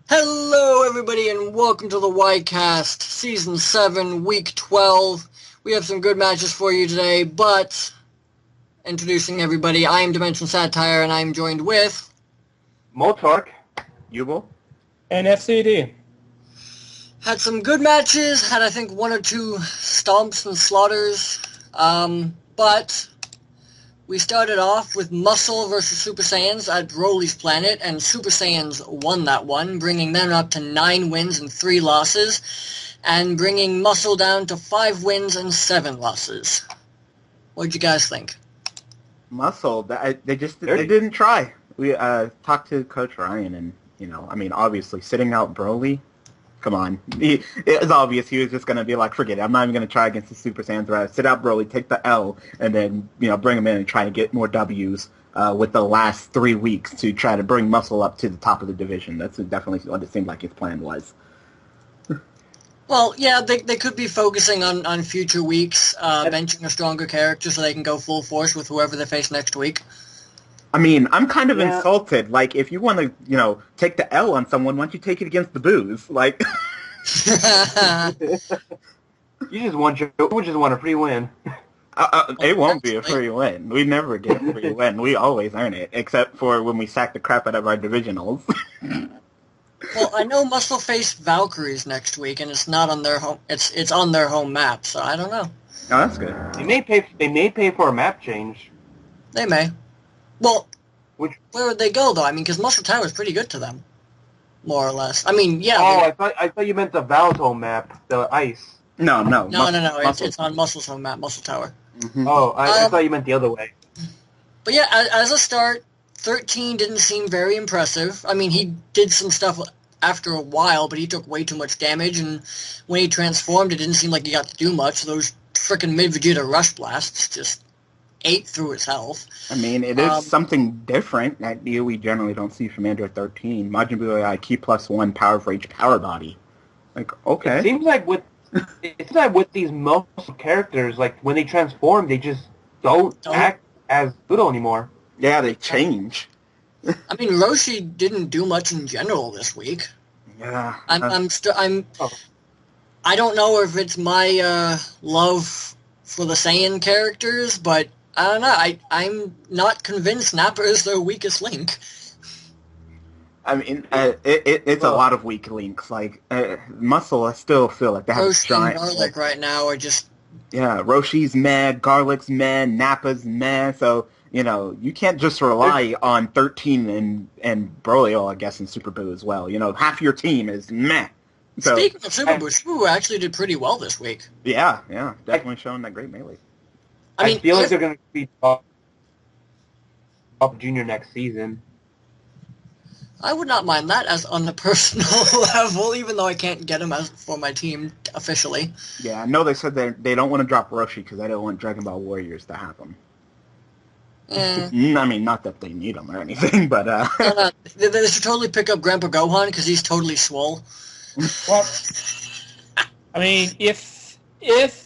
Hello, everybody, and welcome to the YCast, Season 7, Week 12. We have some good matches for you today, but introducing everybody, I am Dimension Satire, and I am joined with... Motark, Yubel, and FCD. Had some good matches, had I think one or two stomps and slaughters, but... We started off with Muscle versus Super Saiyans at Broly's Planet, and Super Saiyans won that one, bringing them up to 9 wins and 3 losses, and bringing Muscle down to 5 wins and 7 losses. What'd you guys think? Muscle, they didn't try. We talked to Coach Ryan, and obviously sitting out Broly. Come on. It's obvious he was just going to be like, forget it. I'm not even going to try against the Super Saiyans. Rather sit out Broly, take the L, and then, bring him in and try to get more Ws with the last 3 weeks to try to bring Muscle up to the top of the division. That's definitely what it seemed like his plan was. Well, yeah, they could be focusing on future weeks, benching a stronger character so they can go full force with whoever they face next week. I mean, I'm kind of insulted. Like, if you want to, take the L on someone, why don't you take it against the Boos? Like, we just want a free win. It won't be a free win. We never get a free win. We always earn it, except for when we sack the crap out of our divisionals. Well, I know Muscle face Valkyries next week, and it's not on their home. It's on their home map, so I don't know. Oh, that's good. They may pay for a map change. They may. Well, where would they go, though? I mean, because Muscle Tower is pretty good to them, more or less. I mean, yeah. Oh, I thought you meant the Val's home map, the ice. No. No. It's on Muscle's home map, Muscle Tower. Mm-hmm. Oh, I thought you meant the other way. But yeah, as a start, 13 didn't seem very impressive. I mean, he did some stuff after a while, but he took way too much damage, and when he transformed, it didn't seem like he got to do much. Those frickin' mid-Vegeta Rush Blasts just ate through his health. I mean, it is something different that we generally don't see from Android 13. Majin Buu AI Key +1 Power of Rage Power Body. Like, okay. It seems like with these most characters, like when they transform, they just don't act as little anymore. Yeah, they change. I mean, Roshi didn't do much in general this week. Yeah. I don't know if it's my love for the Saiyan characters, but I don't know. I'm not convinced Nappa is their weakest link. I mean, it's a lot of weak links. Like, Muscle, I still feel like they have Roshi a giant... and Garlic right now are just... Yeah, Roshi's mad, Garlic's mad, Nappa's mad, so... you can't just rely on 13 and Broly, I guess, and Super Buu as well. Half your team is meh. So, speaking of Super Buu, Super Buu actually did pretty well this week. Yeah, definitely showing that great melee. I feel like they're going to be top junior next season. I would not mind that as on the personal level, even though I can't get him as for my team officially. Yeah, I know they said they don't want to drop Roshi because they don't want Dragon Ball Warriors to have him. I mean, not that they need him or anything, but... No, they should totally pick up Grandpa Gohan because he's totally swole. Well, I mean, if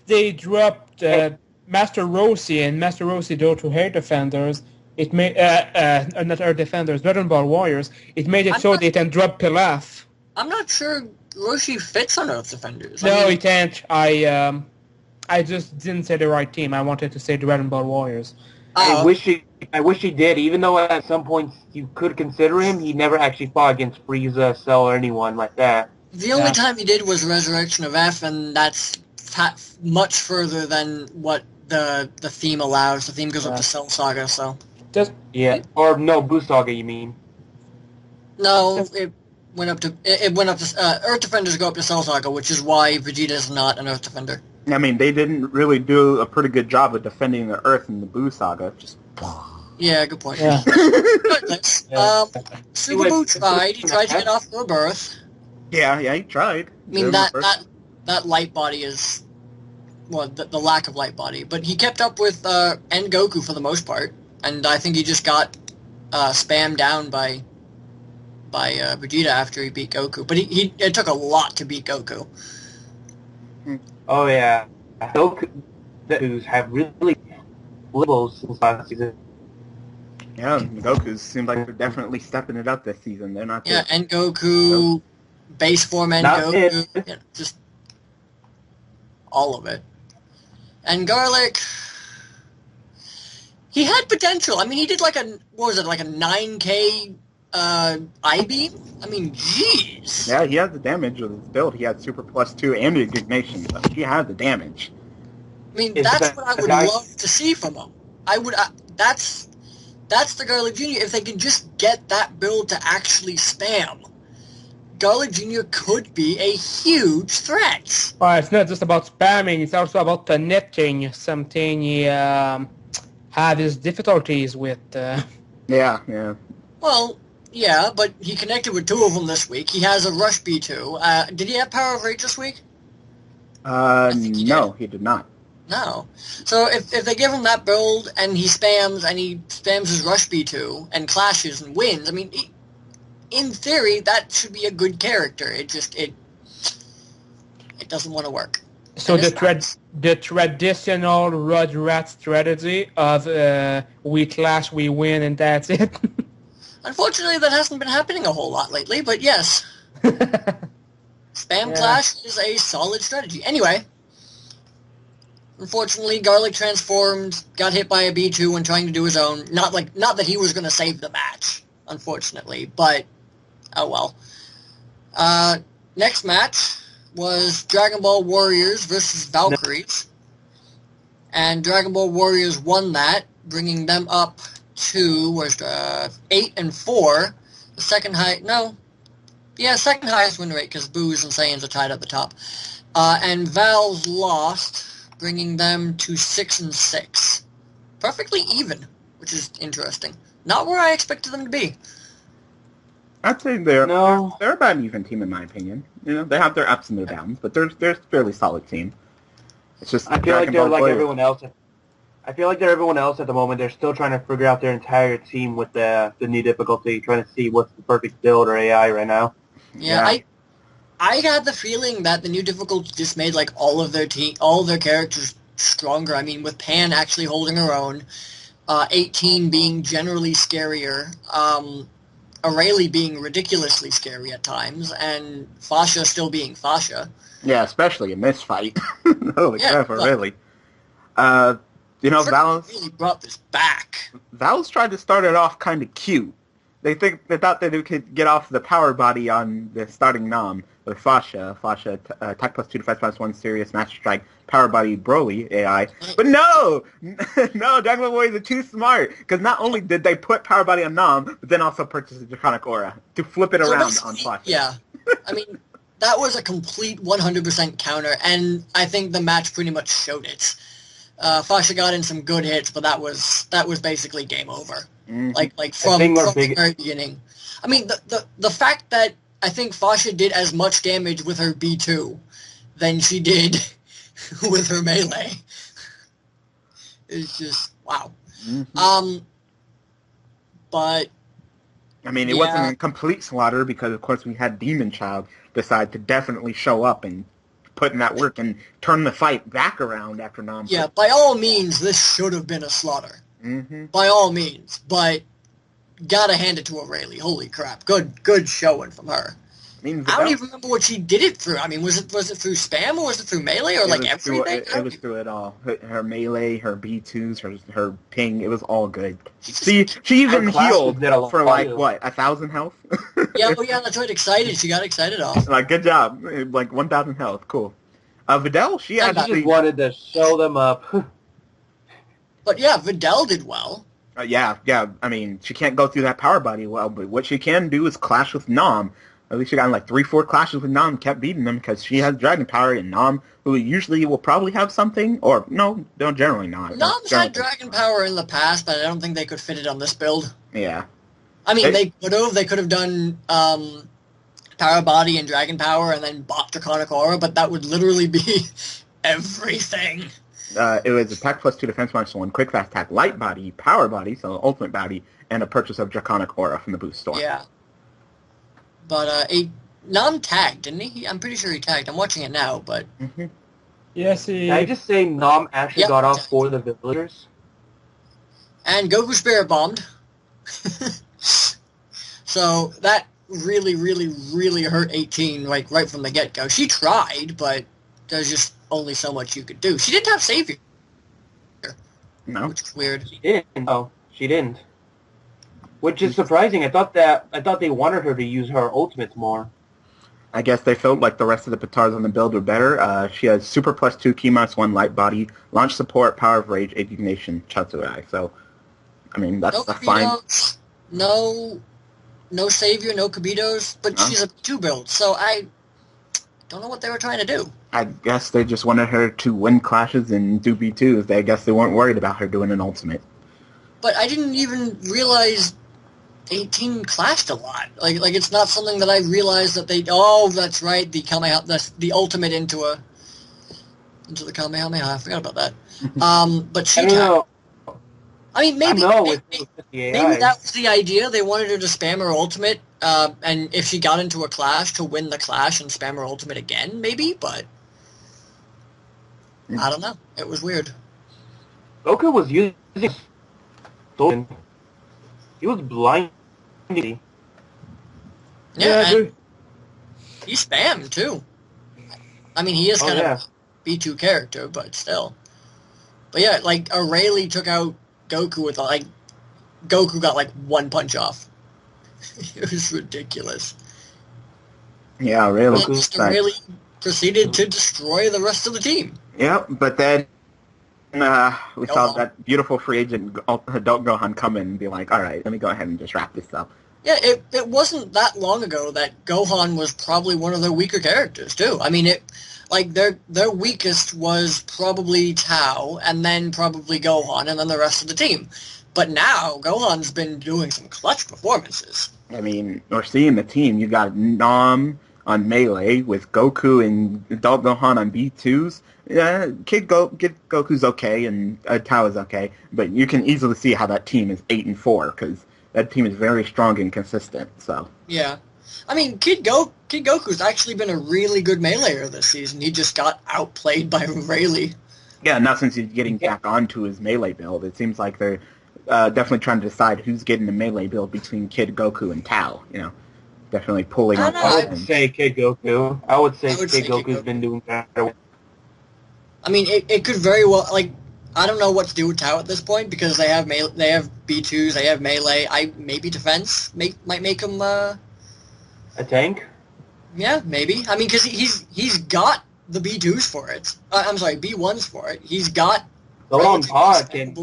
they dropped Master Roshi and Master Roshi go to Air Defenders, it may not Air Defenders, Dragon Ball Warriors. It made it so they can drop Pilaf. I'm not sure Roshi fits on Earth Defenders. No, he can't. I just didn't say the right team. I wanted to say Dragon Ball Warriors. I wish he did. Even though at some points you could consider him, he never actually fought against Frieza, Cell, or anyone like that. The only time he did was Resurrection of F, and that's much further than what the theme allows. The theme goes up to Cell Saga, so... Or no, Buu Saga, you mean? No, it went up to Earth Defenders go up to Cell Saga, which is why Vegeta is not an Earth Defender. I mean, they didn't really do a pretty good job of defending the Earth in the Buu Saga. Just... Yeah, good point. Yeah. Super Buu tried. He tried to get off for a birth. Yeah, he tried. I mean, that light body is... Well, the lack of light body. But he kept up with End Goku for the most part. And I think he just got spammed down by Vegeta after he beat Goku. But it took a lot to beat Goku. Oh, yeah. Goku's have really little since last season. Yeah, Goku seems like they're definitely stepping it up this season. They're not. Yeah, and Goku, base form and Not Goku. it. Yeah, just all of it. And Garlic, he had potential. I mean, he did like a 9K I-beam? I mean, jeez. Yeah, he has the damage with his build. He had Super Plus 2 and Indignation, so he has the damage. I mean, that's what I would love to see from him. That's the Garlic Jr. If they can just get that build to actually spam, Garlic Jr. could be a huge threat. Well, it's not just about spamming, it's also about netting, something he had his difficulties with. Yeah. Well, yeah, but he connected with 2 of them this week. He has a Rush B2. Did he have Power of Rage this week? No, he did not. No. So if they give him that build and he spams his Rush B2 and clashes and wins, I mean, in theory, that should be a good character. It doesn't want to work. So the traditional Rudrat strategy of we clash, we win, and that's it. Unfortunately, that hasn't been happening a whole lot lately, but yes. Spam Clash is a solid strategy. Anyway, unfortunately, Garlic transformed, got hit by a B2 when trying to do his own. Not that he was going to save the match, unfortunately, but oh well. Next match was Dragon Ball Warriors versus Valkyries. And Dragon Ball Warriors won that, bringing them up to 8 and 4. The second highest win rate because Boos and Saiyans are tied at the top. And Val's lost, bringing them to 6 and 6. Perfectly even, which is interesting. Not where I expected them to be. I'd say they're about an even team in my opinion. You know, they have their ups and their downs, but they're a fairly solid team. It's just I feel like they're like everyone else. I feel like they're everyone else at the moment. They're still trying to figure out their entire team with the new difficulty, trying to see what's the perfect build or AI right now. Yeah. I got the feeling that the new difficulty just made like all of their characters stronger. I mean, with Pan actually holding her own, 18 being generally scarier, Aurelie being ridiculously scary at times, and Fasha still being Fasha. Yeah, especially in this fight. Holy crap, Aurelie. Val's really brought this back. Val's tried to start it off kind of cute. They thought that they could get off the power body on the starting Nom with Fasha, attack plus 2, defense plus 1, serious, master strike, power body Broly AI. But no, Dragon Ball Warriors are too smart because not only did they put power body on Nom, but then also purchased the Draconic Aura to flip it around on Fasha. Yeah, I mean that was a complete 100% counter, and I think the match pretty much showed it. Fasha got in some good hits, but that was basically game over. Mm-hmm. Like from the very beginning. I mean, the fact that I think Fasha did as much damage with her B2 than she did with her melee is just wow. Mm-hmm. But I mean, it wasn't a complete slaughter because, of course, we had Demon Child decide to definitely show up and put in that work and turn the fight back around after Nom. Yeah, by all means, this should have been a slaughter. Mm-hmm. By all means, but gotta hand it to Aurelie. Holy crap, good showing from her. I don't even remember what she did it through. I mean, was it through spam or was it through melee or like everything? It was through it all. Her melee, her B2s, her ping. It was all good. She even healed for like what 1,000 health. Yeah, that's right. Excited. She got excited off. Like good job. Like 1,000 health. Cool. Videl, she actually just wanted to show them up. But yeah, Videl did well. Yeah. I mean, she can't go through that power body well, but what she can do is clash with Nom. At least she got in like 3-4 clashes with Nom, kept beating them because she has dragon power, and Nom, who usually will probably have something, or no, don't generally not. Nom's had dragon power in the past, but I don't think they could fit it on this build. Yeah. I mean, they could have done power body and dragon power and then bought Draconic Aura, but that would literally be everything. It was attack plus 2, defense minus 1, quick fast attack, light body, power body, so ultimate body, and a purchase of Draconic Aura from the boost store. Yeah. But Nom tagged, didn't he? I'm pretty sure he tagged. I'm watching it now, but... Mm-hmm. Yes, he... Can I just say Nom actually got off for the villagers? And Goku Spirit Bombed. So that really, really, really hurt 18 like right from the get-go. She tried, but there's just only so much you could do. She didn't have Savior. No. Which is weird. She didn't. No, she didn't. Which is surprising. I thought they wanted her to use her ultimates more. I guess they felt like the rest of the Petars on the build were better. She has Super +2, Key -1, Light Body, Launch Support, Power of Rage, Indignation, Chatsurai. So, I mean, that's a fine... No Savior, no Kabutos, but she's a 2 build, so I don't know what they were trying to do. I guess they just wanted her to win clashes and do B2s. I guess they weren't worried about her doing an ultimate. But I didn't even realize 18 clashed a lot. Like it's not something that I realized that they... Oh, that's right, the Kamehameha, that's the ultimate into the Kamehameha. I forgot about that. But she... I don't know. I mean, maybe maybe that was the idea. They wanted her to spam her ultimate, and if she got into a clash, to win the clash and spam her ultimate again, maybe, but... I don't know. It was weird. Goku was using... He was blind. Yeah, and he spammed, too. I mean, he is kind of a B2 character, but still. But yeah, like, Rayleigh took out Goku with, like, Goku got, like, 1 punch off. It was ridiculous. Yeah, really. Rayleigh proceeded to destroy the rest of the team. Yep, but then we saw that beautiful free agent Adult Gohan come in and be like, all right, let me go ahead and just wrap this up. Yeah, it wasn't that long ago that Gohan was probably one of their weaker characters, too. I mean, their weakest was probably Tao, and then probably Gohan, and then the rest of the team. But now, Gohan's been doing some clutch performances. I mean, we're seeing the team. You got Nam on Melee with Goku and Adult Gohan on B2s. Yeah, Kid Goku's okay, and Tao is okay, but you can easily see how that team is 8-4, because that team is very strong and consistent, so... Yeah. I mean, Kid Goku's actually been a really good meleeer this season. He just got outplayed by Rayleigh. Yeah, now since he's getting back onto his Melee build, it seems like they're definitely trying to decide who's getting the Melee build between Kid Goku and Tao, you know. Definitely pulling up. I would say Kid Goku. I would say Kid Goku's been doing better. I mean, it could very well, like, I don't know what to do with Tao at this point, because they have B2s, they have Melee, maybe defense might make him, a tank? Yeah, maybe. I mean, because he's got the B2s for it. I'm sorry, B1s for it. He's got... The long pod can...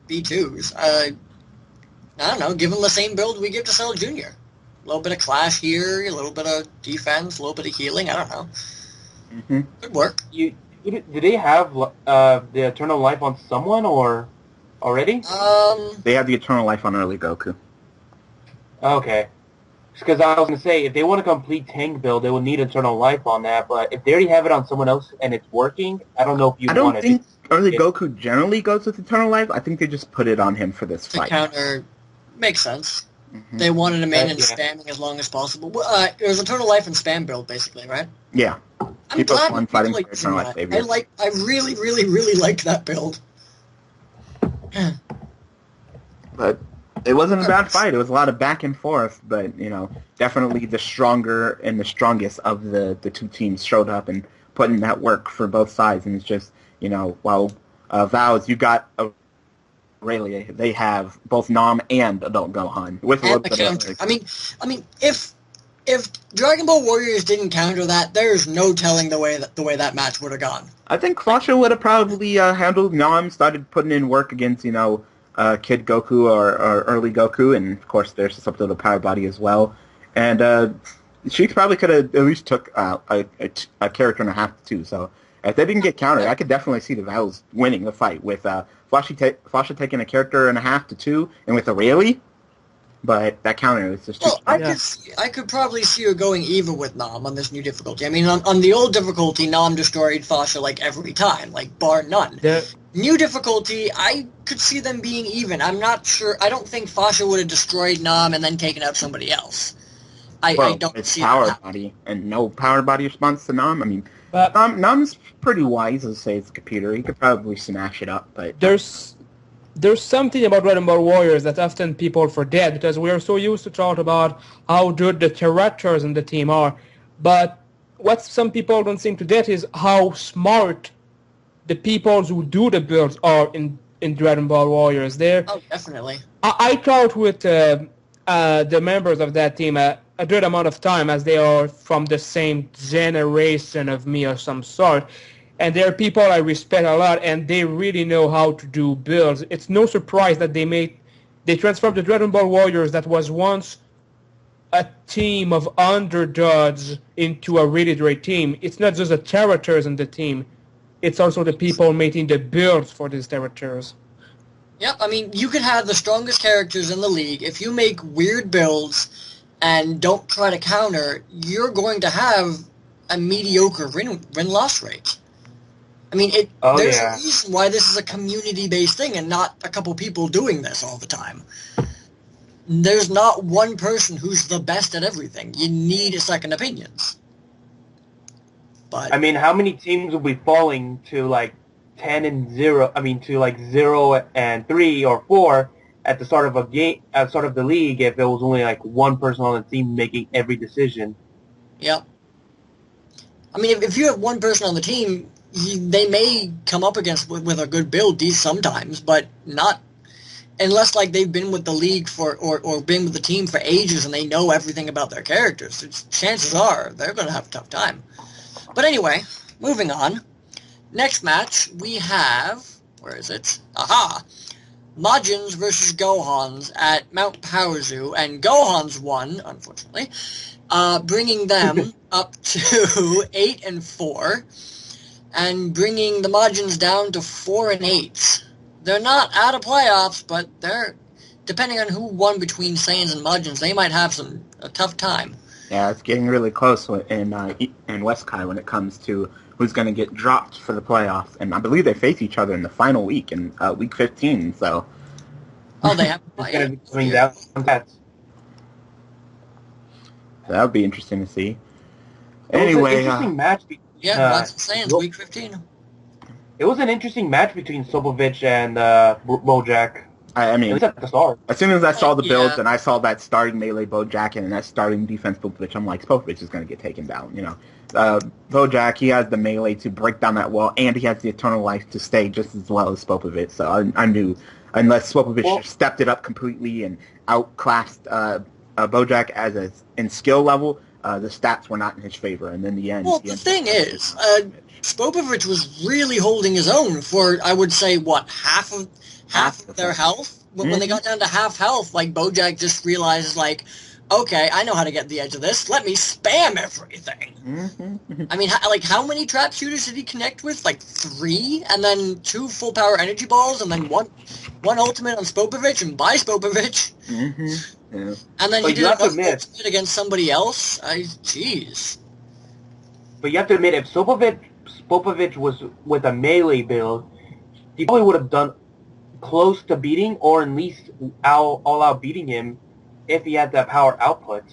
B2s. I don't know, give him the same build we give to Cell Jr. A little bit of clash here, a little bit of defense, a little bit of healing, I don't know. Mm-hmm. Could work. Do they have the Eternal Life on someone, or already? They have the Eternal Life on early Goku. Okay. Because I was going to say, if they want a complete tank build, they would need Eternal Life on that, but if they already have it on someone else and it's working, I don't know if you want it. I don't think early Goku generally goes with Eternal Life. I think they just put it on him for this fight. To counter... Makes sense. Mm-hmm. They wanted him in and spamming as long as possible. It was Eternal Life and spam build, basically, right? Yeah. I'm glad people fighting for Eternal Life. I really, really, really liked that build. But it wasn't a bad fight. It was a lot of back and forth, but, you know, definitely the stronger and the strongest of the two teams showed up and put in that work for both sides. And it's just, you know, while Vows, you got a Rayleigh, they have both Nam and Adult Gohan with a little bit of... I mean, if Dragon Ball Warriors didn't counter that, there's no telling the way that match would have gone. I think Fasha would have probably handled Nam, started putting in work against, you know, Kid Goku or early Goku, and of course there's something of the Power Body as well. And she probably could have at least took a character and a half too. So if they didn't get countered, I could definitely see the Vows winning the fight with Fasha taking a character and a half to 2, and with a Rayleigh. But that counter is just too strong. I could probably see her going even with Nam on this new difficulty. I mean, on the old difficulty, Nam destroyed Fasha like every time, like bar none. New difficulty, I could see them being even. I'm not sure. I don't think Fasha would have destroyed Nam and then taken out somebody else. I don't see Power Body and no Power Body response to Nam. I mean, Nam's pretty wise, as say it's a computer. He could probably smash it up, but there's there's something about Dragon Ball Warriors that often people forget because we are so used to talk about how good the characters in the team are. But what some people don't seem to get is how smart the people who do the builds are in Dragon Ball Warriors. Oh, definitely. I talked with the members of that team a good amount of time as they are from the same generation of me of some sort. And they're people I respect a lot, and they really know how to do builds. It's no surprise that they transformed the Dragon Ball Warriors that was once a team of underdogs into a really great team. It's not just the characters in the team. It's also the people making the builds for these characters. Yep, I mean, you can have the strongest characters in the league. If you make weird builds and don't try to counter, you're going to have a mediocre win-loss rate. I mean, there's a reason why this is a community-based thing and not a couple people doing this all the time. There's not one person who's the best at everything. You need a second opinions. But I mean, how many teams will be falling to like 10-0? I mean, to like 0-3 or 4 at the start of a game, at the start of the league, if it was only like one person on the team making every decision. Yep. I mean, if you have one person on the team, they may come up against with a good build sometimes, but not unless like they've been with the league for or been with the team for ages and they know everything about their characters. Chances are they're going to have a tough time. But anyway, moving on. Next match we have, where is it? Aha! Majins versus Gohans at Mount Power Zoo, and Gohans won, unfortunately, bringing them up to 8-4. And bringing the Majins down to 4-8. They're not out of playoffs, but they're, depending on who won between Saiyans and Majins, they might have a tough time. Yeah, it's getting really close in West Kai when it comes to who's going to get dropped for the playoffs. And I believe they face each other in the final week, in week 15. So. Oh, they have. It's going to be coming down. So that would be interesting to see. Anyway, it was an interesting match. Yeah, that's what I'm saying. Week 15. It was an interesting match between Sopovich and Bojack. I mean, at least at the start. As soon as I saw the builds and I saw that starting melee Bojack and that starting defense Popovich, I'm like, Popovich is going to get taken down. You know, Bojack, he has the melee to break down that wall, and he has the eternal life to stay just as well as Popovich. So I knew, unless Popovich stepped it up completely and outclassed Bojack in skill level, the stats were not in his favor, and in the end... Well, the thing is, Spopovich was really holding his own for, I would say, half of their health? When they got down to half health, like, Bojack just realized, like, okay, I know how to get the edge of this. Let me spam everything. Mm-hmm. I mean, how many trap shooters did he connect with? Like 3? And then 2 full power energy balls, and then one ultimate on Spopovich, and by Spopovich. Mm-hmm. Yeah. And then he did another ultimate against somebody else. Jeez. But you have to admit, if Spopovich was with a melee build, he probably would have done close to beating, or at least all out beating him, if he had that power output.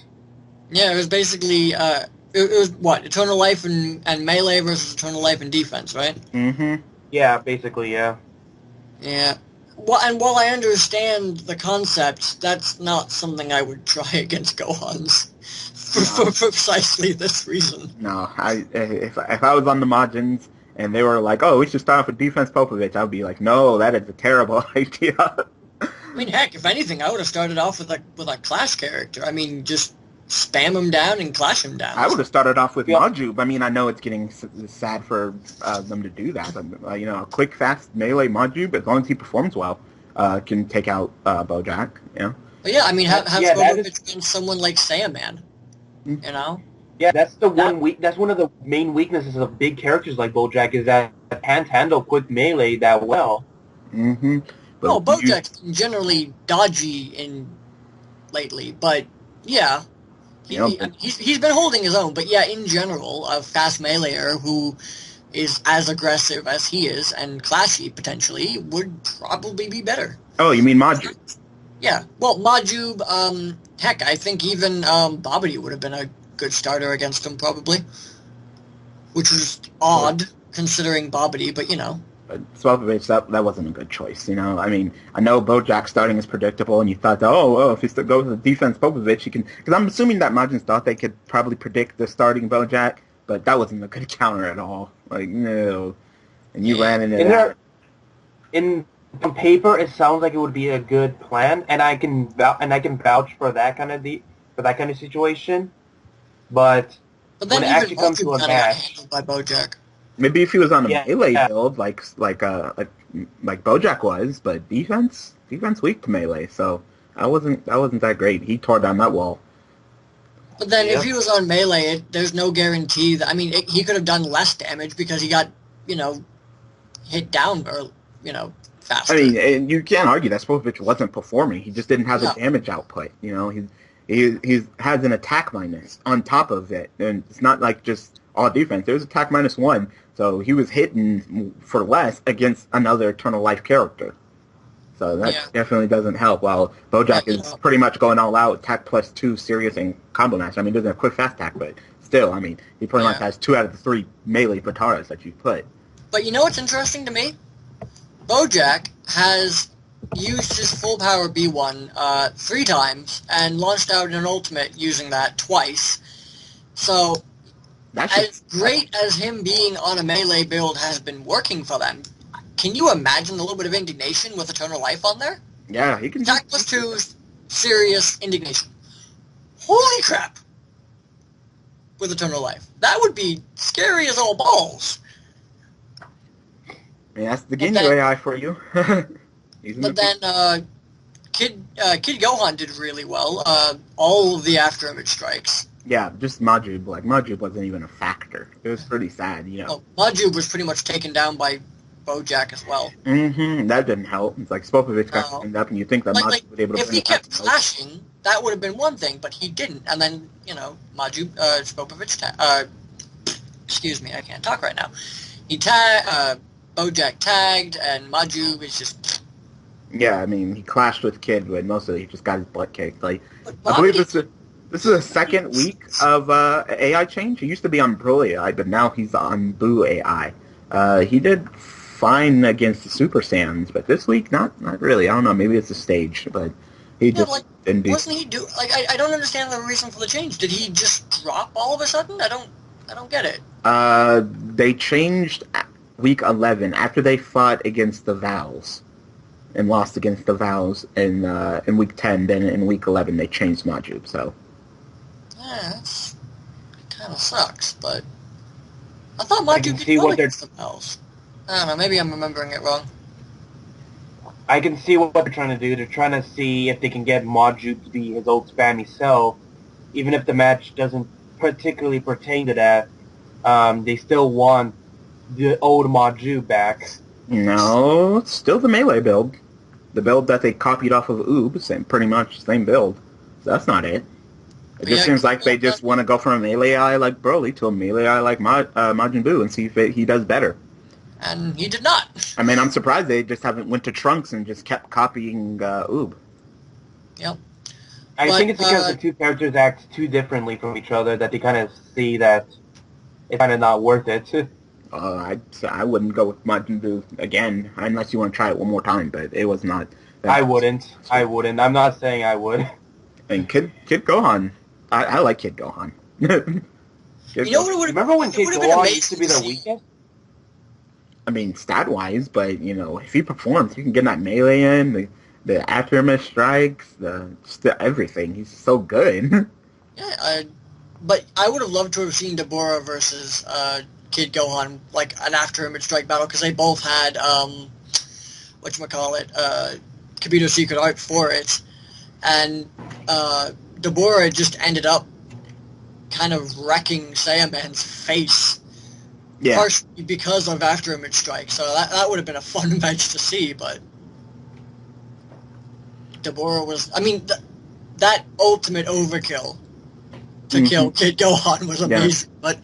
Yeah, it was basically, it was what, Eternal Life and melee versus Eternal Life and defense, right? Mm-hmm. Yeah, basically, yeah. Yeah. Well, and while I understand the concept, that's not something I would try against Gohans for precisely this reason. No, if I was on the Majins and they were like, oh, we should start off with defense Popovich, I would be like, no, that is a terrible idea. I mean, heck, if anything, I would have started off with a Clash character. I mean, just spam him down and clash him down. I would have started off with Majub. I mean, I know it's getting sad for them to do that, but a quick, fast melee Majub, as long as he performs well, can take out Bojack. You know. But yeah, I mean, have Spopovich against someone like Saiyaman. You know. Yeah, that's the that's one of the main weaknesses of big characters like Bojack is that they can't handle quick melee that well. Mm-hmm. Well, Bojack's generally dodgy lately, but yeah. He's been holding his own, but yeah, in general, a fast meleeer who is as aggressive as he is and clashy, potentially, would probably be better. Oh, you mean Majub? Yeah. Well, Majub, heck, I think even Babidi would have been a good starter against him, probably. Which was odd, considering Babidi, but, you know. But Spopovich, that wasn't a good choice, you know? I mean, I know Bojack starting is predictable, and you thought, if he still goes with the defense Popovich, he can... Because I'm assuming that Majins thought they could probably predict the starting Bojack, but that wasn't a good counter at all. Like, no. And you ran into that. On paper, it sounds like it would be a good plan, and I can vouch for that kind of situation. But then when it actually comes to a match, by Bojack. Maybe if he was on a melee build, like Bojack was, but defense weak to melee, so that wasn't that great. He tore down that wall. But then if he was on melee, there's no guarantee that... I mean, he could have done less damage because he got, hit down or, faster. I mean, and you can't argue that Spopovich wasn't performing. He just didn't have the damage output. He has an attack minus on top of it, and it's not like just all defense. There's attack -1, so he was hitting for less against another Eternal Life character. So that definitely doesn't help. While Bojack is pretty much going all out, attack +2, serious, and combo master. I mean, there's a quick fast attack, but still, I mean, he pretty much has 2 out of the 3 melee Vataras that you put. But you know what's interesting to me? Bojack has used his full power B1 3 times and launched out an ultimate using that twice. So, as great as him being on a melee build has been working for them, can you imagine a little bit of indignation with Eternal Life on there? Yeah, he can... Attack +2, serious indignation. Holy crap! With Eternal Life. That would be scary as all balls. I mean, that's the Ginyu AI for you. But then, Kid Gohan did really well. All of the after-image strikes. Yeah, just Majub. Like, Majub wasn't even a factor. It was pretty sad, Well, Majub was pretty much taken down by Bojack as well. Mm-hmm. That didn't help. It's like Spopovich got cleaned up, and you think that Majub would be able to... If he kept flashing, that would have been one thing, but he didn't. And then, Majub, Spopovich... excuse me, I can't talk right now. Bojack tagged, and Majub is just... Yeah, I mean, he clashed with Kid, but mostly he just got his butt kicked. Like, I believe this is the second week of AI change. He used to be on Broly AI, but now he's on Boo AI. He did fine against the Super Saiyans, but this week, not really. I don't know, maybe it's a stage, but he just didn't do... Wasn't he I don't understand the reason for the change. Did he just drop all of a sudden? I don't get it. They changed week 11 after they fought against the Vals and lost against the Vals in week 10. Then in week 11 they changed Majub. So yeah, that's kind of sucks. But I thought Majub did well against the Vals. I don't know. Maybe I'm remembering it wrong. I can see what they're trying to do. They're trying to see if they can get Majub to be his old spammy self, even if the match doesn't particularly pertain to that. They still want the old Majub back. No, it's still the melee build. The build that they copied off of Oob, pretty much the same build. So that's not it. It just seems like they just want to go from a melee AI like Broly to a melee AI like Majin Buu and see if he does better. And he did not. I mean, I'm surprised they just haven't went to Trunks and just kept copying Oob. Yep. I think it's because the two characters act too differently from each other that they kind of see that it's kind of not worth it. I wouldn't go with Majin Buu again unless you want to try it one more time, but it was not. I wouldn't. I'm not saying I would. And Kid Gohan, I like Kid Gohan. Remember when Kid Gohan used to be their weakest? I mean, stat-wise, but, if he performs, he can get that melee in, the aftermath strikes, everything. He's so good. Yeah, but I would have loved to have seen Deborah versus Kid Gohan, like an after-image strike battle, because they both had, Kabuto Secret Art for it, and Deborah just ended up kind of wrecking Saiyaman's face. Yeah. Partially because of after-image strike, so that would have been a fun match to see, but Deborah was... I mean, that ultimate overkill to kill Kid Gohan was amazing, but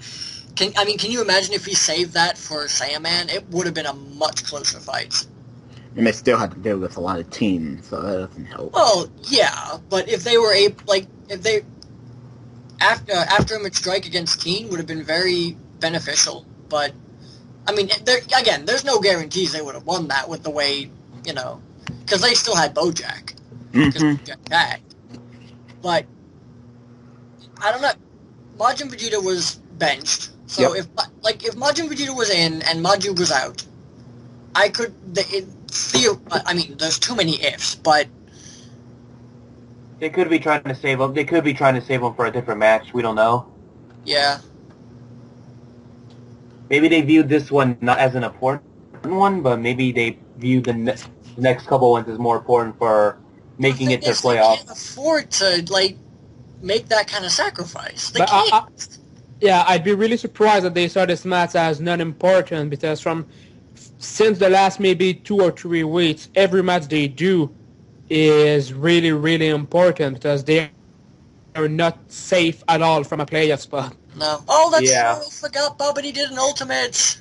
can you imagine if he saved that for Saiyaman? It would have been a much closer fight. And they still had to deal with a lot of teams, so that doesn't help. Well, yeah, but if they were after-image strike against Teen would have been very beneficial, but I mean, again, there's no guarantees they would have won that with the way, because they still had Bojack. Bojack. But, I don't know. Majin Vegeta was benched. So if Majin Vegeta was in and Maju was out, I mean, there's too many ifs, but... They could be trying to save him. They could be trying to save him for a different match. We don't know. Yeah. Maybe they viewed this one not as an important one, but maybe they viewed the next couple ones as more important for making it to playoffs. They can't afford to, make that kind of sacrifice. They can't. I'd be really surprised that they saw this match as non-important, because since the last maybe 2 or 3 weeks, every match they do is really, really important, because they are not safe at all from a playoff spot. No. Oh, that's true. I forgot Bobbity did an ultimate.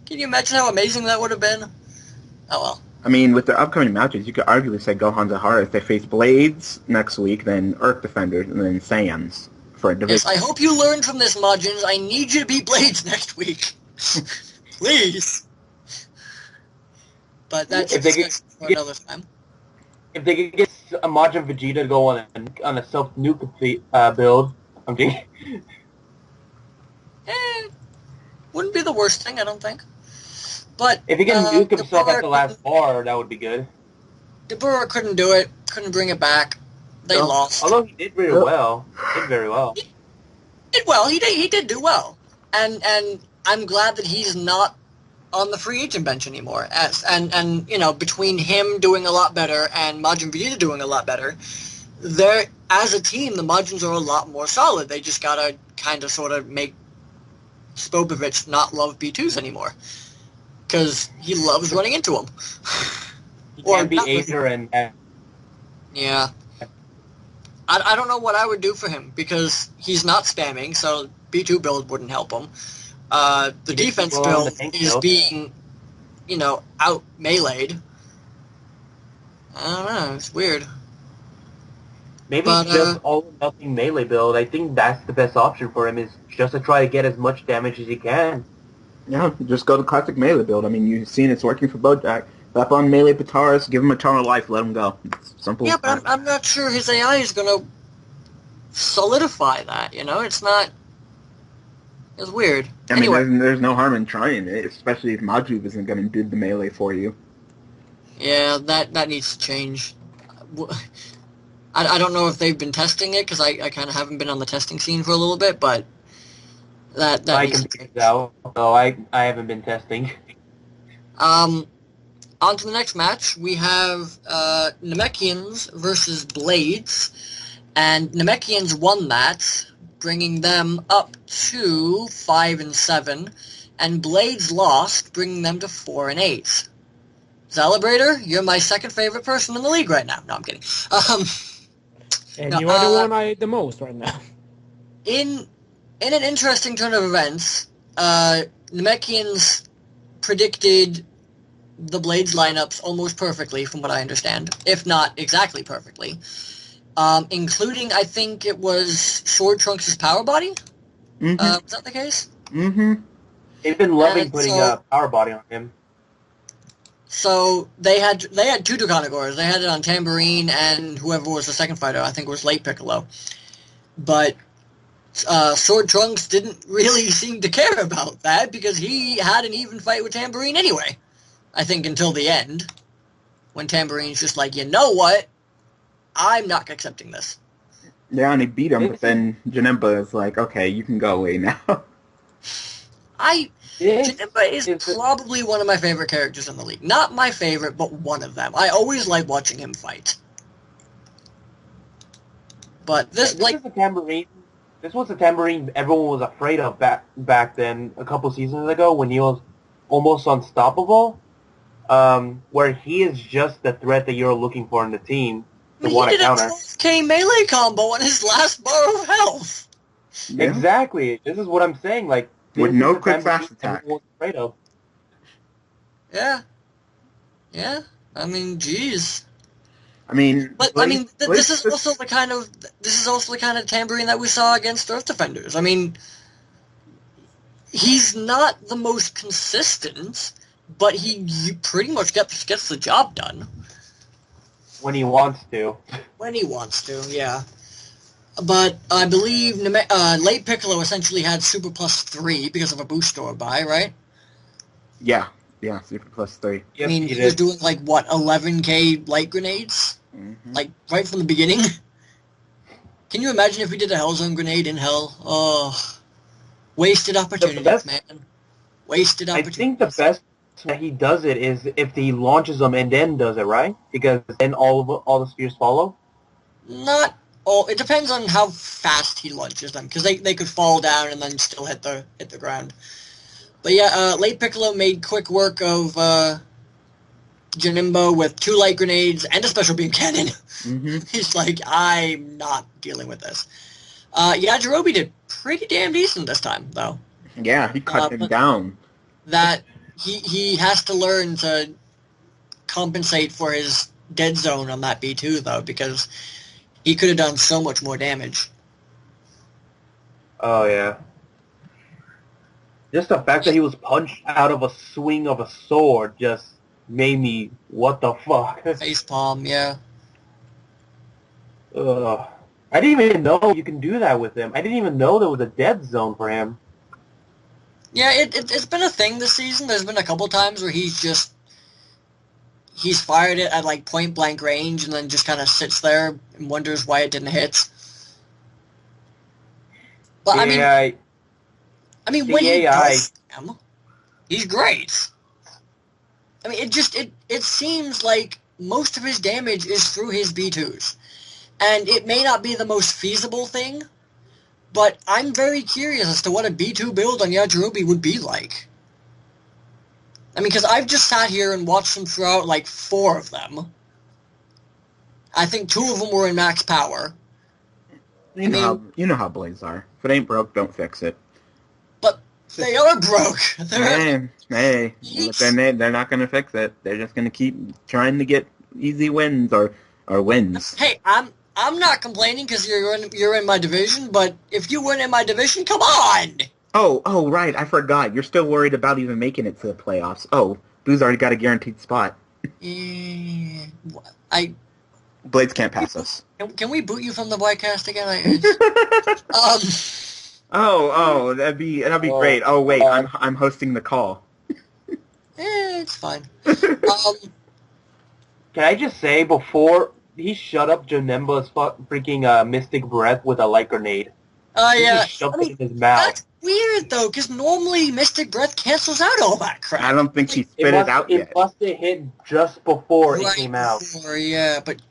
Can you imagine how amazing that would have been? Oh, well. I mean, with the upcoming matches, you could arguably say Gohan Zahara if they face Blades next week, then Earth Defenders, and then Saiyans for a division. Yes, I hope you learned from this, Majins. I need you to beat Blades next week. Please. But that's for another time. If they could get a Majin Vegeta to go on a self-nuke build, I'm kidding. Wouldn't be the worst thing, I don't think. But if he can nuke himself at the last bar, that would be good. Dabura couldn't do it. Couldn't bring it back. They lost. Although he did very well. He did very well. He did well. He did do well. And I'm glad that he's not on the free agent bench anymore. And between him doing a lot better and Majin Vegeta doing a lot better, as a team, the Majins are a lot more solid. They just gotta kind of sort of make Spopovich not love B2s anymore. Because he loves running into them. He can't be Aether and... Yeah. I don't know what I would do for him, because he's not spamming, so B2 build wouldn't help him. The defense build is being, out meleeed. I don't know, it's weird. Maybe it's just all or nothing melee build. I think that's the best option for him, is just to try to get as much damage as he can. Yeah, just go to classic melee build. I mean, you've seen it's working for Bojack. Slap on melee Pataras, give him eternal life, let him go. It's simple. Yeah, but I'm not sure his AI is going to solidify that, It's not... It's weird. I mean, there's no harm in trying it, especially if Maju isn't going to do the melee for you. Yeah, that needs to change. I don't know if they've been testing it, because I kind of haven't been on the testing scene for a little bit, but that needs to change. So I haven't been testing. On to the next match, we have Namekians versus Blades, and Namekians won that, bringing them up to 5-7, and Blades lost, bringing them to 4-8. Zalabrator, you're my second favorite person in the league right now. No, I'm kidding. And you are the one I hate the most right now. In an interesting turn of events, Namekians predicted the Blades lineups almost perfectly, from what I understand, if not exactly perfectly. Including, I think it was Sword Trunks' power body? Mm-hmm. Was that the case? Mm-hmm. They've been loving putting a power body on him. So they had 2 Dokkanagores. They had it on Tambourine and whoever was the second fighter. I think it was Late Piccolo. But Sword Trunks didn't really seem to care about that, because he had an even fight with Tambourine anyway. I think until the end, when Tambourine's just like, you know what? I'm not accepting this. Yeah, and he beat him, but then Janemba is like, okay, you can go away now. Janemba is probably one of my favorite characters in the league. Not my favorite, but one of them. I always like watching him fight. But this was the Tambourine everyone was afraid of back then, a couple seasons ago, when he was almost unstoppable. Where he is just the threat that you're looking for in the team. He did a 12k melee combo on his last bar of health. Yeah. Exactly. This is what I'm saying. Like, with no quick fast attack. Yeah. Yeah. I mean, jeez. I mean, but this is also the kind of Tambourine that we saw against Earth Defenders. I mean, he's not the most consistent, but he pretty much gets the job done. When he wants to. When he wants to, yeah. But I believe Late Piccolo essentially had Super Plus 3 because of a boost or buy, right? Yeah, Super Plus 3. Yep, I mean, he was doing, like, what, 11k light grenades? Mm-hmm. Like, right from the beginning? Can you imagine if we did a Hellzone grenade in Hell? Oh, wasted opportunities, man. Wasted opportunities. I think the best that he does it is if he launches them and then does it, right? Because then all the spheres follow? Not all. It depends on how fast he launches them, because they could fall down and then still hit the ground. But yeah, Late Piccolo made quick work of Janemba with 2 light grenades and a special beam cannon. Mm-hmm. He's like, I'm not dealing with this. Yajirobe did pretty damn decent this time, though. Yeah, he cut him down. That he has to learn to compensate for his dead zone on that B2, though, because he could have done so much more damage. Oh, yeah. Just the fact that he was punched out of a swing of a sword just made me, what the fuck? Facepalm, yeah. I didn't even know you can do that with him. I didn't even know there was a dead zone for him. Yeah, it's been a thing this season. There's been a couple times where he's fired it at, like, point-blank range and then just kind of sits there and wonders why it didn't hit. But, yeah, I mean, when he does him, he's great. I mean, it seems like most of his damage is through his B2s. And it may not be the most feasible thing, but I'm very curious as to what a B2 build on Yajirobe would be like. I mean, because I've just sat here and watched him throw out, like, 4 of them. I think 2 of them were in max power. You know how blades are. If it ain't broke, don't fix it. But they are broke. They're not going to fix it. They're just going to keep trying to get easy wins or wins. Hey, I'm not complaining because you're in my division, but if you weren't in my division, come on! Oh, right, I forgot. You're still worried about even making it to the playoffs. Oh, Boo's already got a guaranteed spot. Blades can't pass us. Can we boot you from the Whitecast again? That'd be great. Oh wait, I'm hosting the call. It's fine. Can I just say, before he shut up Janemba's freaking Mystic Breath with a light grenade? Oh yeah. He just shoved it in his mouth. That's weird though, because normally Mystic Breath cancels out all that crap. I don't think he spit it out yet. It must have hit just before it came out. Yeah, but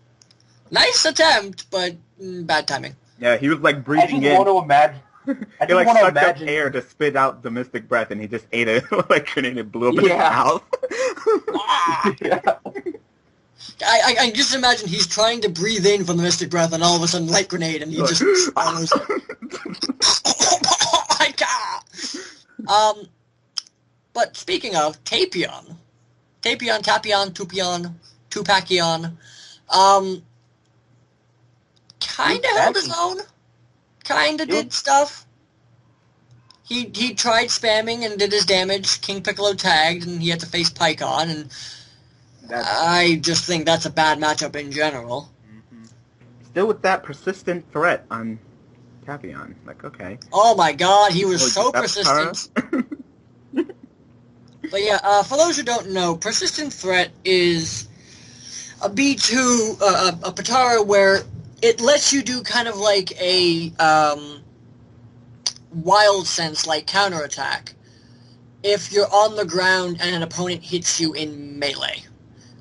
nice attempt, but bad timing. Yeah, he was like breathing in. I just want to imagine. He like sucked up air to spit out the Mystic Breath, and he just ate it like grenade and blew up in his mouth. I just imagine he's trying to breathe in from the Mystic Breath, and all of a sudden, light grenade, and he just swallows it. Oh my god! But speaking of Tapion, Tupion, Tupacion, kinda held his own. Kinda did stuff. He tried spamming and did his damage. King Piccolo tagged, and he had to face Pycon, and I just think that's a bad matchup in general. Mm-hmm. Still with that persistent threat on Tapion. Like, okay. Oh my god, he was so persistent. But yeah, for those who don't know, persistent threat is a B2, a Potara where it lets you do kind of like a wild sense, like counterattack, if you're on the ground and an opponent hits you in melee.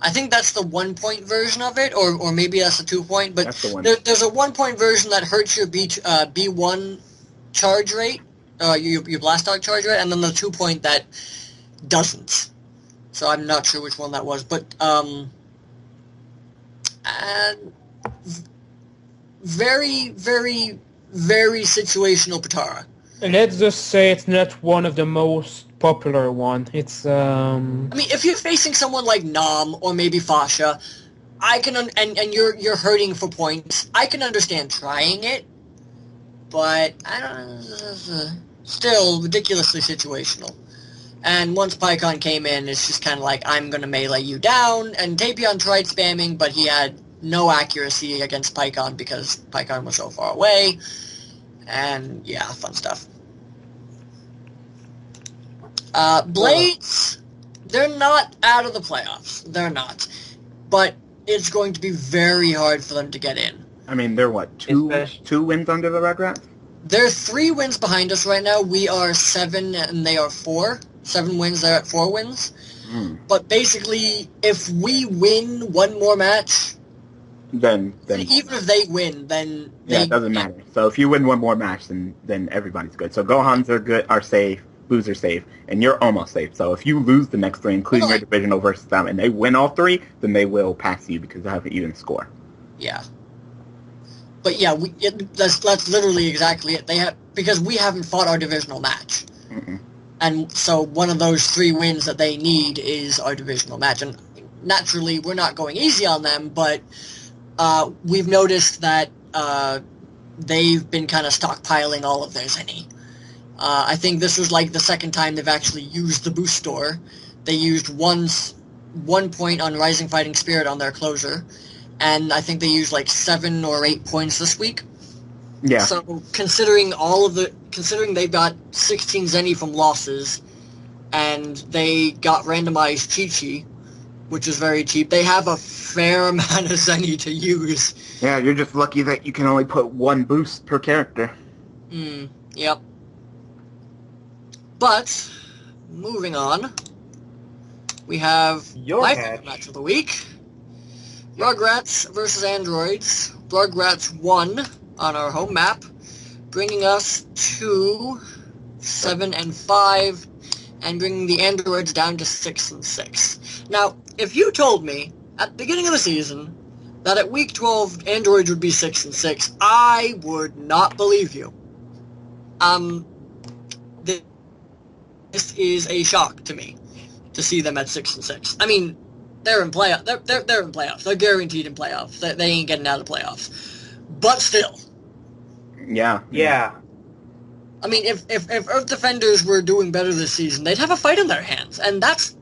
I think that's the 1-point version of it, or maybe that's the 2-point, but there's a 1-point version that hurts your B1 charge rate, your blast dog charge rate, and then the 2-point that doesn't. So I'm not sure which one that was, but and very, very, very situational Potara. Let's just say it's not one of the most popular one. It's I mean, if you're facing someone like Nam or maybe Fasha, I can and you're hurting for points. I can understand trying it, but I don't. still ridiculously situational. And once Pycon came in, it's just kind of like, I'm going to melee you down, and Tapion tried spamming, but he had no accuracy against Pycon because Pycon was so far away, and yeah, fun stuff. Blades, they're not out of the playoffs. They're not. But it's going to be very hard for them to get in. I mean, they're what, two wins under the Rugrats? They're 3 wins behind us right now. We are 7 and they are 4. 7 wins, they're at 4 wins. But basically, if we win one more match, then even if they win, then it doesn't matter. So if you win one more match, then everybody's good. So Gohans are safe, Boos are safe, and you're almost safe. So if you lose the next 3, including your divisional versus them, and they win all 3, then they will pass you because they have an even score. Yeah. But yeah, that's literally exactly it. Because we haven't fought our divisional match. Mm-mm. And so one of those 3 wins that they need is our divisional match. And naturally, we're not going easy on them, but we've noticed that they've been kind of stockpiling all of their Zenny. I think this was like the second time they've actually used the boost store. They used 1 point on Rising Fighting Spirit on their closer, and I think they used like 7 or 8 points this week. Yeah. So considering they got 16 Zenny from losses, and they got randomized Chi-Chi, which is very cheap, they have a fair amount of Zenny to use. Yeah, you're just lucky that you can only put 1 boost per character. Yep. But, moving on, we have my favorite match of the week. Rugrats versus Androids. Rugrats won on our home map, bringing us to 7-5, and bringing the Androids down to 6-6. Now, if you told me at the beginning of the season that at week 12 Androids would be 6-6, I would not believe you. This is a shock to me to see them at 6-6. I mean, they're in playoffs. They're in playoffs. They're guaranteed in playoffs. They ain't getting out of the playoffs. But still. Yeah. I mean, if Earth Defenders were doing better this season, they'd have a fight in their hands, and that's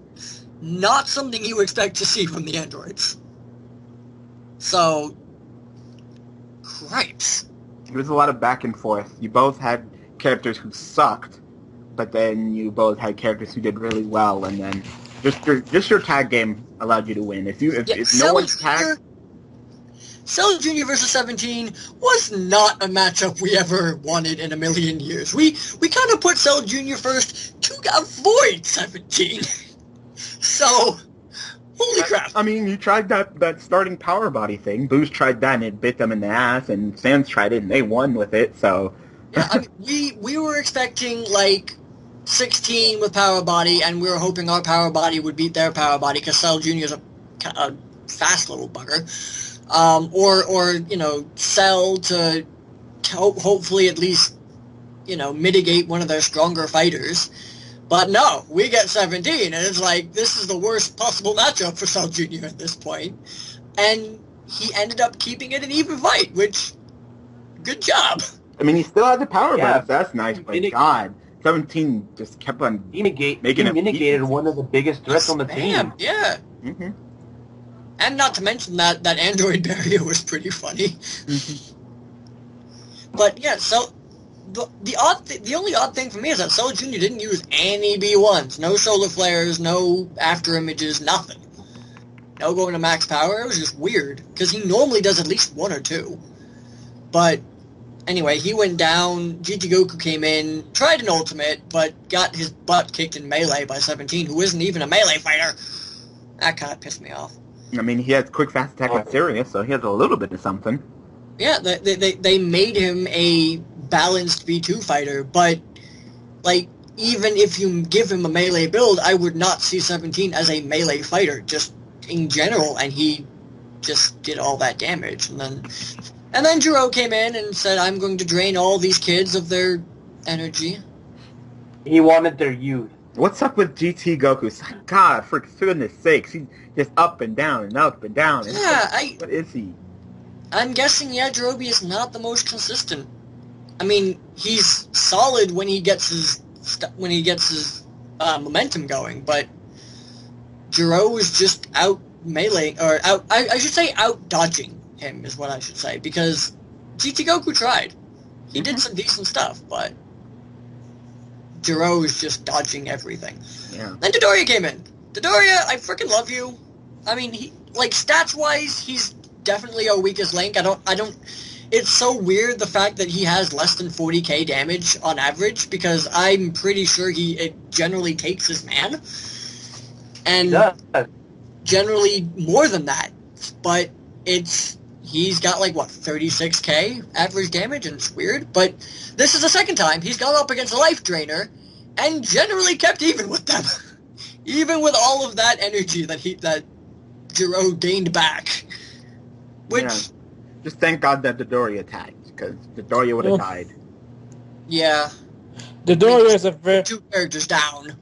not something you expect to see from the Androids. So, cripes. There was a lot of back and forth. You both had characters who sucked, but then you both had characters who did really well, and then just your tag game allowed you to win. If no one's tagged, Cell Jr. versus 17 was not a matchup we ever wanted in a million years. We kind of put Cell Jr. first to avoid 17. So, holy crap. I mean, you tried that starting power body thing. Boos tried that and it bit them in the ass, and Sans tried it and they won with it, so... Yeah, I mean, we were expecting, like, 16 with power body, and we were hoping our power body would beat their power body, because Cell Jr. is a fast little bugger. Or you know, Cell to hopefully at least, you know, mitigate one of their stronger fighters. But no, we get 17, and it's like, this is the worst possible matchup for Cell Jr. at this point. And he ended up keeping it an even fight, which, good job. I mean, he still has the power buff, that's nice, but God, 17 just kept on making it. Mitigated one of the biggest threats on the team. Yeah. Mm-hmm. And not to mention that Android barrier was pretty funny. Mm-hmm. But yeah, so the only odd thing for me is that Cell Jr. didn't use any B1s. No solar flares, no after images, nothing. No going to max power. It was just weird, because he normally does at least 1 or 2. But anyway, he went down, GT Goku came in, tried an ultimate, but got his butt kicked in melee by 17, who isn't even a melee fighter. That kind of pissed me off. I mean, he has quick fast attack with Sirius, so he has a little bit of something. Yeah, they made him a balanced B2 fighter, but, like, even if you give him a melee build, I would not see 17 as a melee fighter, just in general, and he just did all that damage. And then Jiro came in and said, I'm going to drain all these kids of their energy. He wanted their youth. What's up with GT Goku? God, for goodness sakes, he's just up and down and up and down. Yeah, what is he? I'm guessing, Jirobi is not the most consistent. I mean, he's solid when he gets his momentum going, but Jiro is just out melee, or out. I should say out dodging him is what I should say, because GT Goku tried. He did some decent stuff, but Jiro is just dodging everything. Yeah. Then Dodoria came in. Dodoria, I freaking love you. I mean, stats wise, he's definitely our weakest link. I don't. It's so weird the fact that he has less than 40k damage on average, because I'm pretty sure it generally takes his man, and generally more than that. But he's got 36k average damage, and it's weird. But this is the second time he's gone up against a life drainer, and generally kept even with them, even with all of that energy that Jiro gained back, which. Yeah. Just thank God that Dodoria tagged, because Dodoria would have died. Yeah. Dodoria is two characters down.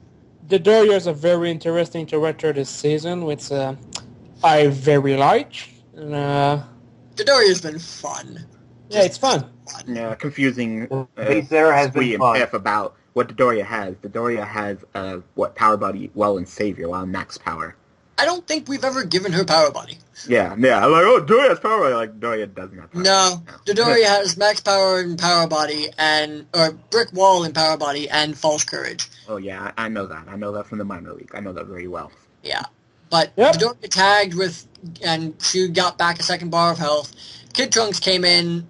Dodoria is a very interesting character this season, which I very like. Dodoria's been fun. Yeah, it's fun. Yeah, confusing. There has been fun. If about what Dodoria has. Dodoria has power body well and savior, while max power. I don't think we've ever given her power body. Yeah. I'm like, oh, Dodoria has power body. Like, Dodoria doesn't have power No, Dodoria has max power and power body, or brick wall and power body, and false courage. Oh, yeah, I know that. I know that from the minor league. I know that very well. Yeah. But Dodoria tagged and she got back a second bar of health. Kid Trunks came in,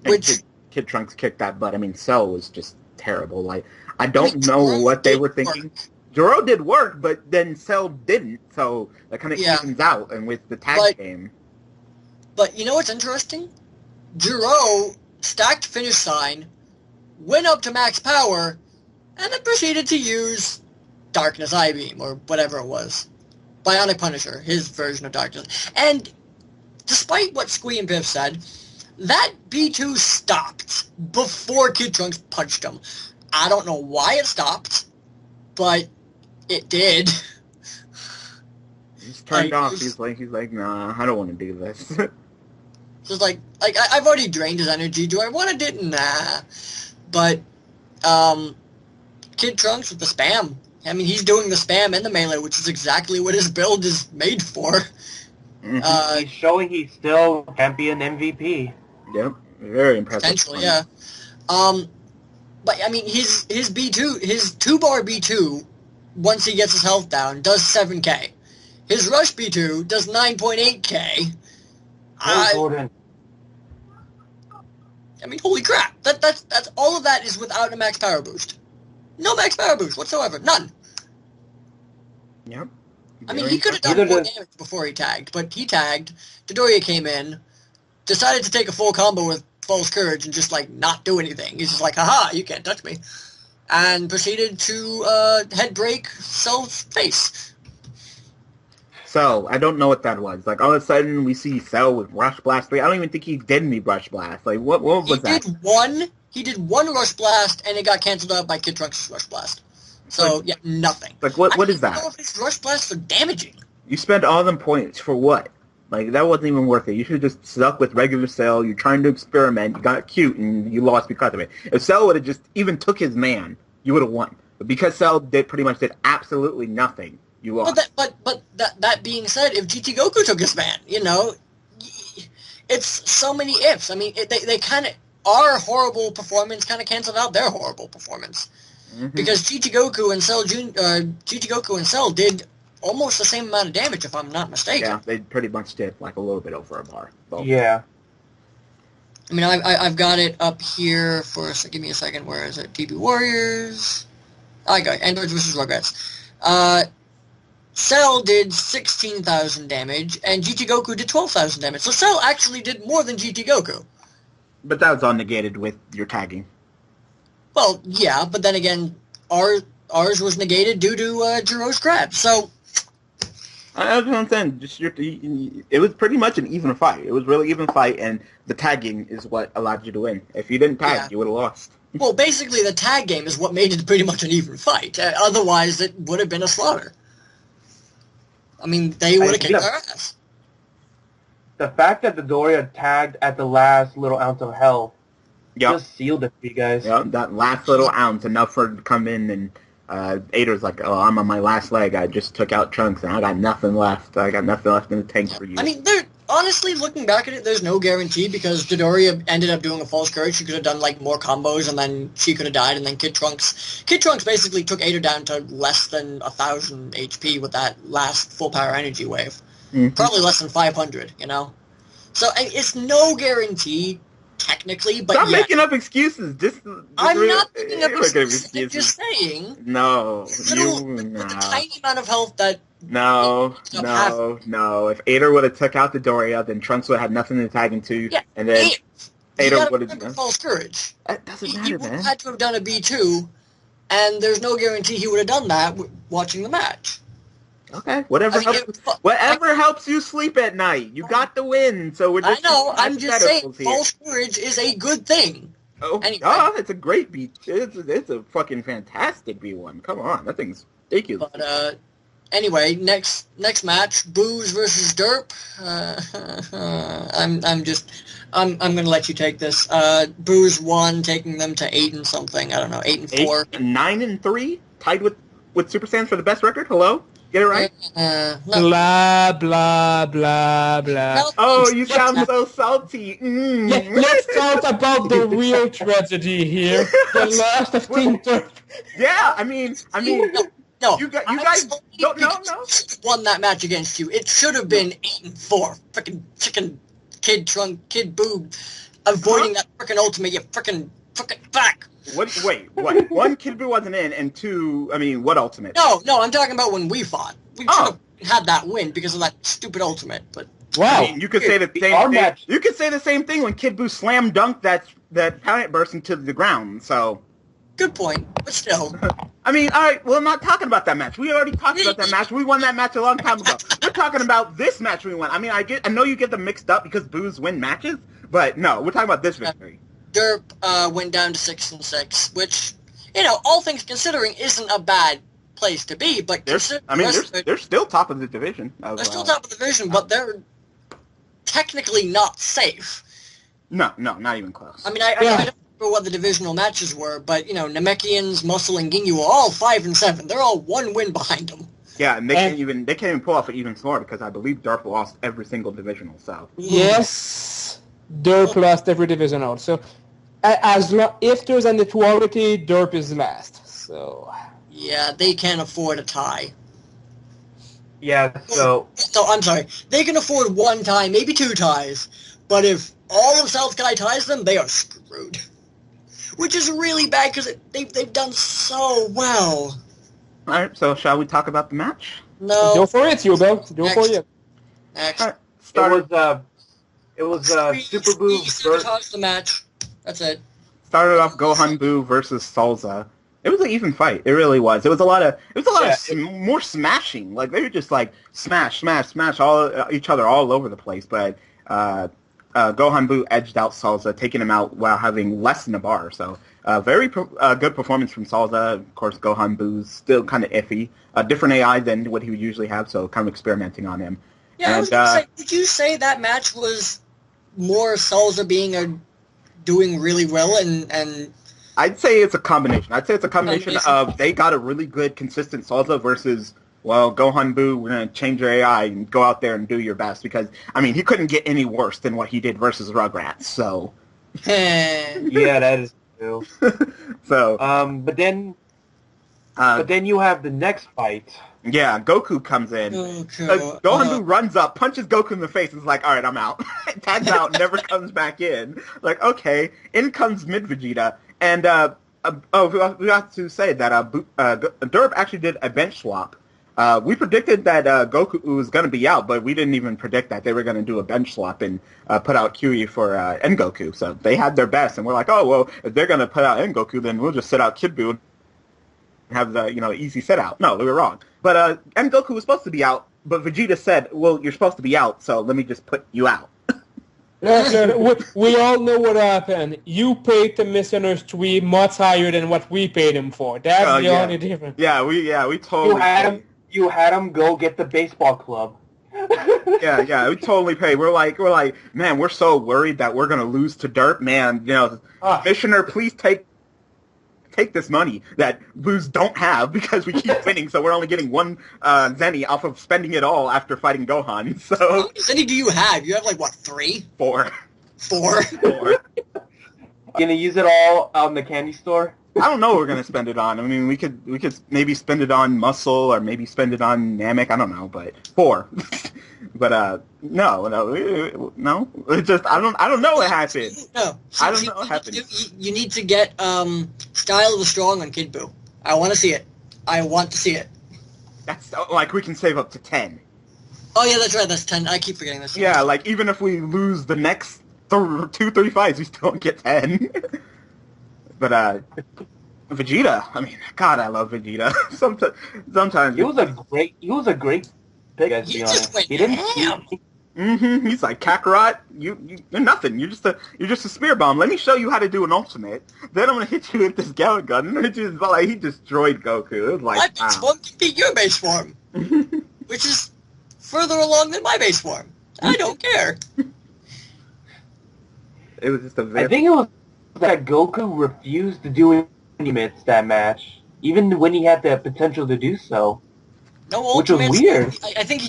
which... Kid Trunks kicked that butt. I mean, Cell was just terrible. Like, I don't know what they were thinking. Jiro did work, but then Cell didn't, so that kind of evens out, and with the tag game. But you know what's interesting? Jiro stacked finish sign, went up to max power, and then proceeded to use Darkness Eye Beam, or whatever it was. Bionic Punisher, his version of Darkness. And despite what Squee and Piff said, that B2 stopped before Kid Trunks punched him. I don't know why it stopped, but it did. He's turned off. He's like, nah, I don't want to do this. Just I've already drained his energy. Do I want to do it? Nah. But, Kid Trunks with the spam. I mean, he's doing the spam and the melee, which is exactly what his build is made for. He's showing he's still champion MVP. Yep, very impressive. Potentially, yeah. But I mean, his B2, his 2-bar B2, once he gets his health down, does 7k. His rush B2 does 9.8k. I mean, holy crap! That's all of that is without a max power boost. No max power boost whatsoever. None. Yep. I mean, he could have done more damage before he tagged, but he tagged. Dodoria came in, decided to take a full combo with False Courage and just, not do anything. He's just like, haha, you can't touch me. And proceeded to head break Cell's face. So, I don't know what that was. All of a sudden, we see Cell with Rush Blast 3. I don't even think he did any Rush Blast. What was that? He did one Rush Blast, and it got canceled out by Kid Trunks' Rush Blast. So, nothing. What is that? I don't know if his Rush Blasts are damaging. You spent all them points for what? That wasn't even worth it. You should have just stuck with regular Cell. You're trying to experiment. You got cute, and you lost because of it. If Cell would have just even took his man, you would have won. But because Cell pretty much did absolutely nothing, you lost. But that being said, if GT Goku took his man, it's so many ifs. I mean, they kind of... Our horrible performance kind of canceled out their horrible performance. Mm-hmm. Because GT Goku and Cell did almost the same amount of damage, if I'm not mistaken. Yeah, they pretty much did a little bit over a bar. Both. Yeah. I mean, I've got it up here for... So give me a second. Where is it? DB Warriors. I got it. Androids vs. Rugrats. Cell did 16,000 damage, and GT Goku did 12,000 damage. So Cell actually did more than GT Goku. But that was all negated with your tagging. Well, yeah, but then again, ours was negated due to Jiro's crab, so... I was going to say, it was pretty much an even fight. It was a really even fight, and the tagging is what allowed you to win. If you didn't tag, you would have lost. Well, basically, the tag game is what made it pretty much an even fight. Otherwise, it would have been a slaughter. I mean, they would have kicked our ass. The fact that Dodoria tagged at the last little ounce of health just sealed it for you guys. Yep, that last little ounce, enough for it to come in, and Ader's like, oh, I'm on my last leg. I just took out Trunks, and I got nothing left. I got nothing left in the tank for you. I mean, honestly, looking back at it, there's no guarantee because Dodoria ended up doing a false courage. She could have done like more combos, and then she could have died. And then Kid Trunks basically took Ader down to less than 1,000 HP with that last full power energy wave. Mm-hmm. Probably less than 500. You know, so it's no guarantee. Technically, but stop making up excuses. I'm not making up excuses. I'm just saying. No, with the tiny amount of health that. No. If Ader would have took out the Doria, then Trunks would have had nothing to tag into, and then Ader would have done false courage. That doesn't matter, man. He had to have done a B2, and there's no guarantee he would have done that watching the match. Okay, whatever helps you sleep at night. You got the win, so we're just... I know, I'm just saying, false courage is a good thing. Oh, anyway. It's a great B. It's a fucking fantastic B1. Come on, that thing's ridiculous. But, anyway, next match, Booze versus Derp. I'm gonna let you take this. Booze won, taking them to 8 and something. I don't know, 8 and 4. 9 and 3, tied with Super Saiyans for the best record. Hello. Get it right? Blah, blah, blah, blah. Oh, you sound so salty. Mm. Yeah, let's talk about the real tragedy here. The last of Team Derp. Yeah, I mean... No, you guys don't know. Won that match against you. It should have been 8 and 4. Frickin' chicken, Kid Trunk, Kid Boob, avoiding that frickin' ultimate. You frickin' back. Wait, what? One, Kid Buu wasn't in, and 2, I mean, what ultimate? No, I'm talking about when we fought. We should have had that win because of that stupid ultimate, but... Wow. I mean, you could say the same thing. You could say the same thing when Kid Buu slam dunked that planet burst into the ground, so... Good point, but still. I mean, all right, well, I'm not talking about that match. We already talked about that match. We won that match a long time ago. We're talking about this match we won. I mean, I know you get them mixed up because Boos win matches, but no, we're talking about this victory. Derp went down to 6 and 6, which, all things considering, isn't a bad place to be. But they're still top of the division. They're still top of the division, but they're technically not safe. No, not even close. I mean, I don't remember what the divisional matches were, but Namekians, Muscle, and Ginyu are all 5 and 7. They're all one win behind them. Yeah, and they can't even pull off an even score because I believe Derp lost every single divisional. So yes, Derp lost every divisional. So if there's an equality, Derp is last. So yeah, they can't afford a tie. Yeah, so I'm sorry. They can afford 1 tie, maybe 2 ties, but if all of South Kai ties them, they are screwed. Which is really bad because they've done so well. All right, so shall we talk about the match? No. Go for it, Yubo. Go for it. Next. Right, it was Super Buu versus the match. That's it. Started off Gohan Buu versus Salza. It was an even fight. It really was. It was a lot of more smashing. Like they were just like smash all each other all over the place. But Gohan Buu edged out Salza, taking him out while having less than a bar. So very good performance from Salza. Of course, Gohan Buu's still kind of iffy. A different AI than what he would usually have, so kind of experimenting on him. Yeah, I was going to say, would you say that match was more Salza doing really well and... I'd say it's a combination. Of they got a really good, consistent Salza versus, well, Gohan Buu, we're going to change your AI and go out there and do your best. Because, I mean, he couldn't get any worse than what he did versus Rugrats, so... Yeah, that is true. So... But then you have the next fight. Yeah, Goku comes in. Gohan Buu runs up, punches Goku in the face, and is like, all right, I'm out. Tags out, never comes back in. Like, okay. In comes Mid Vegeta. And, we have to say that Derp actually did a bench swap. We predicted that Goku was going to be out, but we didn't even predict that they were going to do a bench swap and put out Kyuubi for Engoku. So they had their best, and we're like, oh, well, if they're going to put out Engoku, then we'll just sit out Kid Buu and have the, easy sit out. No, we were wrong. But Engoku was supposed to be out, but Vegeta said, well, you're supposed to be out, so let me just put you out. We all know what happened. You paid the Missioners 3 much higher than what we paid him for. That's the only difference. Yeah, we totally... You had him go get the baseball club. Yeah, we totally pay. We're like, man, we're so worried that we're gonna lose to Dirt, man. Commissioner, please take this money that Blues don't have because we keep winning, so we're only getting one Zenny off of spending it all after fighting Gohan. So how many Zenny do you have? You have like what, 3? 4. 4? 4. Gonna use it all on the candy store? I don't know what we're gonna spend it on. I mean, we could maybe spend it on Muscle or maybe spend it on Namek. I don't know, but 4. But no. It's just I don't know what happened. No, I don't know what happened. You need to get Style of the Strong on Kid Buu. I want to see it. I want to see it. That's like we can save up to 10. Oh yeah, that's right. That's 10. I keep forgetting this. Yeah, like even if we lose the next 235s, we still don't get 10. But Vegeta. I mean, God, I love Vegeta. Sometimes he was a great pick. Guys, he just went he didn't. Mm-hmm. He's like Kakarot. You're nothing. You're just a spear bomb. Let me show you how to do an ultimate. Then I'm gonna hit you with this Gallon Gun. And he destroyed Goku. It was like my base form can beat your base form, which is further along than my base form. I don't care. It was just I think it was that Goku refused to do ultimates that match, even when he had the potential to do so. No which was ultimates. weird. I think he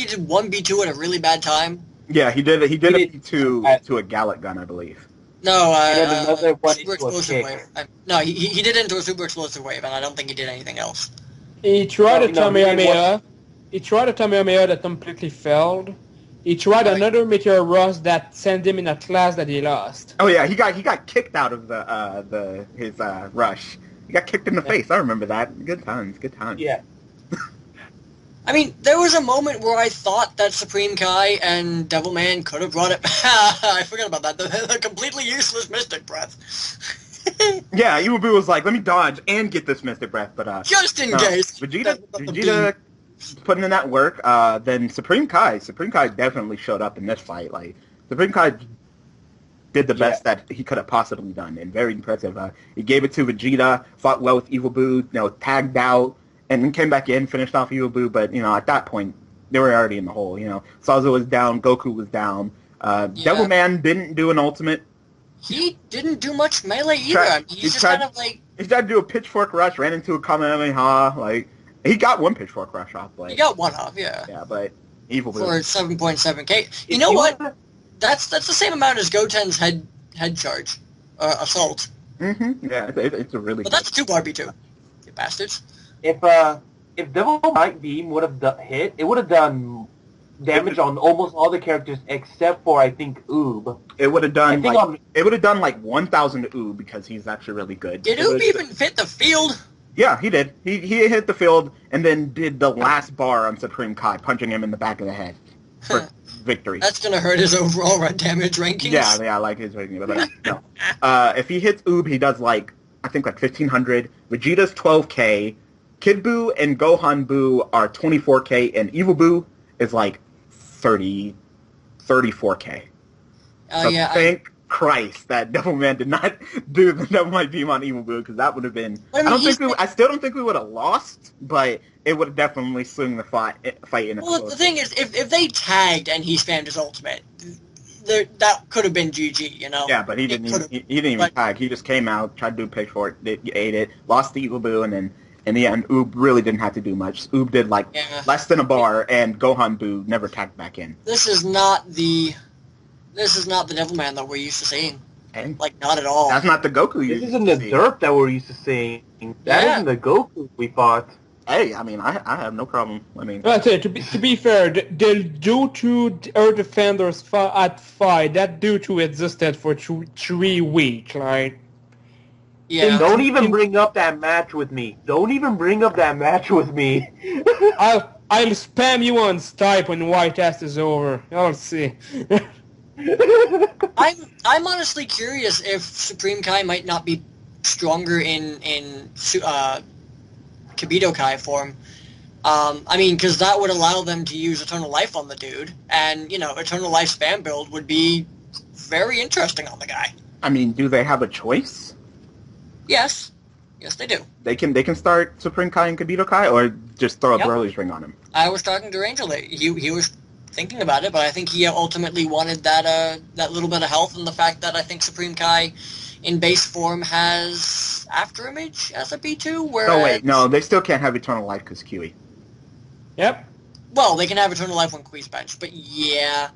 did 1v2 at a really bad time. Yeah, he did it to a Gallic Gun, I believe. No, another one super into a explosive kick. wave. No, he did it into a super explosive wave, and I don't think he did anything else. He tried a No, he did Kamehameha. He tried a Kamehameha that completely failed. He tried another Meteor Rush that sent him in a class that he lost. Oh yeah, he got kicked out of his rush. He got kicked in the face. I remember that. Good times. Yeah. I mean, there was a moment where I thought that Supreme Kai and Devilman could have brought it. I forgot about that. The completely useless Mystic Breath. Yeah, Iwabu was like, let me dodge and get this Mystic Breath, but just in case. Vegeta putting in that work. Then Supreme Kai definitely showed up in this fight. Like Supreme Kai did the best that he could have possibly done, and very impressive. He gave it to Vegeta, fought well with Iwabu, tagged out, and then came back in, finished off Iwabu. But at that point, they were already in the hole. Sauza was down, Goku was down. Devilman didn't do an ultimate. He didn't do much melee either. He's just kind of like... He tried to do a Pitchfork Rush, ran into a Kamehameha. Like, he got one Pitchfork Rush off. Like, he got one off, yeah. Yeah, but Evil for 7.7k. You know what? That's the same amount as Goten's head charge. Assault. Mm-hmm. Yeah, it's a really... But that's 2 RB2. You bastards. If Devil Might Beam would have hit, it would have done damage on almost all the characters except for I think Oob. It would have done like 1,000 Oob because he's actually really good. Did Oob even fit the field? Yeah, he did. He hit the field and then did the last bar on Supreme Kai, punching him in the back of the head for victory. That's gonna hurt his overall run damage rankings. Yeah, I like his ranking, but no. If he hits Oob, he does I think 1,500. Vegeta's 12k. Kid Buu and Gohan Buu are 24k, and Evil Buu is 34k. Oh, so yeah. Thank Christ that Devilman did not do the Devil Might Beam on Evil Buu, because that would have been... I still don't think we would have lost, but it would have definitely swung the fight in a Well, the thing is, if they tagged and he spammed his ultimate, that could have been GG, Yeah, but he didn't even tag. He just came out, tried to do Pitchfork, ate it, lost the Evil Buu, and then in the end, Oob really didn't have to do much. Oob did less than a bar, and Gohan Buu never tagged back in. This is not the Devilman that we're used to seeing. Hey, not at all. That's not the Goku you This isn't the Derp that we're used to seeing. That isn't the Goku we fought. Hey, I mean, I have no problem. I mean, to be fair, the Dotu Earth Defenders at 5, that Dotu existed for 3 weeks, right? Yeah. Don't even bring up that match with me. I'll spam you on Skype when White Ass is over. I'll see. I'm honestly curious if Supreme Kai might not be stronger in Kibito Kai form. I mean, because that would allow them to use Eternal Life on the dude, and Eternal Life spam build would be very interesting on the guy. I mean, do they have a choice? Yes, they do. They can start Supreme Kai and Kibito Kai, or just throw a Broly's ring on him. I was talking to Angel. He was thinking about it, but I think he ultimately wanted that little bit of health, and the fact that I think Supreme Kai in base form has After Image as a B2, whereas... No, wait, no, they still can't have Eternal Life because QE. Yep. Well, they can have Eternal Life when Kui's benched, but yeah.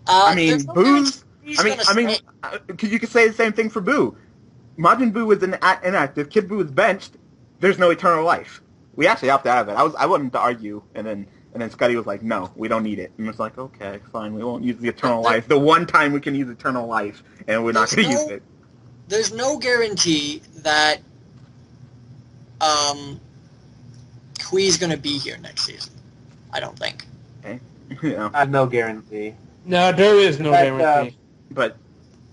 I mean, Boo's... because you could say the same thing for Boo. Majin Buu was inactive, Kid Buu was benched, there's no Eternal Life. We actually opted out of it. I wanted to argue, and then Scotty was like, no, we don't need it. And it's like, okay, fine, we won't use the Eternal Life. The one time we can use Eternal Life, and we're not going to use it. There's no guarantee that Kui's going to be here next season. I don't think. Okay. Yeah. I have no guarantee. No, there is no guarantee. But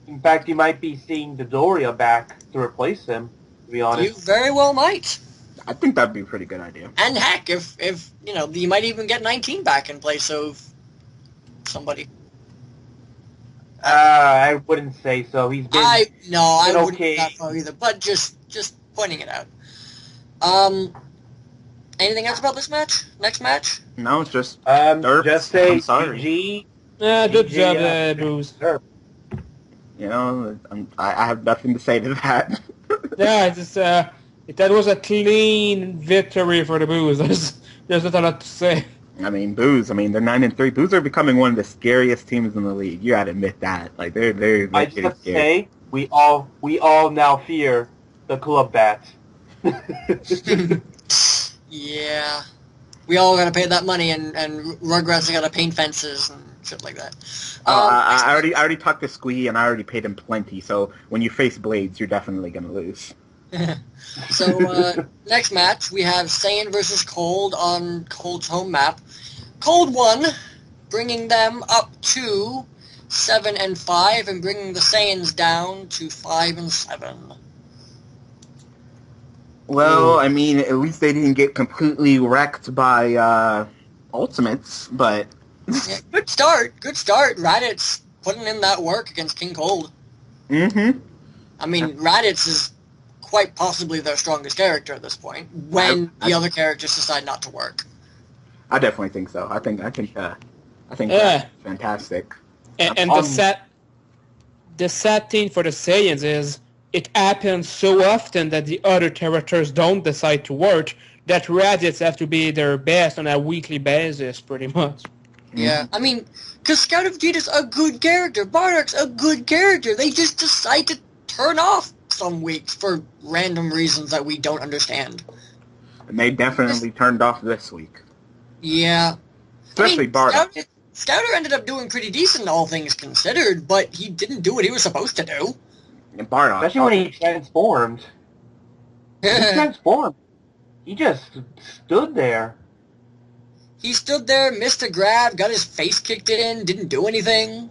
in fact, you might be seeing Dodoria back to replace him, to be honest. You very well might. I think that'd be a pretty good idea. And heck, if you might even get 19 back in place of somebody. I wouldn't say so. He's been... I wouldn't okay. go that far either, but just pointing it out. Anything else about this match? Next match? No, it's just just say I'm sorry. GG. Good job, Bruce. You know, I have nothing to say to that. Yeah, that was a clean victory for the Boos. There's not a lot to say. I mean, Boos. I mean, they're 9-3. Boos are becoming one of the scariest teams in the league. You gotta admit that. Like they're I just have to say, we all now fear the club bats. Yeah. We all gotta pay that money, and Rugrats gotta paint fences and shit like that. I already talked to Squee, and I already paid him plenty, so when you face Blades, you're definitely gonna lose. So, next match, we have Saiyan versus Cold on Cold's home map. Cold won, bringing them up to 7-5, and bringing the Saiyans down to 5-7. Well, I mean, at least they didn't get completely wrecked by Ultimates, but... Yeah, good start. Raditz putting in that work against King Cold. Mm-hmm. I mean, Raditz is quite possibly their strongest character at this point, when the other characters decide not to work. I definitely think so. I think Yeah. that's fantastic. And the sad thing for the Saiyans is it happens so often that the other characters don't decide to work that Raditz have to be their best on a weekly basis, pretty much. Yeah, I mean, because Scout of Vegeta's a good character, Bardock's a good character. They just decide to turn off some weeks for random reasons that we don't understand. And they definitely turned off this week. Yeah. Especially Bardock. Scouter ended up doing pretty decent, all things considered, but he didn't do what he was supposed to do. And Bardock. Especially when he transformed. He just stood there. He stood there, missed a grab, got his face kicked in, didn't do anything.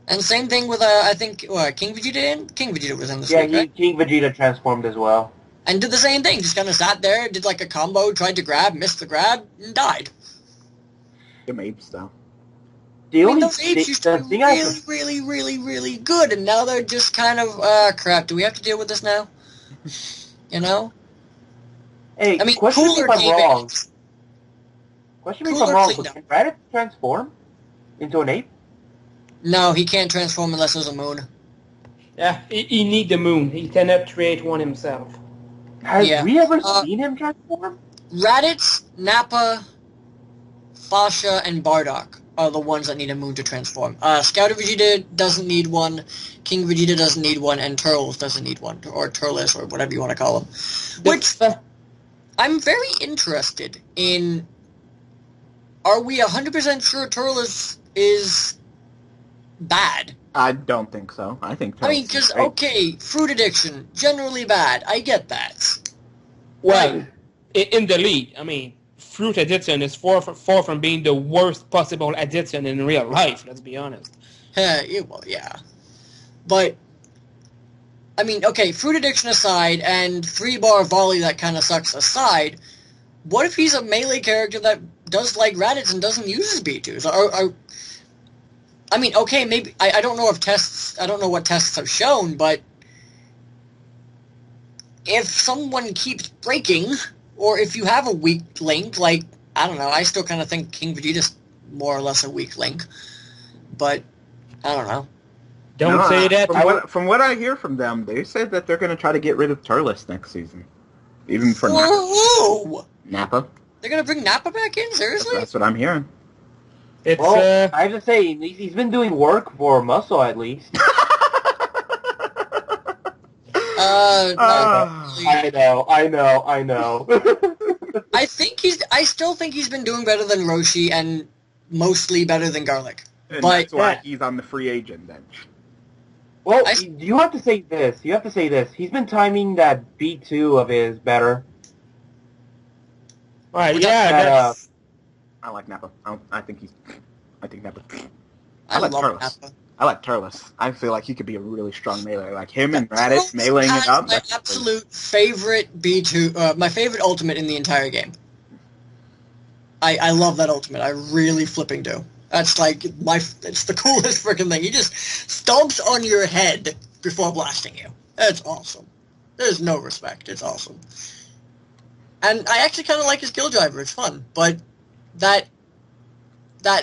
And same thing with, I think, King Vegeta King Vegeta was in this week, right? King Vegeta transformed as well. And did the same thing, just kind of sat there, did like a combo, tried to grab, missed the grab, and died. Them apes, though. Those apes used to be really good, and now they're just kind of, crap, do we have to deal with this now? You know? Hey, I mean, question me if I'm wrong. Question me if I'm wrong, but can Raditz transform into an ape? No, he can't transform unless there's a moon. Yeah, he need the moon. He cannot create one himself. Has we ever seen him transform? Raditz, Nappa, Fasha, and Bardock are the ones that need a moon to transform. Scouter Vegeta doesn't need one, King Vegeta doesn't need one, and Turles doesn't need one, or Turles, or whatever you want to call him. Which, I'm very interested in, are we 100% sure Turles is bad? I don't think so. I think Turles because, okay, fruit addiction, generally bad, I get that. Well, in the league, I mean, fruit addiction is far from being the worst possible addiction in real life, let's be honest. Well, yeah. But, I mean, okay, fruit addiction aside, and 3-bar volley that kind of sucks aside, what if he's a melee character that does like Raditz and doesn't use his B2s? I mean, okay, maybe, I don't know what tests have shown, but if someone keeps breaking, or if you have a weak link, like, I don't know, I still kind of think King Vegeta's more or less a weak link. But I don't know. Don't say that. From what I hear from them, they said that they're going to try to get rid of Turles next season. Even for Whoa! Nappa. They're going to bring Nappa back in? Seriously? That's what I'm hearing. It's, well, I have to say, he's been doing work for Muscle at least. No, I know. I still think he's been doing better than Roshi and mostly better than Garlic. And but that's why he's on the free agent bench. Well, you have to say this. He's been timing that B2 of his better. Right, yeah, I like Nappa. I think Nappa. I like love Turles. Nappa. I like Turles. I feel like he could be a really strong melee. Like him and Raditz meleeing it up. My absolute favorite B2, my favorite ultimate in the entire game. I love that ultimate. I really flipping do. That's like it's the coolest freaking thing. He just stomps on your head before blasting you. That's awesome. There's no respect. It's awesome. And I actually kind of like his kill driver. It's fun. But that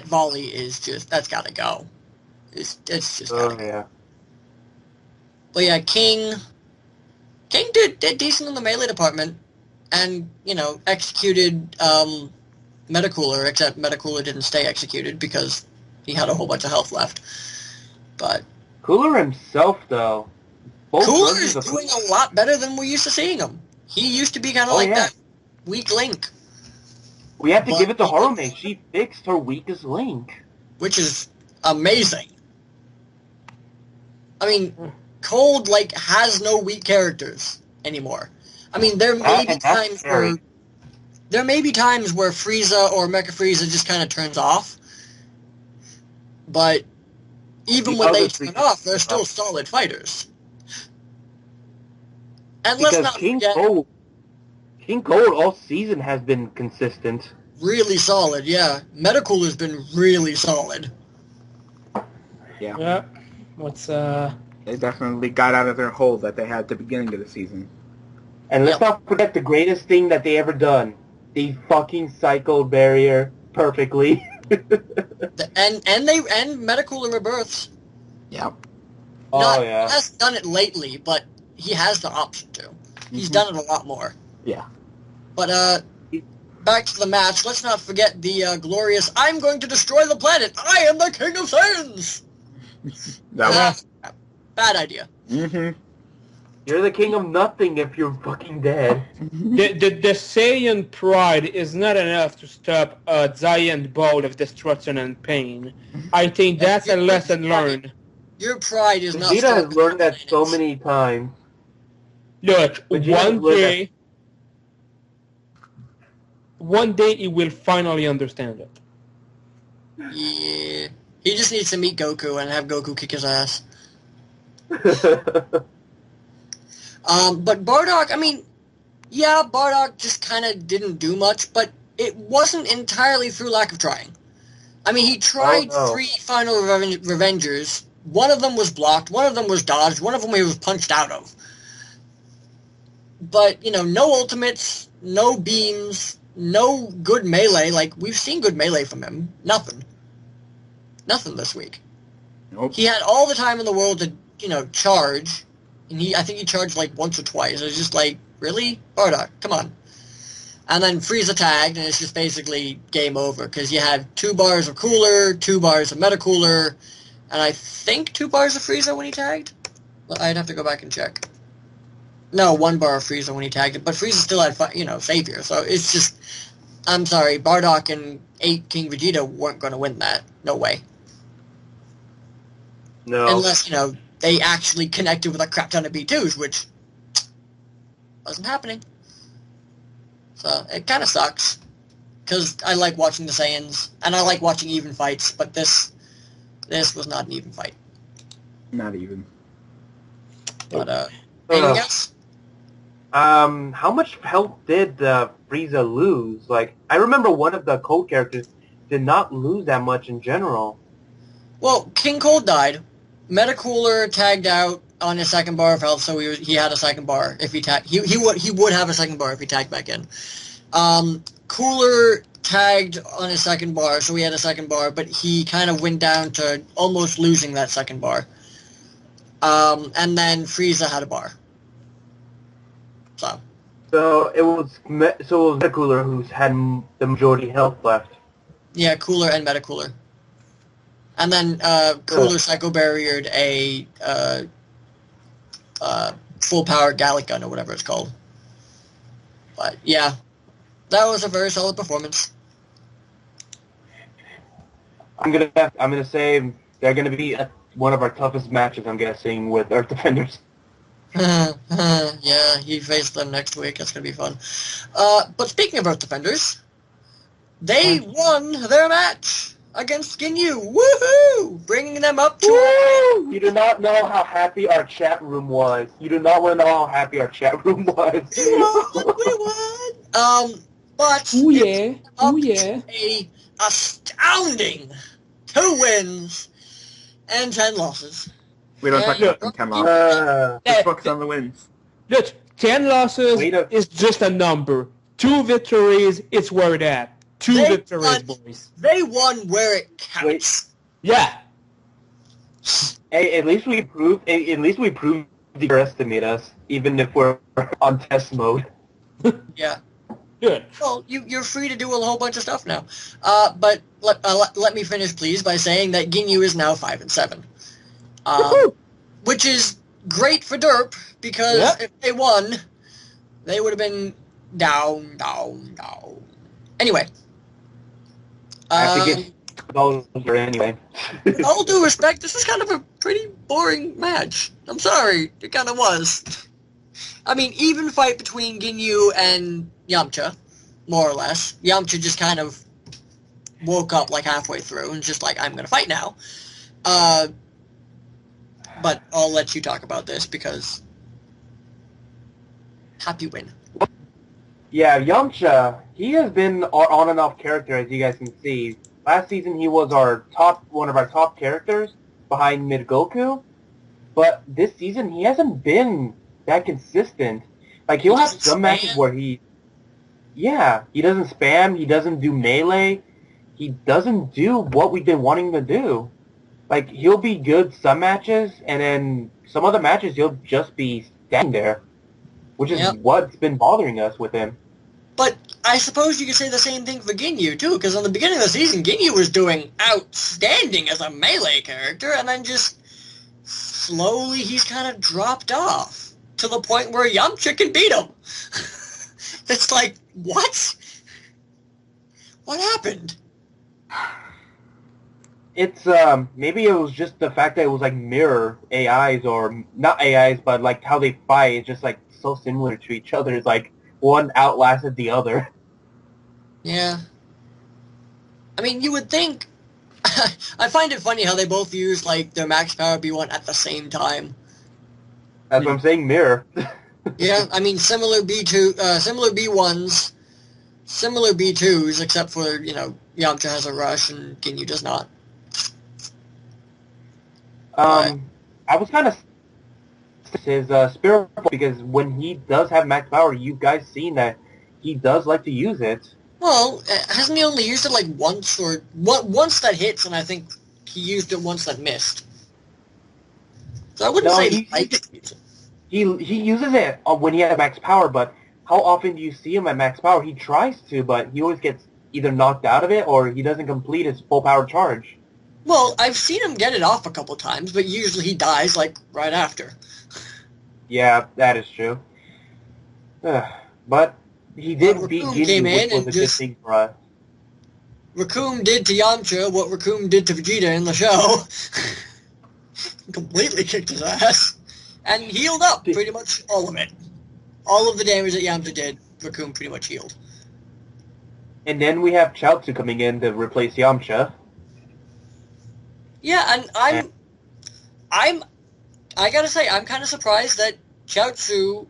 volley is just, that's got to go. It's just gotta go. Yeah. But yeah, King did decent in the melee department and, executed Metacooler, except Metacooler didn't stay executed because he had a whole bunch of health left. But Cooler himself, though. Cooler is doing a lot better than we're used to seeing him. He used to be kind of that weak link. We have to give it to Harume. She fixed her weakest link. Which is amazing. I mean, Cold, has no weak characters anymore. I mean, there may be times where Frieza or Mecha Frieza just kind of turns off. But even when they turn off, they're still solid fighters. And let's not forget... King Cold all season has been consistent. Really solid, yeah. Metacooler's been really solid. Yeah. Yeah. They definitely got out of their hole that they had at the beginning of the season. And let's not forget the greatest thing that they ever done. They fucking cycled Barrier perfectly. and Metacooler rebirths. Yeah. He hasn't done it lately, but he has the option to. He's done it a lot more. Yeah. But, back to the match, let's not forget the glorious, I'm going to destroy the planet, I am the King of Saiyans! Bad idea. Mm-hmm. You're the king of nothing if you're fucking dead. The Saiyan pride is not enough to stop a giant ball of destruction and pain. I think that's a lesson learned. Your pride is not... Vegeta has learned that so many times. Look, one day he will finally understand it. Yeah. He just needs to meet Goku and have Goku kick his ass. But Bardock, Bardock just kind of didn't do much, but it wasn't entirely through lack of trying. I mean, he tried 3 Final Revengers. One of them was blocked, one of them was dodged, one of them he was punched out of. But, no ultimates, no beams, no good melee. We've seen good melee from him. Nothing this week. Nope. He had all the time in the world to, charge. And I think he charged once or twice. It was just really? Bardock, come on. And then Frieza tagged, and it's just basically game over, because you had 2 bars of Cooler, 2 bars of Metacooler, and I think 2 bars of Frieza when he tagged? Well, I'd have to go back and check. No, 1 bar of Frieza when he tagged it, but Frieza still had, Savior, so it's just... I'm sorry, Bardock and 8 King Vegeta weren't going to win that. No way. No. Unless, they actually connected with a crap ton of B2s, which wasn't happening. So, it kind of sucks. Because I like watching the Saiyans, and I like watching even fights, but this was not an even fight. Not even. But, anything else? How much health did Frieza lose? I remember one of the Cold characters did not lose that much in general. Well, King Cold died. Metacooler tagged out on his 2nd bar of health, so he had a 2nd bar if he tagged. He would have a 2nd bar if he tagged back in. Cooler tagged on his second bar, so he had a second bar, but he kind of went down to almost losing that second bar. And then Frieza had a bar. So it was Metacooler who's had the majority health left. Yeah, Cooler and Metacooler. And then Cooler Psycho Barriered a full power Gallic gun or whatever it's called. But yeah, that was a very solid performance. I'm gonna say they're gonna be one of our toughest matches. I'm guessing with Earth Defenders. Yeah, he faced them next week. That's gonna be fun. But speaking of Earth Defenders, they won their match against Ginyu. Woohoo! Bringing them up to... You do not know how happy our chat room was. You do not want to know how happy our chat room was. We won! But... Ooh yeah. Ooh yeah. A astounding 2 wins and 10 losses. We don't talk about 10 losses. Just focus on the wins. Look, 10 losses is just a number. 2 victories, it's where it at. 2 victories, boys. They won where it counts. Yeah. Hey, at least we proved they underestimate us, even if we're on test mode. Yeah. Good. Well, you're free to do a whole bunch of stuff now. But let me finish, please, by saying that Ginyu is now 5-7. Which is great for Derp, because if they won, they would have been down. Anyway. I have to get those anyway. With all due respect, this is kind of a pretty boring match. I'm sorry, it kind of was. I mean, even fight between Ginyu and Yamcha, more or less. Yamcha just kind of woke up like halfway through and just like, I'm gonna fight now. But I'll let you talk about this because happy win. Yeah, Yamcha, he has been our on and off character, as you guys can see. Last season he was one of our top characters behind Mid Goku, but this season he hasn't been that consistent. Like he'll have some matches where he doesn't spam, he doesn't do melee, he doesn't do what we've been wanting to do. Like he'll be good some matches, and then some other matches he'll just be standing there, which is what's been bothering us with him. But I suppose you could say the same thing for Ginyu, too, because on the beginning of the season, Ginyu was doing outstanding as a melee character, and then just slowly he's kind of dropped off to the point where Yamcha can beat him. It's like, what? What happened? It's, maybe it was just the fact that it was, like, mirror AIs, or not AIs, but, like, how they fight. It's just, like, so similar to each other. It's like one outlasted the other. Yeah. I mean, you would think... I find it funny how they both use, like, their max power B1 at the same time. That's what I'm saying, mirror. Yeah, I mean, similar B2, similar B1s, similar B2s, except for, you know, Yamcha has a rush and Ginyu does not. I was kind of his spirit, because when he does have max power, you guys seen that he does like to use it. Well, hasn't he only used it like once, or once that hits, and I think he used it once that missed. So I wouldn't say he likes to use it. He uses it when he has max power, but how often do you see him at max power? He tries to, but he always gets either knocked out of it or he doesn't complete his full power charge. Well, I've seen him get it off a couple times, but usually he dies, like, right after. Yeah, that is true. But he did beat Ginyu, which was a good thing for us. Recoome did to Yamcha what Recoome did to Vegeta in the show. Completely kicked his ass. And healed up pretty much all of it. All of the damage that Yamcha did, Recoome pretty much healed. And then we have Chaozu coming in to replace Yamcha. Yeah, and I gotta say, I'm kind of surprised that Chaozu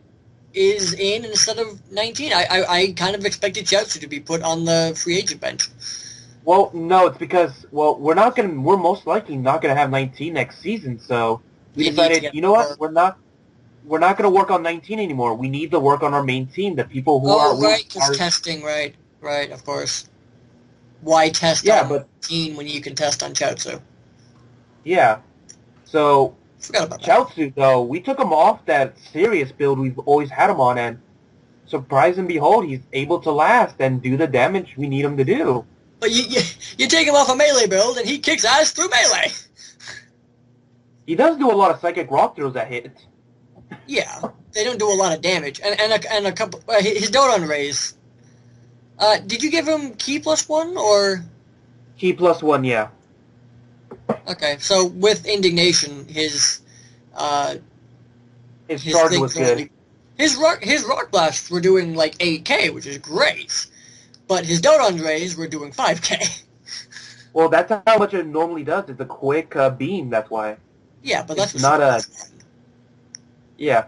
is in instead of 19. I kind of expected Chaozu to be put on the free agent bench. Well, no, it's because, well, we're most likely not gonna have 19 next season, so we decided, you know what, we're not gonna work on 19 anymore. We need to work on our main team, the people who are... Oh, right, because testing, right. Right, of course. Why test Yeah, on but 18 when you can test on Chaozu? yeah. So Forgot about that. Chaozu, though, we took him off that serious build we've always had him on, and surprise and behold, he's able to last and do the damage we need him to do. But you take him off a melee build, and he kicks ass through melee. He does do a lot of psychic rock throws that hit. Yeah, they don't do a lot of damage, and a couple. His Dodon rays. Did you give him Ki +1 or? Ki +1, yeah. Okay, so with indignation, his charge was good. His rock blasts were doing like 8k, which is great, but his Dodon rays were doing 5k. Well, that's how much it normally does. It's a quick beam. That's why. Yeah, but that's not a. Yeah.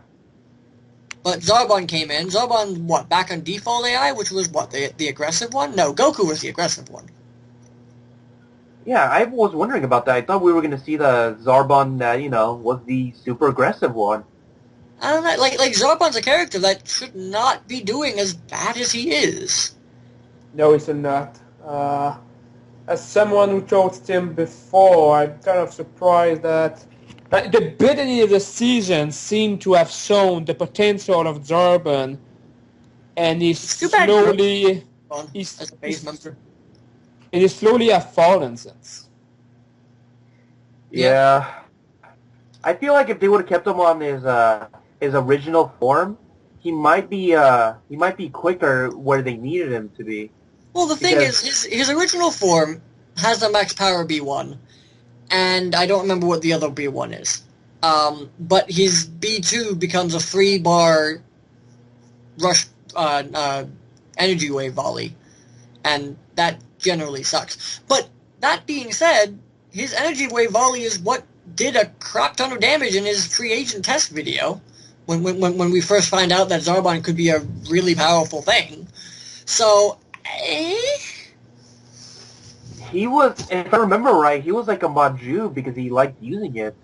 But Zarbon came in. Zarbon, what, back on default AI, which was, what, the aggressive one? No, Goku was the aggressive one. Yeah, I was wondering about that. I thought we were going to see the Zarbon that, was the super aggressive one. I don't know, like Zarbon's a character that should not be doing as bad as he is. No, he's not. As someone who coached him before, I'm kind of surprised that the beginning of the season seemed to have shown the potential of Zarbon, and he's slowly have fallen since. Yeah. I feel like if they would have kept him on his original form, he might be quicker where they needed him to be. Well, the thing is, his original form has a max power B1, and I don't remember what the other B1 is. But his B2 becomes a free bar rush energy wave volley, and that generally sucks. But that being said, his energy wave volley is what did a crap ton of damage in his free agent test video when we first find out that Zarbon could be a really powerful thing. So, he was, if I remember right, he was like a Maju because he liked using it.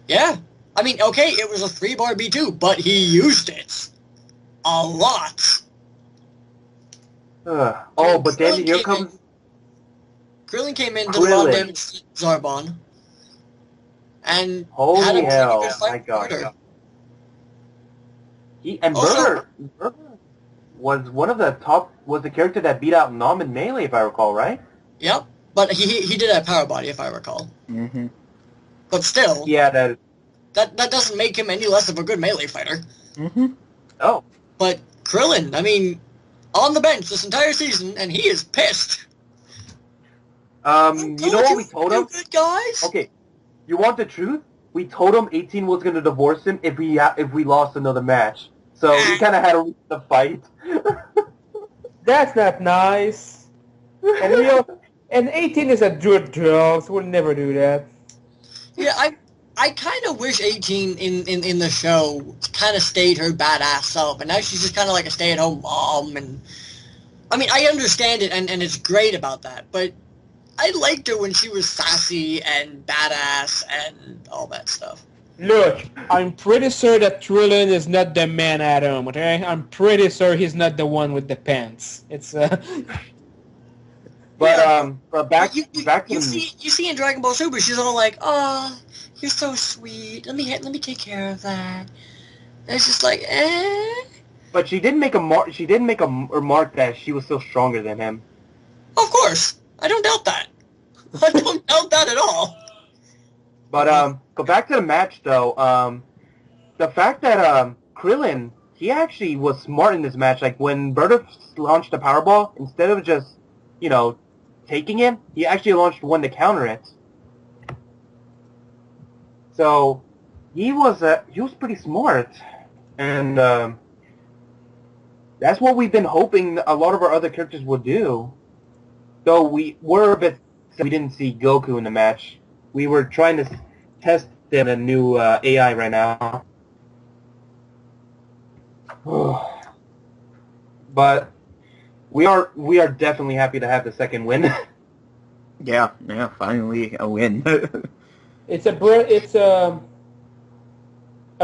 Yeah. I mean, okay, it was a 3-bar B2, but he used it. A lot. But then here comes... Krillin came in, did a lot of damage to Zarbon. And holy had a hell, pretty good fight my God. Murder. Murder was one of the top, was the character that beat out Nom in Melee, if I recall, right? Yep, but he did have Power Body, if I recall. Mm-hmm. But still, yeah, that doesn't make him any less of a good melee fighter. Mm-hmm. Oh. But Krillin, I mean, on the bench this entire season, and he is pissed. You know what we told him? Good guys. Okay, you want the truth? We told him 18 was going to divorce him if we lost another match. So he kind of had to lose the fight. That's not nice. And 18 is a good girl, so we'll never do that. Yeah, I kind of wish 18 in the show kind of stayed her badass self, and now she's just kind of like a stay-at-home mom. And I mean, I understand it, and it's great about that, but I liked her when she was sassy and badass and all that stuff. Look, I'm pretty sure that Krillin is not the man at home, okay? I'm pretty sure he's not the one with the pants. It's But back to you see in Dragon Ball Super, she's all like, "Oh, you're so sweet. Let me take care of that." And it's just like, eh. But she didn't make a remark that she was still stronger than him. Of course, I don't doubt that. I don't doubt that at all. But back to the match though. The fact that Krillin, he actually was smart in this match. Like when Berta launched the Powerball, instead of just taking him, he actually launched one to counter it. So he was pretty smart, and that's what we've been hoping a lot of our other characters would do. Though we were a bit sad we didn't see Goku in the match. We were trying to test them a new AI right now. But we are definitely happy to have the second win. Yeah, finally a win. It's a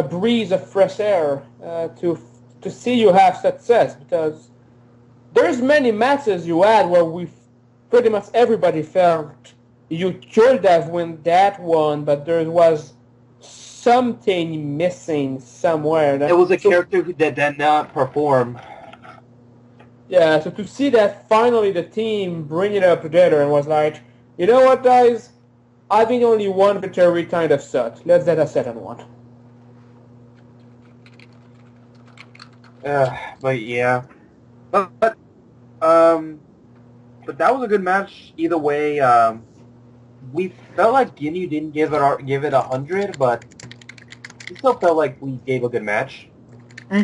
breeze of fresh air to see you have success, because there's many matches you had where we pretty much everybody felt you could have won that one, but there was something missing somewhere. It was a character that did not perform. Yeah, so to see that finally the team bring it up together and was like, you know what, guys? I think only one victory kind of sucked. Let's get a second one. But yeah, but that was a good match either way. We felt like Ginyu didn't give it 100, but we still felt like we gave a good match. All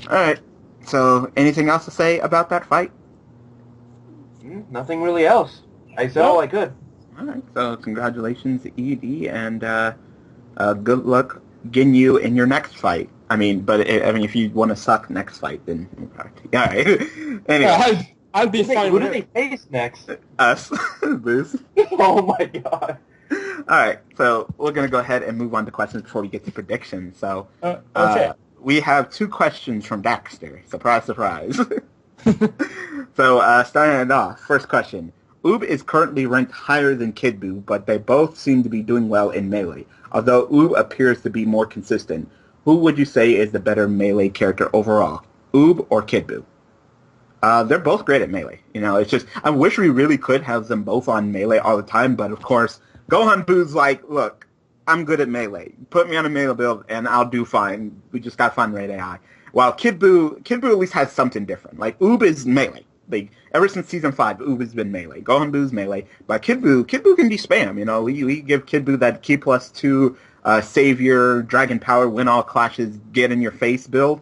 right. So, anything else to say about that fight? Nothing really else. I said all I could. All right. So, congratulations, ED, and good luck, Ginyu, in your next fight. I mean, if you want to suck next fight, then all right. Anyway, I'll be fine. Who do they face next? Us, Booze. Oh my god. All right. So we're gonna go ahead and move on to questions before we get to predictions. So, okay. We have 2 questions from Baxter. Surprise, surprise. So, starting it off, first question. Oob is currently ranked higher than Kid Buu, but they both seem to be doing well in Melee. Although Oob appears to be more consistent, who would you say is the better Melee character overall, Oob or Kid Buu? They're both great at Melee. You know, it's just, I wish we really could have them both on Melee all the time, but of course, Gohan Buu's like, look, I'm good at Melee. Put me on a Melee build, and I'll do fine. We just got to find right AI. While Kid Buu at least has something different. Like, Oob is Melee. Ever since Season 5, Oob has been Melee. Gohan Buu's Melee. But Kid Buu can be spam. You know, we give Kid Buu that Ki plus 2 Savior, Dragon Power, win all clashes, get in your face build.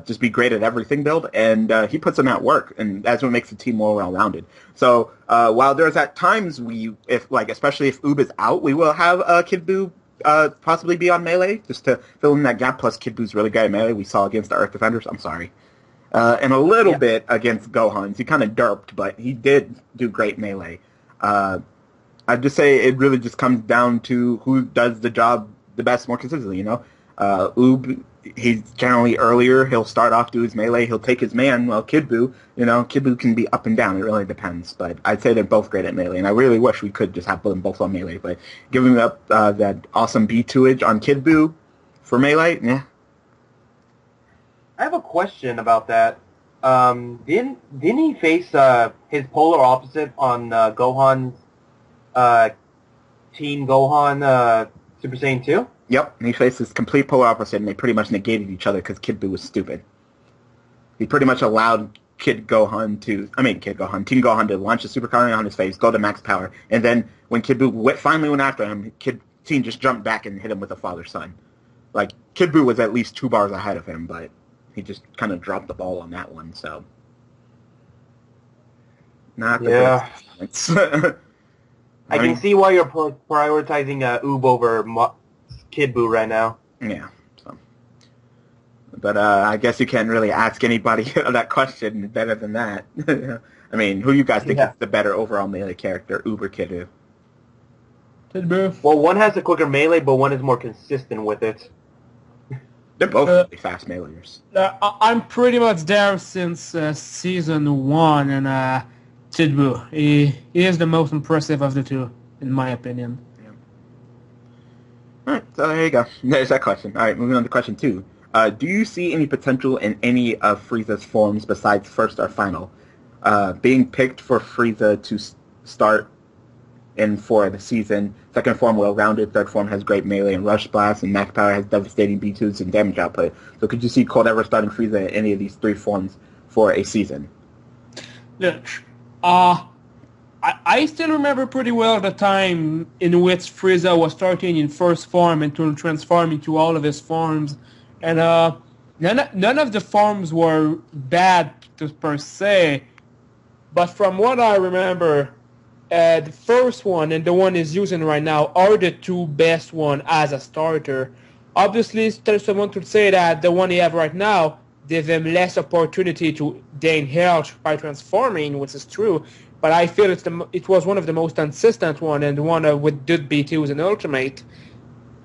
Just be great at everything build, and he puts in that work, and that's what makes the team more well-rounded. So while there's at times especially if Oob is out, we will have Kid Buu possibly be on Melee, just to fill in that gap, plus Kid Buu's really good at Melee. We saw against the Earth Defenders, I'm sorry. And a little bit against Gohan's. He kind of derped, but he did do great Melee. I'd just say it really just comes down to who does the job the best more consistently, you know? Oob, he's generally earlier. He'll start off, do his Melee. He'll take his man. Well, Kid Buu, you know, Kid Buu can be up and down. It really depends. But I'd say they're both great at Melee. And I really wish we could just have them both on Melee. But giving up that awesome B2-age on Kid Buu for Melee, yeah. I have a question about that. Didn't he face his polar opposite on Gohan's Team Gohan Super Saiyan 2? Yep, and he faced his complete polar opposite, and they pretty much negated each other because Kid Buu was stupid. He pretty much allowed Team Gohan to launch a Super Kaioken on his face, go to max power, and then when Kid Buu finally went after him, Team just jumped back and hit him with a father-son. Like, Kid Buu was at least 2 bars ahead of him, but he just kind of dropped the ball on that one, so. Not the best. I can see why you're prioritizing Oob over Kid Buu right now. Yeah. So. But I guess you can't really ask anybody that question better than that. I mean, who you guys think is the better overall Melee character, Oob or Kid Buu? Kid Buu. Well, one has a quicker Melee, but one is more consistent with it. They're both really fast Meleeers. I'm pretty much there since Season 1, and Kid Buu. He is the most impressive of the two, in my opinion. Yeah. All right, so there you go. There's that question. All right, moving on to question 2. Do you see any potential in any of Frieza's forms besides first or final? Being picked for Frieza to start in for the season. Second form well-rounded. Third form has great melee and rush blast, and max power has devastating B2s and damage output. So could you see Cold ever starting Frieza in any of these 3 forms for a season? Look, I still remember pretty well the time in which Frieza was starting in first form and to transform into all of his forms. And none of the forms were bad per se, but from what I remember, the first one and the one he's using right now are the 2 best one as a starter. Obviously, someone could say that the one he have right now gives him less opportunity to gain health by transforming, which is true. But I feel it was one of the most consistent one and one with good B2s and Ultimate.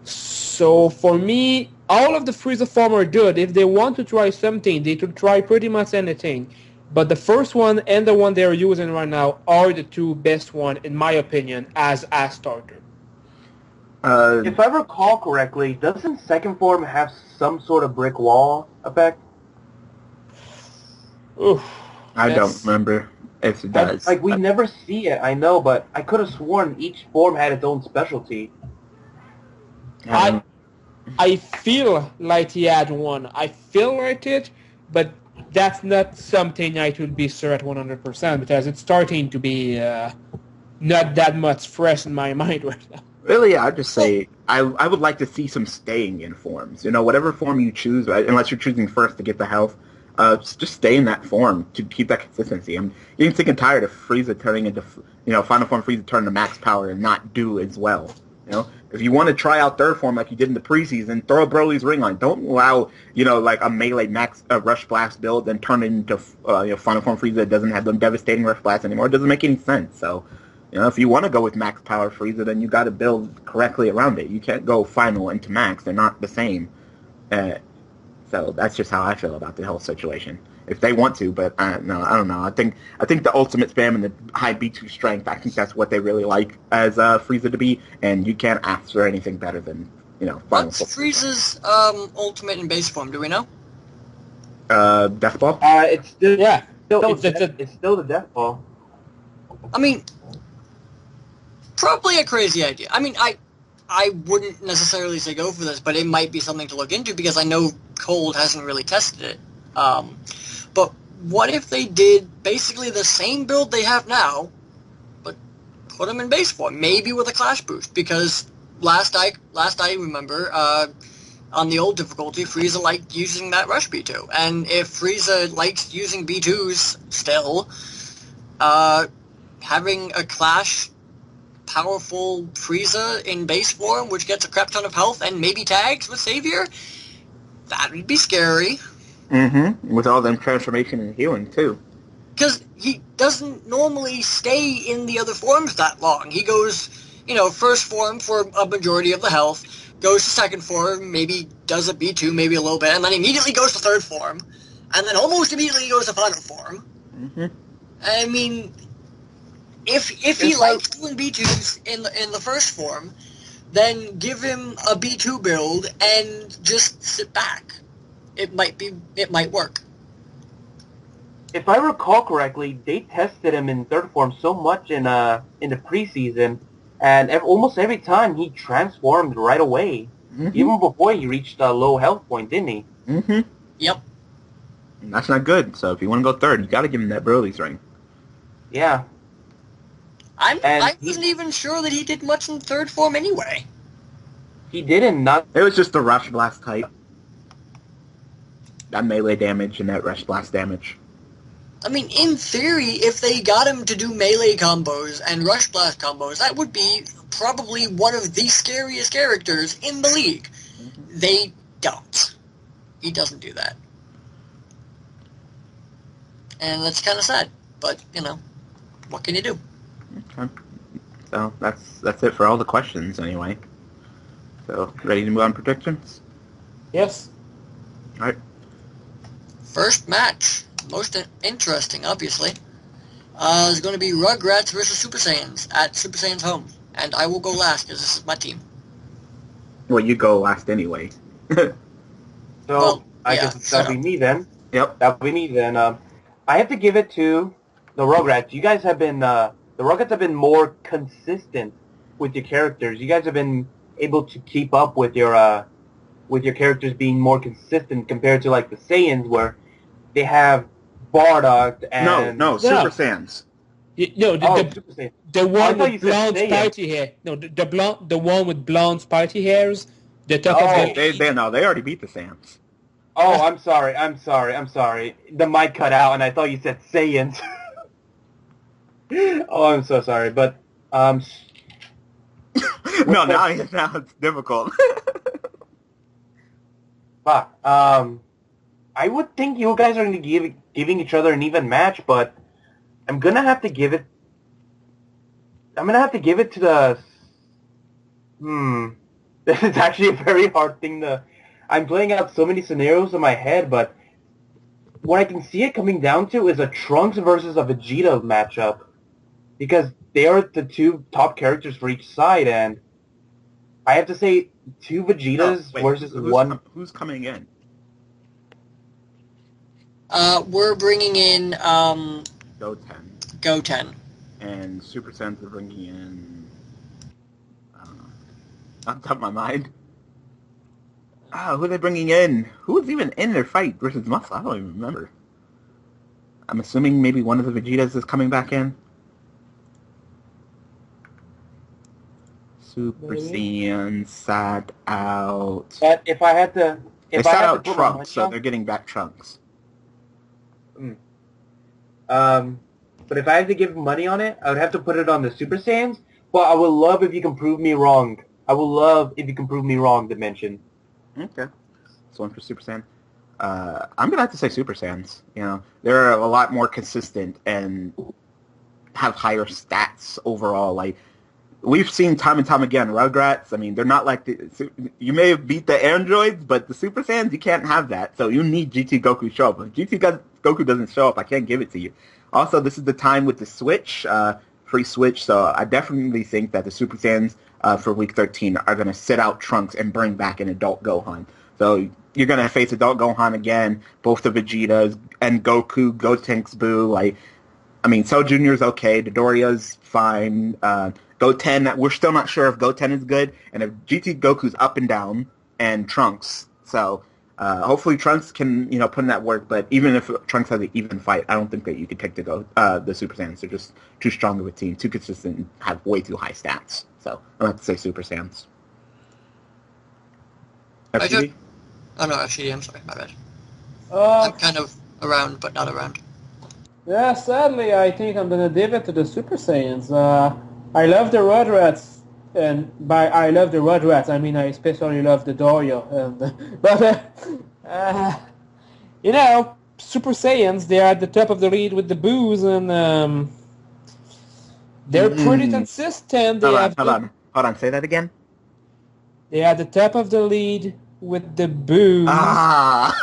So for me, all of the Frieza form are good. If they want to try something, they could try pretty much anything. But the first one and the one they're using right now are the two best one, in my opinion, as a starter. If I recall correctly, doesn't second form have some sort of brick wall effect? Oof, I don't remember if it does. Like, we never see it, I know, but I could have sworn each form had its own specialty. I feel like he had one. I feel like it, but that's not something I could be sure at 100% because it's starting to be not that much fresh in my mind right now. Really, I'd just say I would like to see some staying in forms. You know, whatever form you choose, unless you're choosing first to get the health, just stay in that form to keep that consistency. I'm getting sick and tired of Frieza turning into, Final Form Frieza turning to max power and not do as well. You know, if you want to try out third form like you did in the preseason, throw a Broly's ring on. Don't allow, like a melee max Rush Blast build and turn it into, Final Form Frieza that doesn't have them devastating Rush Blasts anymore. It doesn't make any sense. So, if you want to go with max power Frieza, then you got to build correctly around it. You can't go final into max. They're not the same. So that's just how I feel about the whole situation. If they want to, but no, I don't know. I think the ultimate spam and the high B2 strength, I think that's what they really like as Frieza to be, and you can't ask for anything better than, Final What's Form. Frieza's ultimate and base form, do we know? Death Ball? It's still, It's it's still the Death Ball. I mean, probably a crazy idea. I mean, I wouldn't necessarily say go for this, but it might be something to look into because I know Cold hasn't really tested it. But what if they did basically the same build they have now, but put them in base form, maybe with a Clash boost? Because last I remember, on the old difficulty, Frieza liked using that Rush B2, and if Frieza likes using B2s still, having a Clash powerful Frieza in base form, which gets a crap ton of health and maybe tags with Savior, that would be scary. Mm-hmm. With all them transformation and healing, too. Because he doesn't normally stay in the other forms that long. He goes, first form for a majority of the health, goes to second form, maybe does a B2, maybe a little bit, and then immediately goes to third form, and then almost immediately goes to final form. Mm-hmm. I mean, if he likes doing B2s in the first form, then give him a B2 build and just sit back. It might work. If I recall correctly, they tested him in third form so much in the preseason, and almost every time he transformed right away, even before he reached a low health point, didn't he? Mm-hmm. Yep. And that's not good. So if you want to go third, you got to give him that Broly's ring. Yeah. I wasn't even sure that he did much in third form anyway. He didn't. It was just the Rush Blast type. That melee damage and that Rush Blast damage. I mean, in theory, if they got him to do melee combos and Rush Blast combos, that would be probably one of the scariest characters in the league. Mm-hmm. They don't. He doesn't do that. And that's kind of sad. But, what can you do? Okay. So, that's it for all the questions, anyway. So, ready to move on to predictions? Yes. All right. First match, most interesting, obviously, is going to be Rugrats versus Super Saiyans at Super Saiyan's home. And I will go last because this is my team. Well, you go last anyway. I guess that'll be me then. Yep. That'll be me then. I have to give it to the Rugrats. You guys have been, the Rugrats have been more consistent with your characters. You guys have been able to keep up with your characters being more consistent compared to like the Saiyans where they have Bardock and... No, Super Saiyans. The one with blonde spiky hair. No, the one with blonde spiky hairs. They already beat the Saiyans. Oh, I'm sorry. The mic cut out and I thought you said Saiyans. Oh, I'm so sorry, but no, now it's difficult. Fuck. I would think you guys are going to be giving each other an even match, but I'm gonna have to give it to the. This is actually a very hard thing to. I'm playing out so many scenarios in my head, but what I can see it coming down to is a Trunks versus a Vegeta matchup, because they are the two top characters for each side, and I have to say two Vegetas versus one. Who's coming in? We're bringing in Goten. Goten. And Super Saiyans are bringing in... I don't know. Off the top of my mind. Who are they bringing in? Who was even in their fight versus Muscle? I don't even remember. I'm assuming maybe one of the Vegetas is coming back in. Super Saiyan sat out... But if I had to... They sat out Trunks, so they're getting back Trunks. But if I had to give money on it, I would have to put it on the Super Saiyans. But I would love if you can prove me wrong. I would love if you can prove me wrong, Dimension. Okay. So one for Super Saiyan. I'm gonna have to say Super Saiyans. You know, they're a lot more consistent and have higher stats overall. Like we've seen time and time again, Rugrats. I mean, they're not like you may have beat the androids, but the Super Saiyans you can't have that. So you need GT Goku to show up. If GT Goku doesn't show up, I can't give it to you. Also, this is the time with the Switch, free Switch. So I definitely think that the Super Saiyans for Week 13 are going to sit out Trunks and bring back an adult Gohan. So you're going to face adult Gohan again, both the Vegetas and Goku, Gotenks, Boo. Like, I mean, Cell Jr. is okay. Dodoria's fine. Goten, we're still not sure if Goten is good. And if GT Goku's up and down, and Trunks. So hopefully Trunks can, you know, put in that work. But even if Trunks has an even fight, I don't think that you could take the Super Saiyans. They're just too strong of a team, too consistent, and have way too high stats. So I'm going to have to say Super Saiyans. FCD? Oh, no, FCD, I'm sorry, my bad. I'm kind of around, but not around. Yeah, sadly, I think I'm going to give it to the Super Saiyans. I love the Rugrats, and by I love the Rugrats, I mean I especially love the Dorio. But, you know, Super Saiyans, they're at the top of the lead with the Boos, and they're pretty consistent. Hold on, say that again. They're at the top of the lead with the Boos. Ah!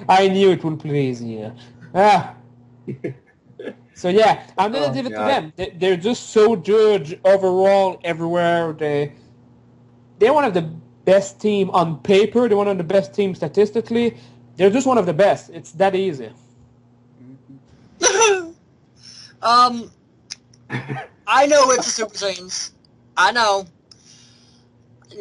I knew it would please you. So yeah, I'm gonna give it to them. They're just so good overall everywhere. They're one of the best team on paper. They're one of the best teams statistically. They're just one of the best. It's that easy. I know it's the Super Saiyans. I know.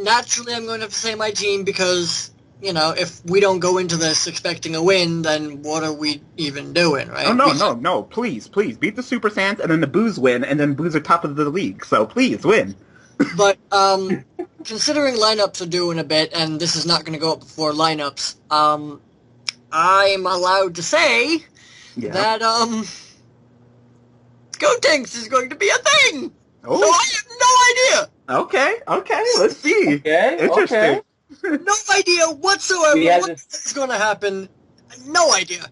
Naturally, I'm going to have to say my team because, you know, if we don't go into this expecting a win, then what are we even doing, right? Oh, no. Please. Beat the Super Saiyans, and then the Boos win, and then Boos are top of the league. So please, win. But, considering lineups are doing a bit, and this is not going to go up before lineups, I'm allowed to say that, Gotenks is going to be a thing! Oh. So I have no idea! Okay, let's see. Interesting. No idea whatsoever what's going to happen. No idea.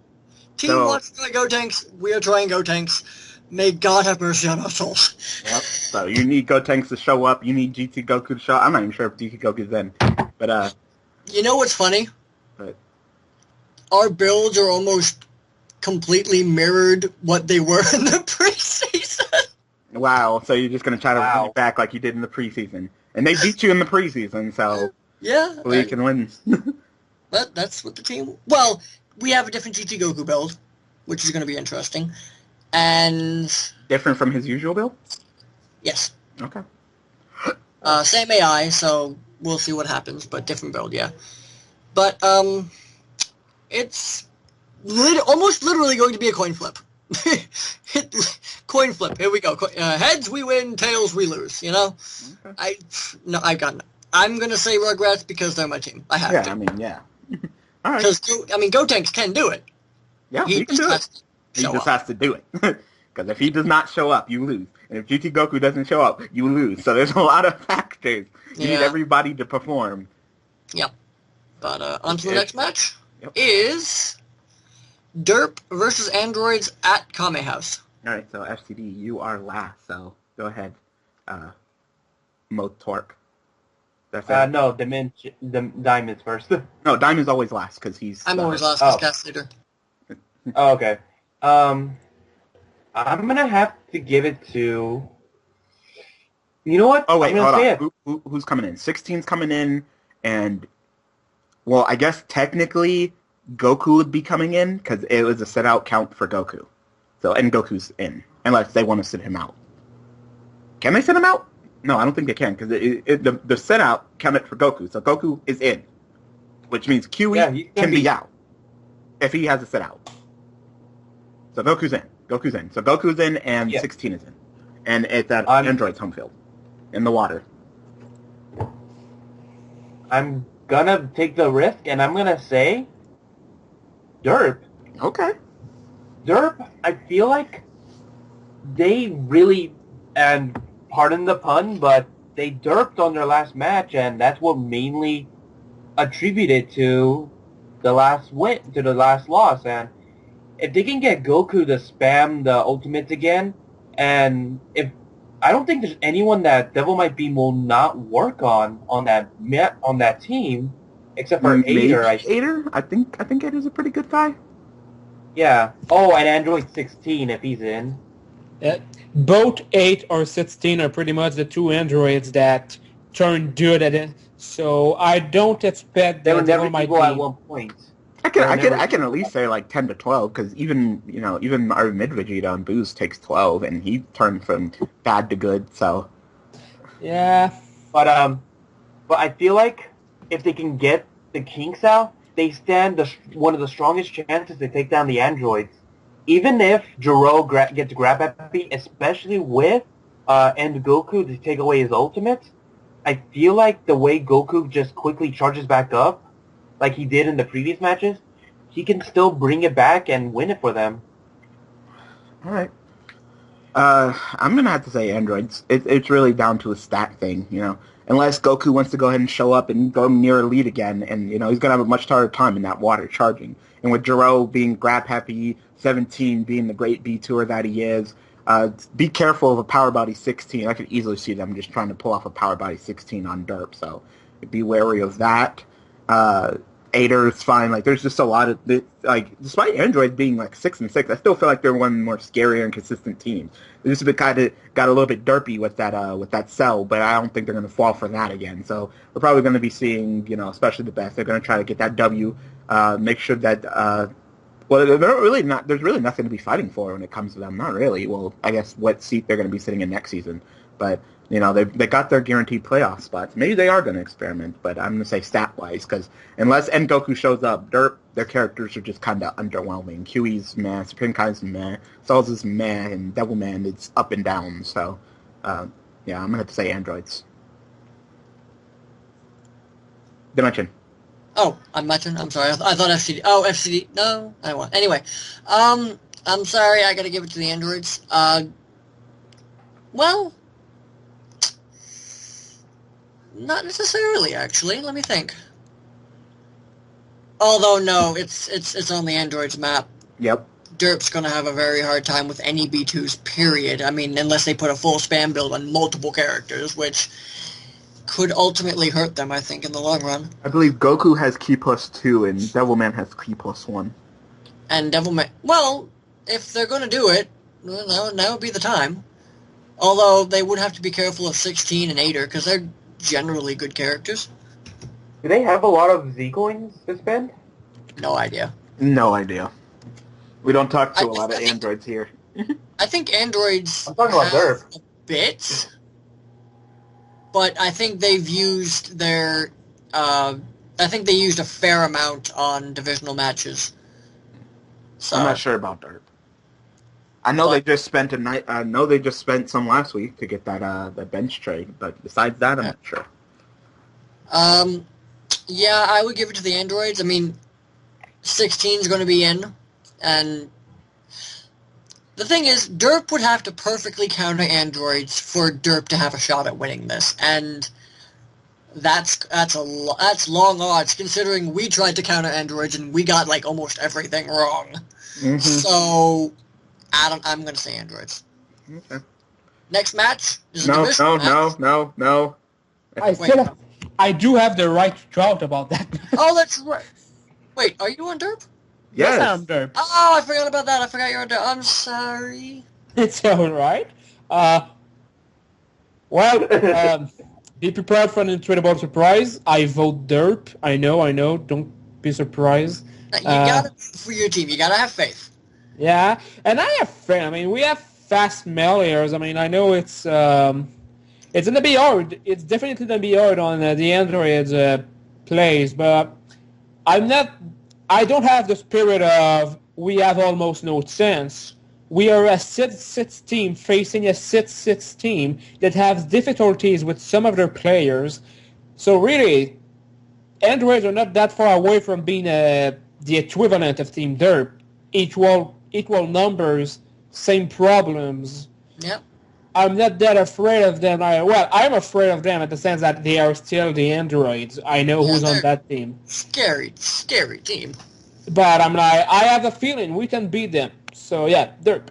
Team wants to try Gotenks. We are trying Gotenks. May God have mercy on our souls. Yep. So you need Gotenks to show up. You need GT Goku to show up. I'm not even sure if GT Goku's in. But, you know what's funny? But our builds are almost completely mirrored what they were in the preseason. Wow. So you're just going to try to bring it back like you did in the preseason. And they beat you in the preseason, so... Yeah. Well, you can win. That's what the team... Well, we have a different GT Goku build, which is going to be interesting. And... Different from his usual build? Yes. Okay. Same AI, so we'll see what happens, but different build, yeah. But, it's almost literally going to be a coin flip. Coin flip, here we go. Heads we win, tails we lose, you know? Okay. I'm going to say Rugrats because they're my team. I have to. Yeah, I mean, yeah. All right. Because, Gotenks can do it. Yeah, he can do it. He just has to do it. Because if he does not show up, you lose. And if GT Goku doesn't show up, you lose. So there's a lot of factors. You need everybody to perform. Yep. But on to the next match is Derp versus Androids at Kame House. All right, so FCD, you are last. So go ahead, Motork. That's it. No, Diamond's first. No, Diamond's always last because he's. I'm always last as cast leader. Oh, okay. I'm gonna have to give it to. You know what? Oh wait, hold say on. Who's coming in? 16's coming in, and well, I guess technically Goku would be coming in because it was a sit out count for Goku. So and Goku's in unless they want to sit him out. Can they sit him out? No, I don't think they can because the sit out counted for Goku. So Goku is in, which means QE can be out if he has a sit out. So Goku's in. So Goku's in and 16 is in. And it's at Android's home field. In the water. I'm gonna take the risk and I'm gonna say Derp. Okay. Derp, I feel like they really, and pardon the pun, but they derped on their last match and that's what mainly attributed to the last win, to the last loss. And if they can get Goku to spam the ultimates again, and if I don't think there's anyone that Devil Might Beam will not work on that team, except for Ader. Ader? I think Ader's a pretty good guy. Yeah. Oh, and Android 16 if he's in. Both 8 or 16 are pretty much the two androids that turn good at it. So I don't expect they that were never Devil Might equal Beam. at one point. I can at least say like 10 to 12 because even our mid Vegeta on Boost takes 12 and he turned from bad to good. So Yeah. But I feel like if they can get the kinks out, they stand one of the strongest chances to take down the androids. Even if Jiro gets grab epi, especially with End Goku to take away his ultimate, I feel like the way Goku just quickly charges back up, like he did in the previous matches, he can still bring it back and win it for them. All right. I'm gonna have to say androids. It's really down to a stat thing, Unless Goku wants to go ahead and show up and go near a lead again, and he's gonna have a much harder time in that water charging. And with Jiro being grab happy, 17 being the great B2er that he is, be careful of a Power Body 16. I could easily see them just trying to pull off a Power Body 16 on Derp, so be wary of that. Ader is fine. Like, there's just a lot of despite Android being like 6-6, I still feel like they're one of the more scarier and consistent teams. They just got a little bit derpy with that Cell, but I don't think they're going to fall for that again. So we're probably going to be seeing, especially the best. They're going to try to get that W. Make sure that there's really nothing to be fighting for when it comes to them. Not really. Well, I guess what seat they're going to be sitting in next season, but. They got their guaranteed playoff spots. Maybe they are going to experiment, but I'm going to say stat-wise, because unless N Goku shows up, Derp, their characters are just kind of underwhelming. QE's meh, Supreme Kai's meh, Cells is meh, and Devilman, it's up and down. So, I'm going to have to say androids. Dimension. Oh, I'm matching. I'm sorry. I thought FCD. Oh, FCD. No, I won. Anyway, I'm sorry. I got to give it to the androids. Well... Not necessarily, actually. Let me think. Although, no, it's on the androids map. Yep. Derp's going to have a very hard time with any B2s, period. I mean, unless they put a full spam build on multiple characters, which could ultimately hurt them, I think, in the long run. I believe Goku has Ki plus 2 and Devilman has Ki plus 1. And Devilman... Well, if they're going to do it, well, now would be the time. Although, they would have to be careful of 16 and Ader, because they're generally good characters. Do they have a lot of Z-coins to spend? No idea. No idea. We don't talk to a lot of androids here. I think androids I'm talking about Derp. A bit, but I think they've used their... I think they used a fair amount on divisional matches. So, I'm not sure about Derp. I know they just spent some last week to get that bench trade, but besides that, I'm not sure. Yeah, I would give it to the androids. I mean, 16 is going to be in, and the thing is, Derp would have to perfectly counter androids for Derp to have a shot at winning this, and that's long odds considering we tried to counter androids and we got like almost everything wrong. Mm-hmm. So. I'm going to say androids. Okay. Next match is a No. divisional match. No. I I do have the right to shout about that. Oh, that's right. Wait, are you on Derp? Yes, Yes. I'm Derp. Oh, I forgot about that. I forgot you're on Derp. I'm sorry. It's all right. Be prepared for an incredible surprise. I vote Derp. I know. Don't be surprised. You gotta root for your team. You gotta have faith. Yeah, and I have faith. I mean, we have fast meleeers. I mean, I know it's gonna be hard. It's definitely gonna be hard on the Android plays, but I don't have the spirit of we have almost no chance. We are a 6-6 team facing a 6-6 team that has difficulties with some of their players. So really, Androids are not that far away from being the equivalent of Team Derp. Equal numbers, same problems. Yep. I'm not that afraid of them. I'm afraid of them in the sense that they are still the androids. I know who's on that team. Scary team. But I have a feeling we can beat them. So yeah, Derp.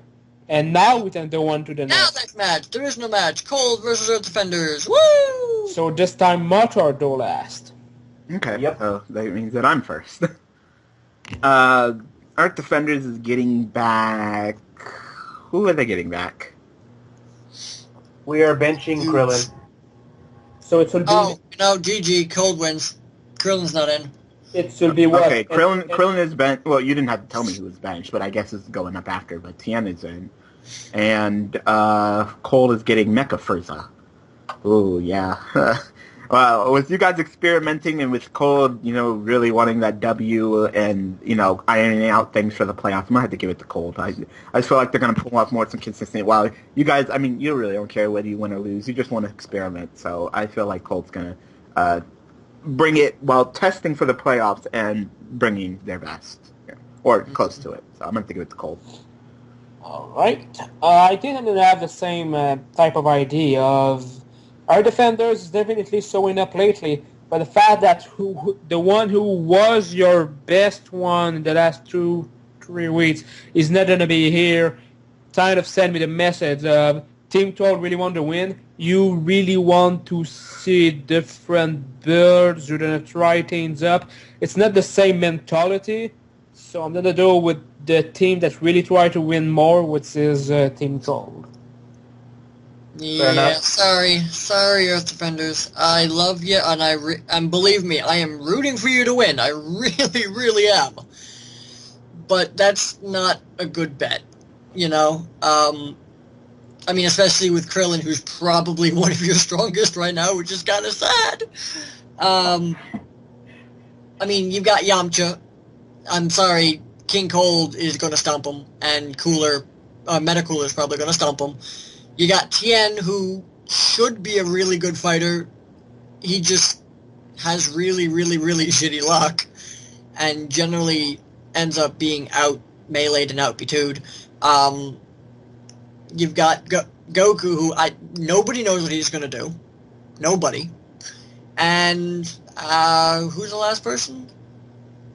And now we can go on to the next match. There is no match. Cold versus Earth Defenders. Woo! So this time Motor go last. Okay. Yep. So that means that I'm first. Earth Defenders is getting back. Who are they getting back? We are benching Krillin. So it will be. Oh no, GG. Cold wins. Krillin's not in. It should be what? Okay, Krillin is benched. Well, you didn't have to tell me who was benched, but I guess it's going up after. But Tien is in, and Cole is getting Mecha Frieza. Ooh, yeah. Well, with you guys experimenting and with Cole, really wanting that W and, ironing out things for the playoffs, I'm going to have to give it to Cole. I just feel like they're going to pull off more some consistent. While you guys, you really don't care whether you win or lose. You just want to experiment. So I feel like Cole's going to bring it while testing for the playoffs and bringing their best. Or close to it. So I'm going to give it to Cole. All right. I didn't have the same type of idea of... Our defenders is definitely showing up lately, but the fact that the one who was your best one in the last 2-3 weeks is not going to be here kind of send me the message of Team 12 really want to win. You really want to see different builds. You're going to try things up. It's not the same mentality, so I'm going to go with the team that really try to win more, which is Team 12. Yeah, sorry, Earth Defenders. I love you, and and believe me, I am rooting for you to win. I really, really am. But that's not a good bet, especially with Krillin, who's probably one of your strongest right now, which is kind of sad. You've got Yamcha. I'm sorry, King Cold is going to stomp him, and Meta Cooler is probably going to stomp him. You got Tien, who should be a really good fighter. He just has really, really, really shitty luck, and generally ends up being out-meleeed and out-B2'd. You've got Goku, who nobody knows what he's going to do. Nobody. And who's the last person?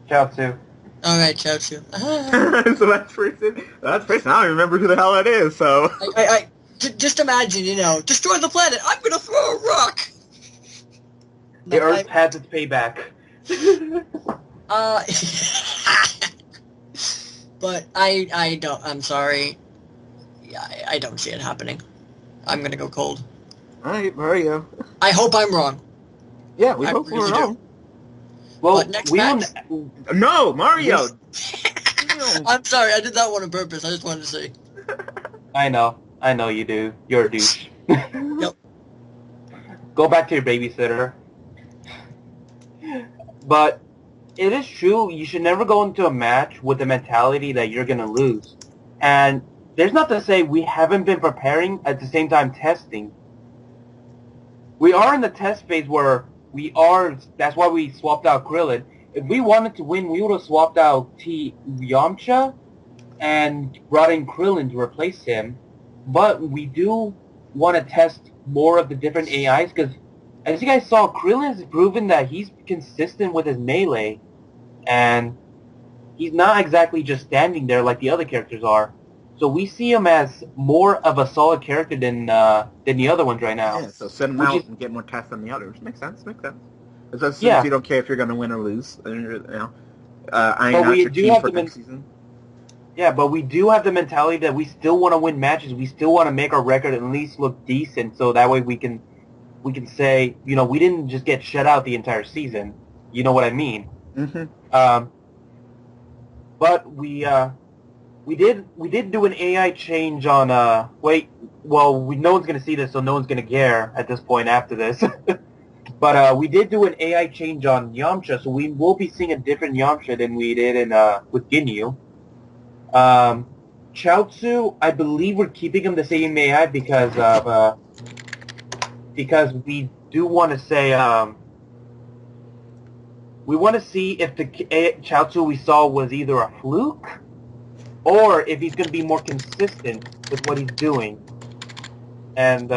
Chaozu. All right, Chaozu. So that's person. I don't remember who the hell that is. So just imagine, destroy the planet. I'm gonna throw a rock. The Earth has its payback. But I don't. I'm sorry. I don't see it happening. I'm gonna go Cold. All right, Mario. I hope I'm wrong. Yeah, we hope we're wrong. Well, but next match. No, Mario. I'm sorry. I did that one on purpose. I just wanted to say. I know you do. You're a douche. Yep. Go back to your babysitter. But it is true, you should never go into a match with the mentality that you're going to lose. And there's not to say we haven't been preparing at the same time testing. We are in the test phase where that's why we swapped out Krillin. If we wanted to win, we would have swapped out Yamcha and brought in Krillin to replace him. But we do want to test more of the different AIs because, as you guys saw, Krillin has proven that he's consistent with his melee, and he's not exactly just standing there like the other characters are. So we see him as more of a solid character than the other ones right now. Yeah, so send him out and get more tests than the others. Makes sense. Since Yeah. you don't care if you're going to win or lose. You know, But I'm not we your do team have for to next season. Yeah, but we do have the mentality that we still want to win matches. We still want to make our record at least look decent, so that way we can say, you know, we didn't just get shut out the entire season. You know what I mean? Mm-hmm. But we did do an AI change on no one's gonna see this, so no one's gonna care at this point after this. But we did do an AI change on Yamcha, so we will be seeing a different Yamcha than we did in with Ginyu. Chaozu, I believe we're keeping him the same AI because we do want to say we want to see if the Chaozu we saw was either a fluke or if he's going to be more consistent with what he's doing. And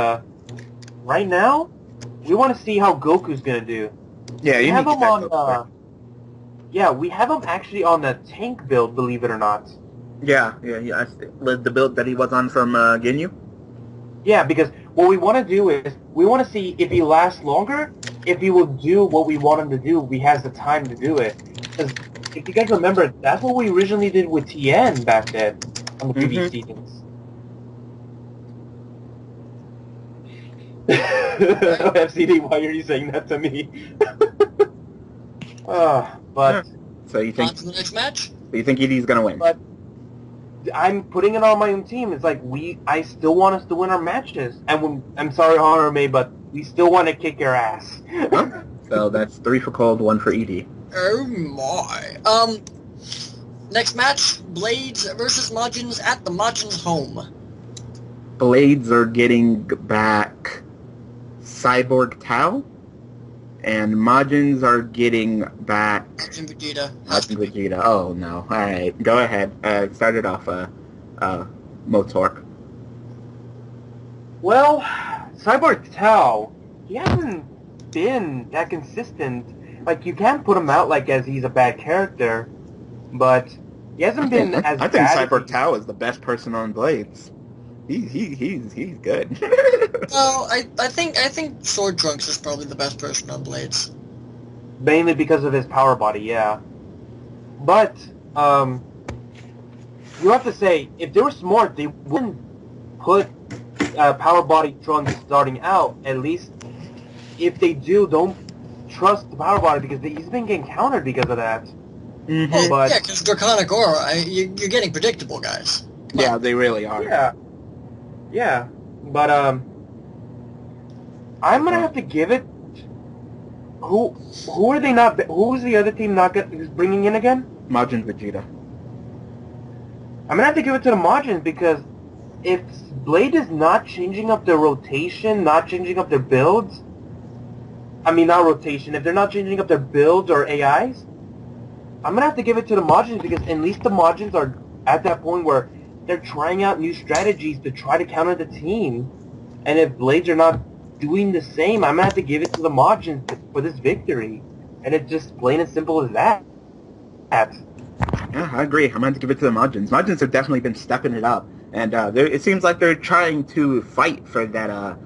right now, we want to see how Goku's going to do. Yeah, We you have need to him get on. that Yeah, we have him actually on the tank build, believe it or not. Yeah. The build that he was on from Ginyu. Yeah, because what we want to do is we want to see if he lasts longer, if he will do what we want him to do, if he has the time to do it. Because if you guys remember, that's what we originally did with Tien back then on the previous seasons. FCD, why are you saying that to me? But So you On think to the next match. ED's gonna win? But I'm putting it on my own team. It's like I still want us to win our matches, and I'm sorry, Honor, but we still want to kick your ass. Huh? So that's 3 for Cold, 1 for ED. Oh my. Next match, Blades versus Majins at the Majins' home. Blades are getting back Cyborg Tao, and Majins are getting back Majin Vegeta. Majin Vegeta. Oh no! All right, go ahead. Start it off, Motork. Well, Cyborg Tao, he hasn't been that consistent. Like, you can't put him out like as he's a bad character, but he hasn't been as I think bad. Cyborg Tao is the best person on Blades. He's good. Well, I think Sword Trunks is probably the best person on Blades. Mainly because of his power body, yeah. But, you have to say, if they were smart, they wouldn't put power body Trunks starting out. At least, if they do, don't trust the power body because he's been getting countered because of that. Mm-hmm. Well, But- yeah, because Draconic Aura, you're getting predictable, guys. Yeah, they really are. Yeah. But, I'm gonna have to give it... Who are they not... Who is the other team not bringing in again? Majin Vegeta. I'm gonna have to give it to the Majins because if Blade is not changing up their rotation, not changing up their builds... I mean, not rotation. If they're not changing up their builds or AIs, I'm gonna have to give it to the Majins because at least the Majins are at that point where they're trying out new strategies to try to counter the team. And if Blades are not doing the same, I'm gonna have to give it to the Majins for this victory. And it's just plain and simple as that. Yeah, I agree. I'm going to give it to the Majins. Majins have definitely been stepping it up, and it seems like they're trying to fight for that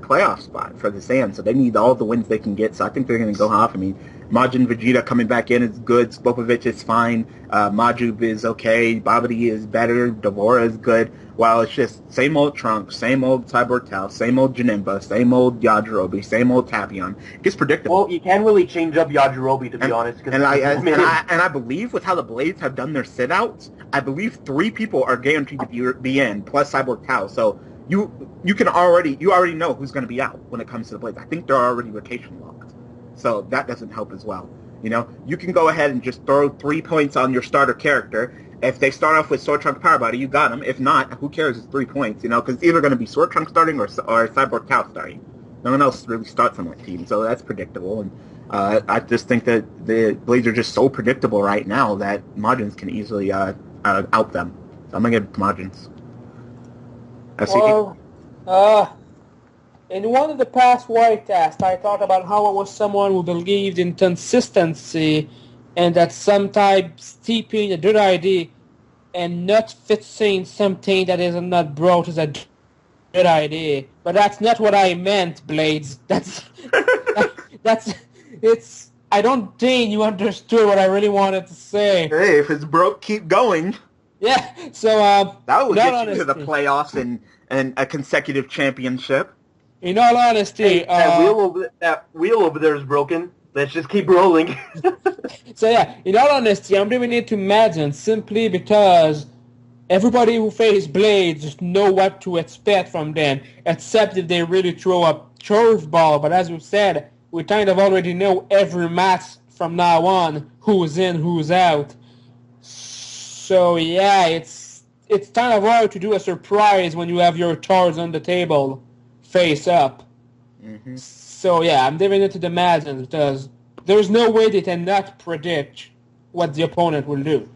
playoff spot for the Saiyan. So they need all the wins they can get. So I think they're going to go off. I mean, Majin Vegeta coming back in is good. Spopovich is fine. Majub is okay. Babidi is better. Devora is good. While it's just same old Trunks, same old Cyborg Tao, same old Janemba, same old Yajirobe, same old Tapion. It gets predictable. Well, you can't really change up Yajirobe, to be honest. And I believe with how the Blades have done their sit-outs, I believe 3 people are guaranteed to be in, plus Cyborg Tao. So you already know who's going to be out when it comes to the Blades. I think they're already rotation locked. So that doesn't help as well. You know, you can go ahead and just throw 3 points on your starter character. If they start off with Sword Trunks Power Body, you got them. If not, who cares? It's 3 points, you know, because it's either going to be Sword Trunks starting or Cyborg Tao starting. No one else really starts on that team, so that's predictable. And I just think that the Blades are just so predictable right now that Majins can easily out them. So I'm going to give Majins. Well, in one of the past White Casts, I talked about how I was someone who believed in consistency and that sometimes keeping a good idea and not fixing something that is not brought is a good idea. But that's not what I meant, Blades. That's I don't think you understood what I really wanted to say. Hey, if it's broke, keep going. Yeah, so that would get you to the playoffs and a consecutive championship. In all honesty, hey, that wheel over there is broken. Let's just keep rolling. So yeah, in all honesty, I'm leaving it to Madden simply because everybody who faces Blades know what to expect from them, except if they really throw a curveball. But as we said, we kind of already know every match from now on, who's in, who's out. So yeah, it's kind of hard to do a surprise when you have your cards on the table face up. Mm-hmm. So yeah, I'm leaving it to the Madden because there's no way they cannot predict what the opponent will do.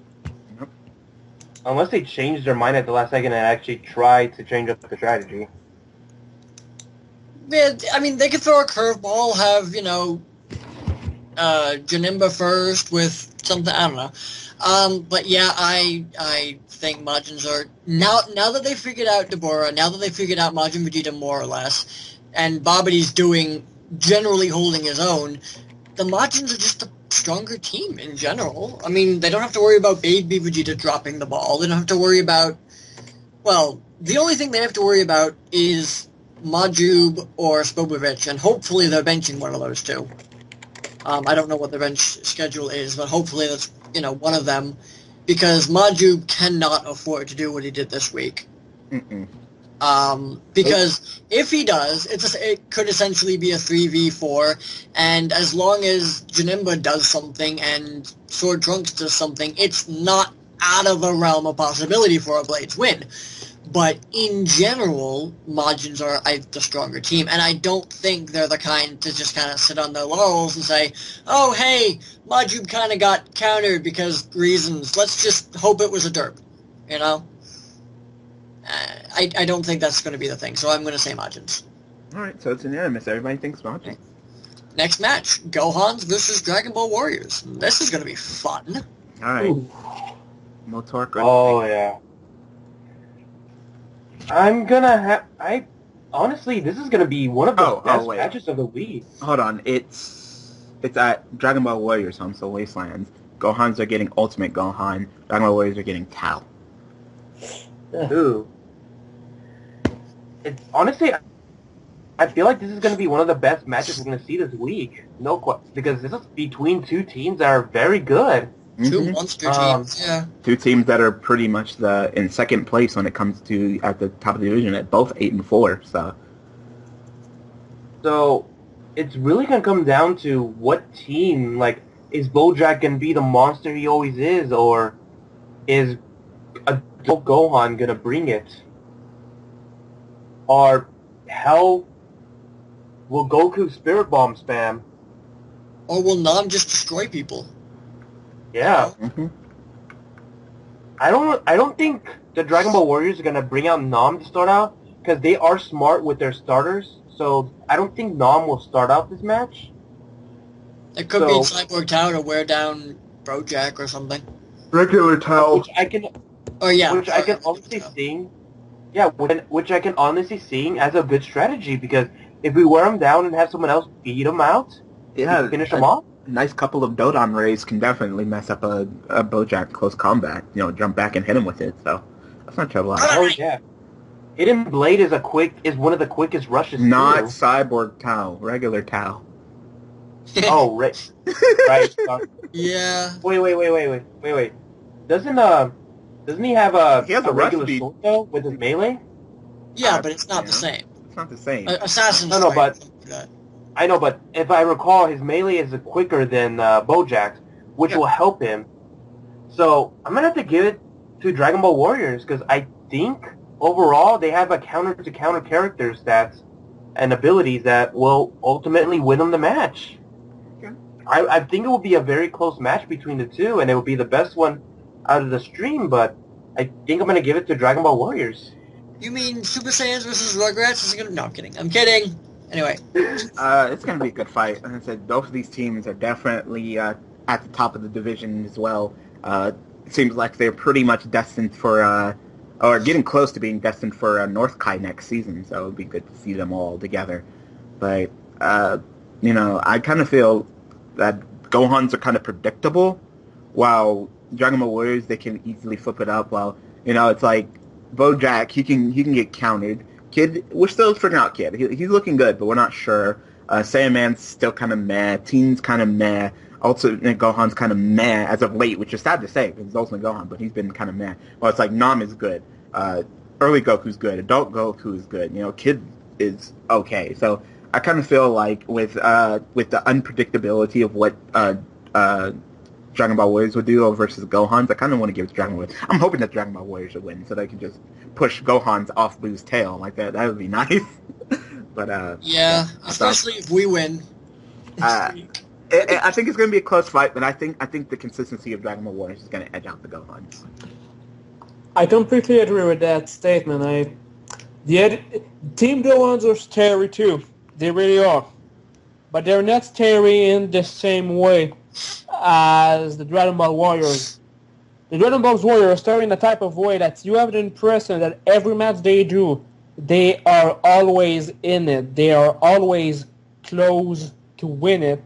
Unless they change their mind at the last second and actually try to change up the strategy. Yeah, I mean, they could throw a curveball, have, Janemba first with something, I don't know. But yeah, I think Majins are, now that they figured out Deborah, now that they figured out Majin Vegeta more or less, and Babidi's generally holding his own, the Majins are just a stronger team in general. I mean, they don't have to worry about Baby Vegeta dropping the ball. They don't have to worry about, well, the only thing they have to worry about is Majub or Spopovich, and hopefully they're benching one of those two. I don't know what their bench schedule is, but hopefully that's, one of them, because Majub cannot afford to do what he did this week. Mm-mm. Because if he does, it could essentially be a 3v4, and as long as Janemba does something and Sword Trunks does something, it's not out of the realm of possibility for a Blades win. But in general, Majins are the stronger team, and I don't think they're the kind to just kind of sit on their laurels and say, oh, hey, Majub kind of got countered because reasons. Let's just hope it was a derp, I don't think that's going to be the thing, so I'm going to say Majins. Alright, so it's unanimous. Everybody thinks Majins. Next match, Gohans versus Dragon Ball Warriors. This is going to be fun. Alright. Motork. Oh, yeah. Honestly, this is gonna be one of the best matches of the week. Hold on, it's at Dragon Ball Warriors home, so Wastelands. Gohans are getting Ultimate Gohan. Dragon Ball Warriors are getting Tao. Ooh. Honestly, I feel like this is gonna be one of the best matches we're gonna see this week. Because this is between two teams that are very good. Two monster teams, yeah. Two teams that are pretty much in second place when it comes to at the top of the division at both 8-4. So it's really gonna come down to what team. Is Bojack gonna be the monster he always is, or is adult Gohan gonna bring it? Or hell, will Goku Spirit Bomb spam? Or will Nam just destroy people? Yeah. Mm-hmm. I don't think the Dragon Ball Warriors are gonna bring out Nam to start out, because they are smart with their starters. So I don't think Nam will start out this match. It could be Cyborg Tao to wear down Bojack or something. Regular Tao. Which I can honestly see. Yeah, which I can honestly see as a good strategy, because if we wear him down and have someone else beat him out, finish him off. Nice couple of Dodon rays can definitely mess up a Bojack close combat. Jump back and hit him with it. So that's not trouble. Oh yeah, Hidden Blade is one of the quickest rushes. Not too. Cyborg Tao, regular Tao. Oh right. Yeah. Wait. Doesn't he have a regular sword though with his melee? Yeah, but it's not the same. It's not the same. Assassin's No, I know, but if I recall, his melee is quicker than Bojack's, which will help him. So I'm gonna have to give it to Dragon Ball Warriors, because I think overall they have a counter-to-counter character stats and abilities that will ultimately win them the match. Okay. I think it will be a very close match between the two, and it will be the best one out of the stream. But I think I'm gonna give it to Dragon Ball Warriors. You mean Super Saiyans versus Rugrats? No, I'm kidding. I'm kidding. Anyway. It's going to be a good fight. Like I said, both of these teams are definitely at the top of the division as well. It seems like they're pretty much destined for, or getting close to being destined for North Kai next season, so it would be good to see them all together. But, I kind of feel that Gohans are kind of predictable, while Dragon Ball Warriors, they can easily flip it up. While, it's like Bojack, he can get countered. Kid, we're still figuring out Kid. He's looking good, but we're not sure. Saiyaman's still kind of meh. Teen's kind of meh. Ultimate Gohan's kind of meh as of late, which is sad to say because he's Ultimate Gohan, but he's been kind of meh. Well, it's like Nam is good. Early Goku's good. Adult Goku is good. Kid is okay. So I kind of feel like with the unpredictability of what Dragon Ball Warriors would do versus Gohan's, I kind of want to give it to Dragon Ball Warriors. I'm hoping that Dragon Ball Warriors should win so they can just push Gohan's off Boo's tail like that. That would be nice. But yeah, especially if we win. I think it's going to be a close fight, but I think the consistency of Dragon Ball Warriors is going to edge out the Gohans. I completely agree with that statement. Team Gohans are scary too. They really are. But they're not scary in the same way as the Dragon Ball Warriors. The Dragon Ball Warriors are scary in a type of way that you have the impression that every match they do, they are always in it. They are always close to win it.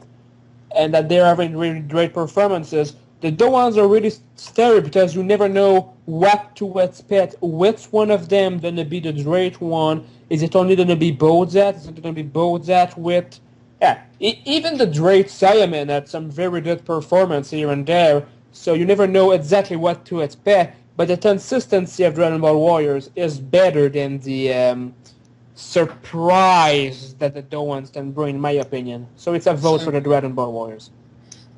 And that they're having really great performances. The Gohans are really scary because you never know what to expect. Which one of them going to be the great one? Is it only going to be Bozat? Is it going to be Bozat with... Yeah, even the great Saiyaman had some very good performance here and there. So you never know exactly what to expect. But the consistency of Dragon Ball Warriors is better than the surprise that the Gohans can bring, in my opinion. So it's a vote for the Dragon Ball Warriors.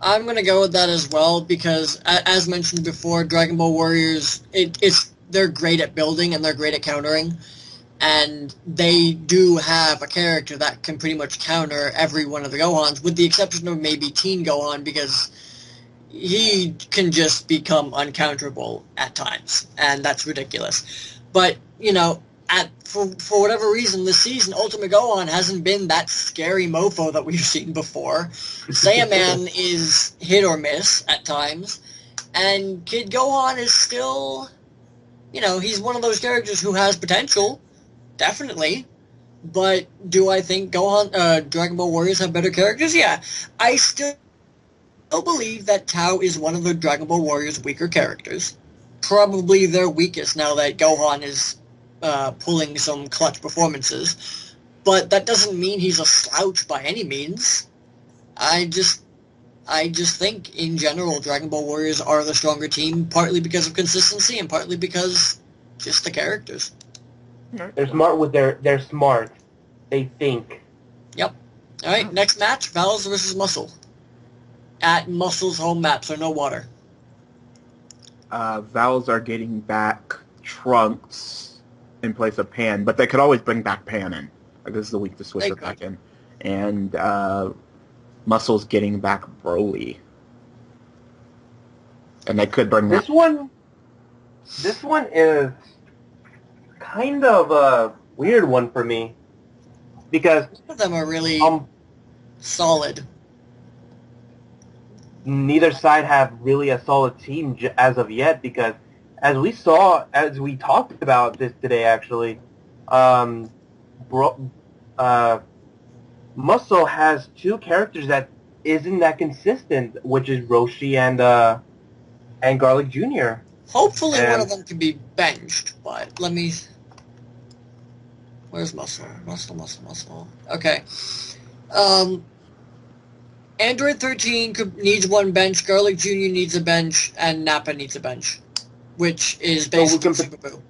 I'm going to go with that as well because, as mentioned before, Dragon Ball Warriors, they're great at building and they're great at countering. And they do have a character that can pretty much counter every one of the Gohans, with the exception of maybe Teen Gohan, because he can just become uncounterable at times, and that's ridiculous. But, for whatever reason, this season, Ultimate Gohan hasn't been that scary mofo that we've seen before. Saiyaman is hit or miss at times, and Kid Gohan is still, he's one of those characters who has potential, definitely. But do I think Dragon Ball Warriors have better characters? Yeah. I still believe that Tao is one of the Dragon Ball Warriors' weaker characters. Probably their weakest now that Gohan is pulling some clutch performances, but that doesn't mean he's a slouch by any means. I just think in general Dragon Ball Warriors are the stronger team, partly because of consistency and partly because just the characters. They're smart they're smart. They think. Yep. All right, next match: Vowels versus Muscle. At Muscle's home map, so no water. Vowels are getting back Trunks in place of Pan, but they could always bring back Pan in. This is the week to switch her back in. And Muscle's getting back Broly. And they could bring this one. This one is kind of a weird one for me because both of them are really solid. Neither side have really a solid team as of yet because as we talked about this today, actually, Muscle has two characters that isn't that consistent, which is Roshi and Garlic Jr. Hopefully one of them can be benched, but let me... Where's Muscle? Muscle. Okay. Android 13 needs one bench, Garlic Jr. needs a bench, and Nappa needs a bench, which is basically Super Boo.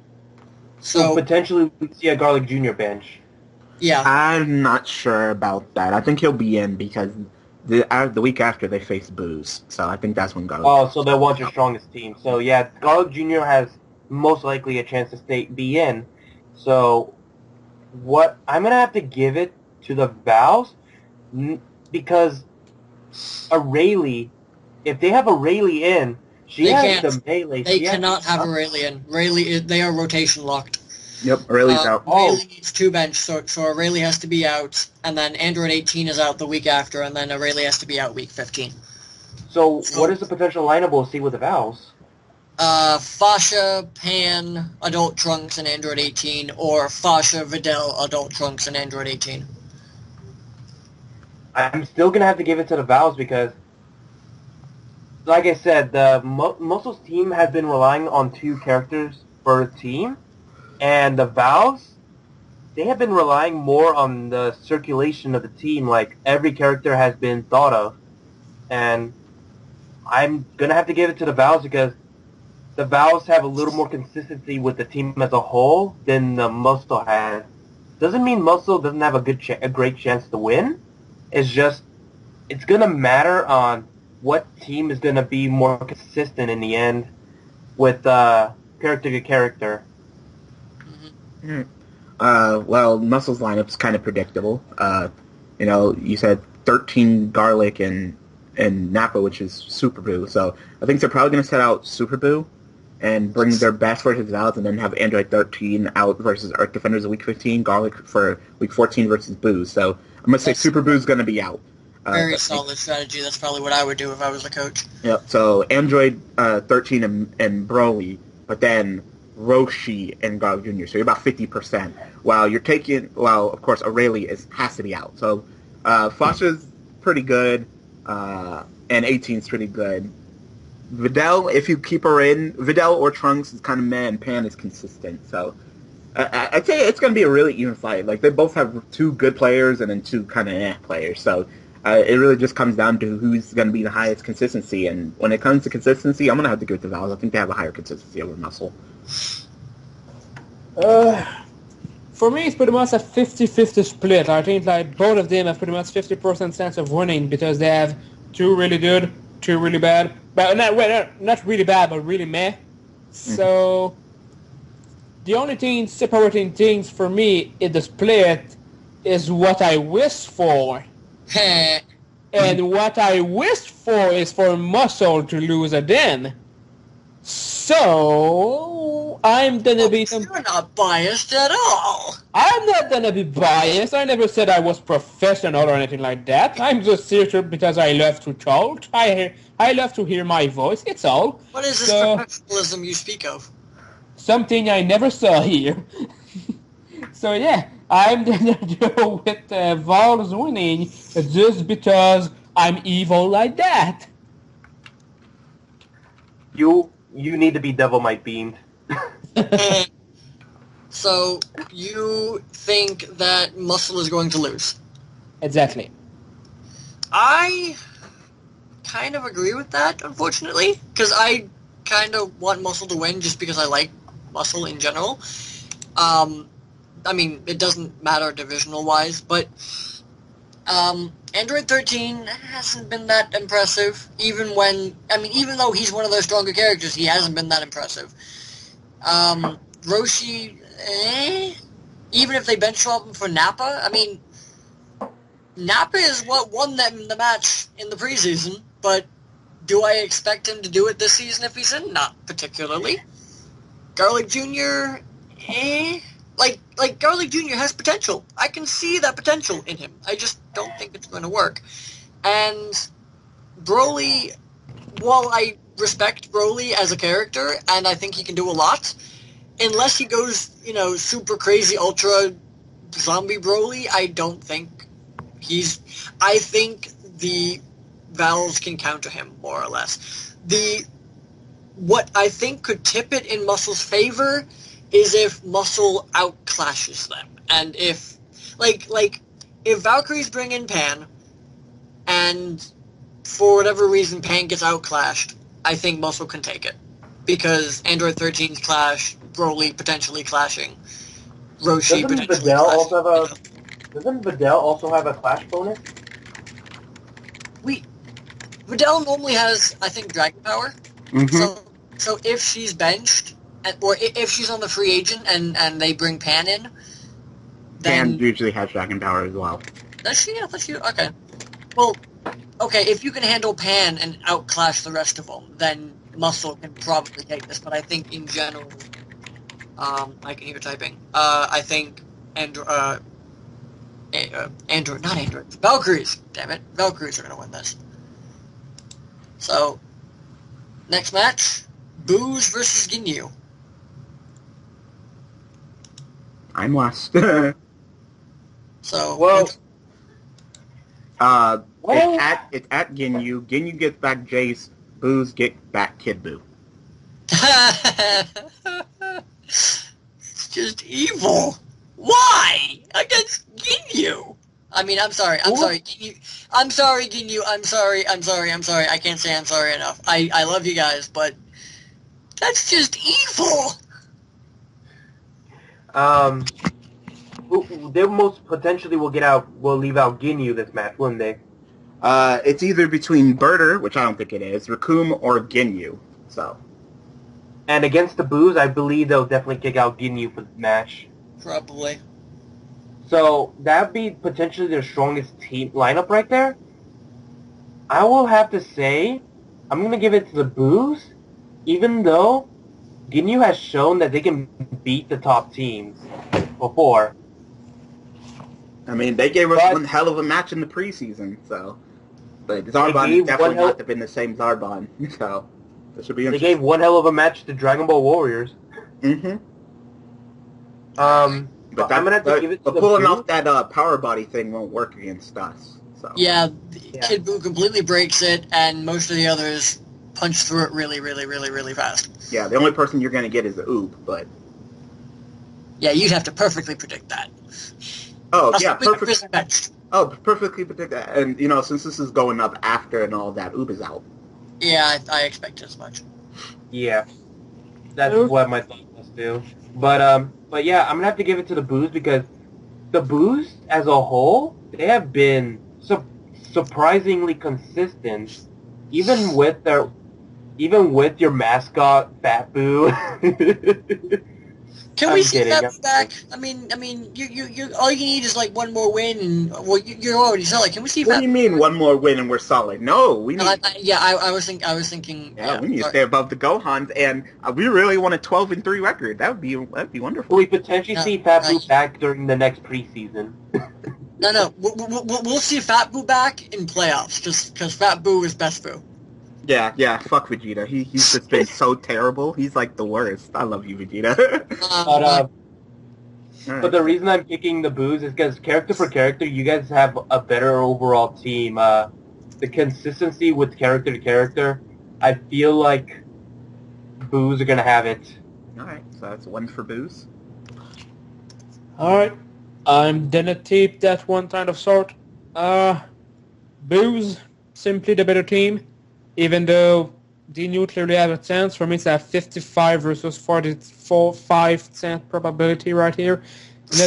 So potentially we see a Garlic Jr. bench. Yeah. I'm not sure about that. I think he'll be in because the week after they face Boo's, so I think that's when Garlic... Oh, so they want your strongest team. So yeah, Garlic Jr. has most likely a chance to be in. So what I'm going to have to give it to the Vows because a Rayleigh, if they have a Rayleigh in, she has the melee. They cannot have a Rayleigh in. Rayleigh, they are rotation locked. Yep, Rayleigh's out. Rayleigh needs two bench, so a Rayleigh has to be out, and then Android 18 is out the week after, and then a Rayleigh has to be out week 15. So what is the potential lineup we'll see with the Vows? Fasha, Pan, Adult Trunks, and Android 18, or Fasha, Videl, Adult Trunks, and Android 18. I'm still gonna have to give it to the Valves because, like I said, the Muscle's team has been relying on 2 characters for a team, and the Valves, they have been relying more on the circulation of the team. Like every character has been thought of, and I'm gonna have to give it to the Valves because the Valves have a little more consistency with the team as a whole than the Muscle has. Doesn't mean Muscle doesn't have a great chance to win. It's just it's gonna matter on what team is gonna be more consistent in the end with character to character. Mm-hmm. Well, Muscle's lineup's kind of predictable. You said 13 Garlic and Nappa, which is Super Boo. So I think they're probably going to set out Super Boo and bring their best versus Valves, and then have Android 13 out versus Earth Defenders in Week 15, Garlic for Week 14 versus Boo. So I'm going to say Super Boo's going to be out. Very solid strategy. That's probably what I would do if I was a coach. Yep. So Android 13 and Broly, but then Roshi and Garlic Jr. So you're about 50%. While of course, Aurelia has to be out. So Fasha's pretty good, and 18's pretty good. Videl, if you keep her in, Videl or Trunks is kind of meh, and Pan is consistent. So I'd say it's going to be a really even fight. Like, they both have 2 good players and then 2 kind of players. So it really just comes down to who's going to be the highest consistency. And when it comes to consistency, I'm going to have to give it to Valves. I think they have a higher consistency over Muscle. For me, it's pretty much a 50-50 split. I think like both of them have pretty much 50% chance of winning because they have 2 really good, 2 really bad. But not really bad, but really meh. So the only thing separating things for me in the split is what I wish for. And what I wished for is for Muscle to lose again. So I'm gonna be. You're not biased at all. I'm not gonna be biased. I never said I was professional or anything like that. I'm just here because I love to talk. I love to hear my voice. It's all. What is this professionalism you speak of? Something I never saw here. So yeah, I'm gonna go with Valves winning just because I'm evil like that. You need to be Devil Might Beamed. So you think that Muscle is going to lose? Exactly. I kind of agree with that, unfortunately, because I kind of want Muscle to win just because I like Muscle in general. I mean, it doesn't matter divisional-wise, but Android 13 hasn't been that impressive, even though he's one of their stronger characters, he hasn't been that impressive. Roshi, even if they bench swap him for Nappa, I mean, Nappa is what won them the match in the preseason, but do I expect him to do it this season if he's in? Not particularly. Garlic Jr., Like, Garlic Jr. has potential. I can see that potential in him. I just don't think it's going to work. And Broly, while I respect Broly as a character, and I think he can do a lot, unless he goes, super crazy ultra zombie Broly, I don't think I think the Valves can counter him, more or less. What I think could tip it in Muscle's favor is if Muscle outclashes them. And if Valkyries bring in Pan, and for whatever reason Pan gets outclashed, I think Muscle can take it. Because Android 13's clash, Broly potentially clashing, Roshi potentially clashing. Doesn't Videl also have a clash bonus? Videl normally has, I think, Dragon Power. Mm-hmm. So if she's benched, or if she's on the free agent and they bring Pan in, then... Pan usually has Dragon Power as well. Does she? I thought she... Okay. Well, okay, if you can handle Pan and outclash the rest of them, then Muscle can probably take this, but I think in general... I can hear typing. I think Android... Not Android. Valkyries! Damn it. Valkyries are going to win this. So, next match, Booze versus Ginyu. I'm lost. So, well, It's at Ginyu. Ginyu gets back Jace. Booze get back Kid Buu. It's just evil. Why? Against Ginyu? I mean, I'm sorry, Ginyu. I'm sorry, Ginyu. I'm sorry. I can't say I'm sorry enough. I love you guys, but that's just evil. They most potentially will leave out Ginyu this match, wouldn't they? It's either between Birder, which I don't think it is, Raccoon, or Ginyu. So. And against the Boos, I believe they'll definitely kick out Ginyu for the match. Probably. So that'd be potentially their strongest team lineup right there. I will have to say, I'm gonna give it to the Boos, even though Ginyu has shown that they can beat the top teams before. I mean, they gave us one hell of a match in the preseason, so. But Zarbon is definitely not to been the same Zarbon, so this should be interesting. They gave one hell of a match to Dragon Ball Warriors. Mm-hmm. But I'm gonna have to give it to the pulling off that power body thing won't work against us. So. Yeah, Kid Buu completely breaks it, and most of the others punch through it really, really, really, really fast. Yeah, the only person you're gonna get is the Oob, but. Yeah, you'd have to perfectly predict that. Oh, yeah, perfectly predict that. And, since this is going up after and all that, Oob is out. Yeah, I expected as much. Yeah. That's what my thought was too. But yeah, I'm going to have to give it to the Boos because the Boos, as a whole, they have been surprisingly consistent, even with your mascot, Fat Buu. Can we see Fat Buu back? I mean, you all you need is like one more win, and you're already solid. Can we see? What do you mean one more win and we're solid? No, we need. I was thinking. Yeah, we need to stay above the Gohans, and we really want a 12-3 record. That'd be wonderful. We potentially see Fat Buu back during the next preseason. No, we'll see Fat Buu back in playoffs, because Fat Buu is best Buu. Yeah, fuck Vegeta. He's just been so terrible. He's like the worst. I love you, Vegeta. But the reason I'm picking the Boos is because character for character, you guys have a better overall team. The consistency with character to character, I feel like Boos are going to have it. Alright, so that's one for Boos. Alright, I'm gonna tape that one kind of sort. Boos, simply the better team. Even though Ginyu clearly have a chance, for me it's a 55 versus 45% probability right here. It's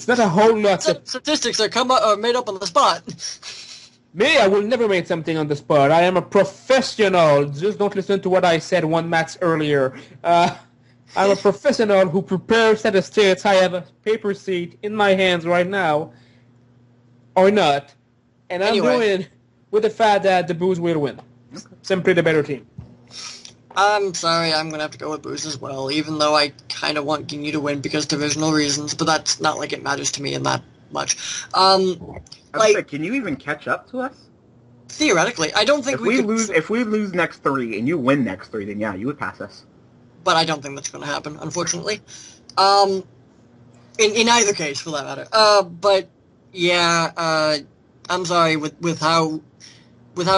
not a whole lot. Statistics are made up on the spot. Me, I will never make something on the spot. I am a professional. Just don't listen to what I said one match earlier. I'm a professional who prepares statistics. I have a paper sheet in my hands right now. Or not. And I'm doing with the fact that the Boos will win. Simply the better team. I'm sorry, I'm going to have to go with Boos as well, even though I kind of want Ginyu to win because divisional reasons, but that's not like it matters to me in that much. Can you even catch up to us? Theoretically. I don't think If we lose next 3 and you win next 3, then yeah, you would pass us. But I don't think that's going to happen, unfortunately. In either case, for that matter. But, yeah, I'm sorry, with how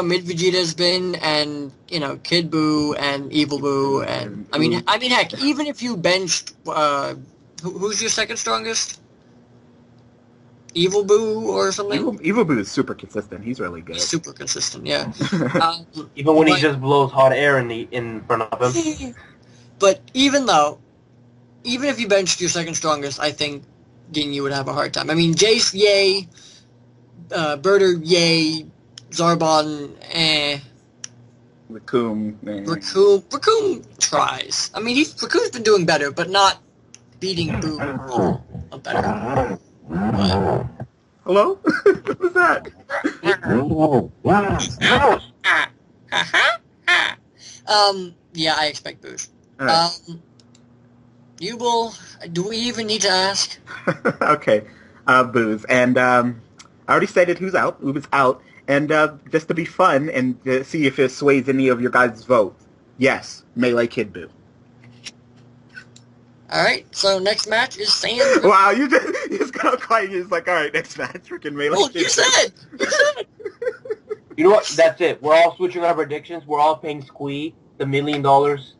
mid Vegeta's been, and Kid Buu and Evil Buu, and I mean heck, even if you benched who's your second strongest? Evil Buu or something? Evil Buu is super consistent. He's really good. Super consistent, yeah. Even when he just blows hot air in front of him. But even if you benched your second strongest, I think Ginyu would have a hard time. I mean, Jace, yay. Birder, yay. Zarbon, Raccoon, Raccoon tries. I mean, Raccoon's been doing better, but not beating Buu better. Hello? What was that? Yeah, I expect Boos. Right. Yubel, do we even need to ask? Okay, Boos. And I already stated who's out. Uber's out. And just to be fun and to see if it sways any of your guys' vote, yes, Melee Kid Buu. Alright, so next match is Saiyans. Wow, you just got quiet. You're just like, all right, next match, freaking Melee. Well, you said! You know what? That's it. We're all switching our predictions. We're all paying Squee the $1 million.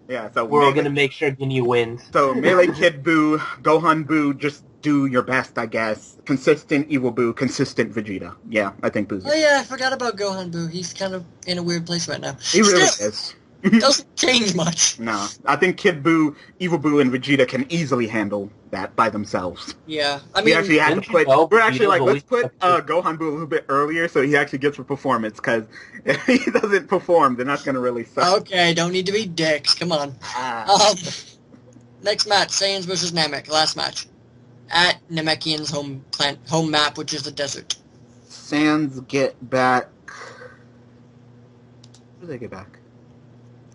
Yeah, so we're all going to make sure Ginyu wins. So Melee Kid Buu, Gohan Buu, just do your best, I guess. Consistent Evil Buu, consistent Vegeta. Yeah, I think Buu's. Oh yeah, I forgot about Gohan Buu. He's kind of in a weird place right now. He really is. Doesn't change much. No, I think Kid Buu, Evil Buu, and Vegeta can easily handle that by themselves. Yeah, I mean, we actually had to put. We're actually like, let's put Gohan Buu a little bit earlier so he actually gets a performance. Because if he doesn't perform, then that's gonna really suck. Okay, don't need to be dicks. Come on. Next match: Saiyans versus Namek. Last match at Namekian's home map, which is the desert. Saiyans get back. Where do they get back?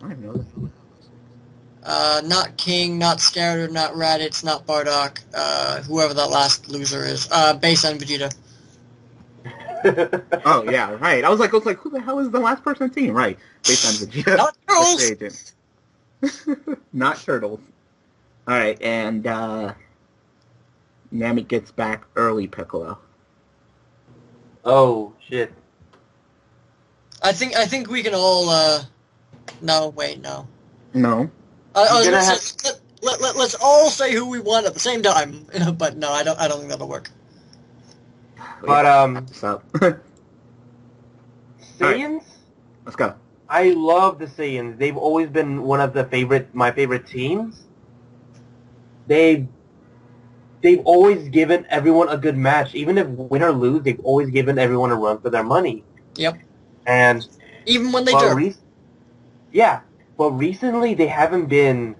I don't even know. Not King, not Scouter, not Raditz, not Bardock, whoever that last loser is. Based on Vegeta. Oh yeah, right. I was like, who the hell is the last person on the team? Right, based on Vegeta. Not Turtles. Not Turtles. All right, and Namek gets back early. Piccolo. Oh shit. I think we can all. No, wait, no. No. I was gonna say, let's all say who we want at the same time. But no, I don't think that'll work. But So. Saiyans. Right. Let's go. I love the Saiyans. They've always been one of my favorite teams. They've always given everyone a good match, even if win or lose. They've always given everyone a run for their money. Yep. And even when they do. Yeah, but recently they haven't been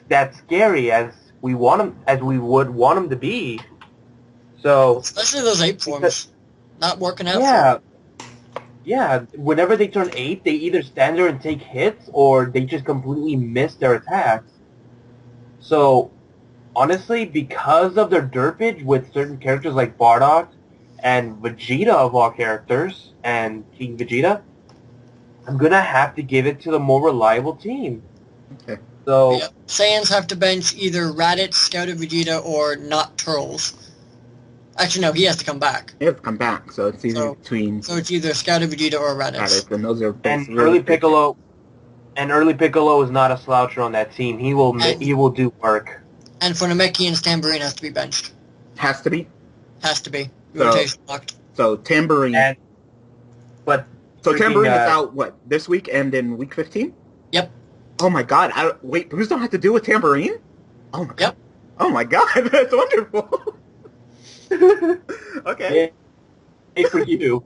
that scary as we would want them to be. So especially those 8 forms not working out. Yeah, yeah. Whenever they turn 8, they either stand there and take hits, or they just completely miss their attacks. So honestly, because of their derpage with certain characters like Bardock and Vegeta of all characters, and King Vegeta, I'm going to have to give it to the more reliable team. Okay. So yeah. Saiyans have to bench either Raditz, Scouter Vegeta, or not Turles. Actually, no, he has to come back. He has to come back, so it's either between... So it's either Scouter Vegeta or Raditz. And those are both and really early Piccolo... And early Piccolo is not a sloucher on that team. He will do work. And for Namekian's, Tambourine has to be benched. Has to be? Has to be. Rotation locked. So Tambourine... So Tambourine is out, what, this week and in week 15? Yep. Oh my god, wait, Bruce don't have to deal with Tambourine? Oh my god. Yep. Oh my god, that's wonderful. Okay. Hey, for you.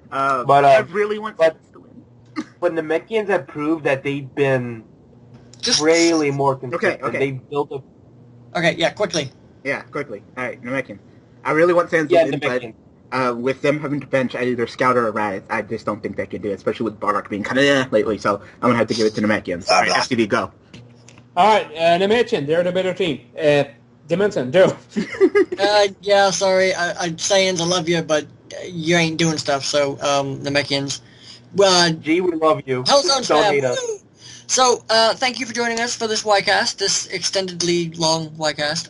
But I really want Saiyans to win. But Namekians have proved that they've been really more consistent. Okay. They've built a... Okay, yeah, quickly. Yeah, quickly. Alright, Namekians. I really want Saiyans to win, but... with them having to bench either Scouter or Raditz, I just don't think they can do it, especially with Bardock being kind of lately, so I'm going to have to give it to Namekians. All right, FTV, go. All right, Namekian, they're the better team. Dimension, do. Yeah, sorry, Saiyans, I love you, but you ain't doing stuff, so, Namekians. Gee, we love you. Hellzone Don't Spam. hate us. So, thank you for joining us for this YCast, this extendedly long YCast.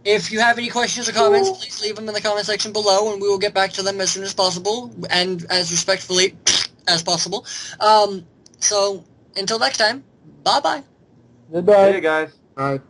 If you have any questions or comments, please leave them in the comment section below, and we will get back to them as soon as possible, and as respectfully as possible. So, until next time, bye-bye. Goodbye. Hey, guys. Bye.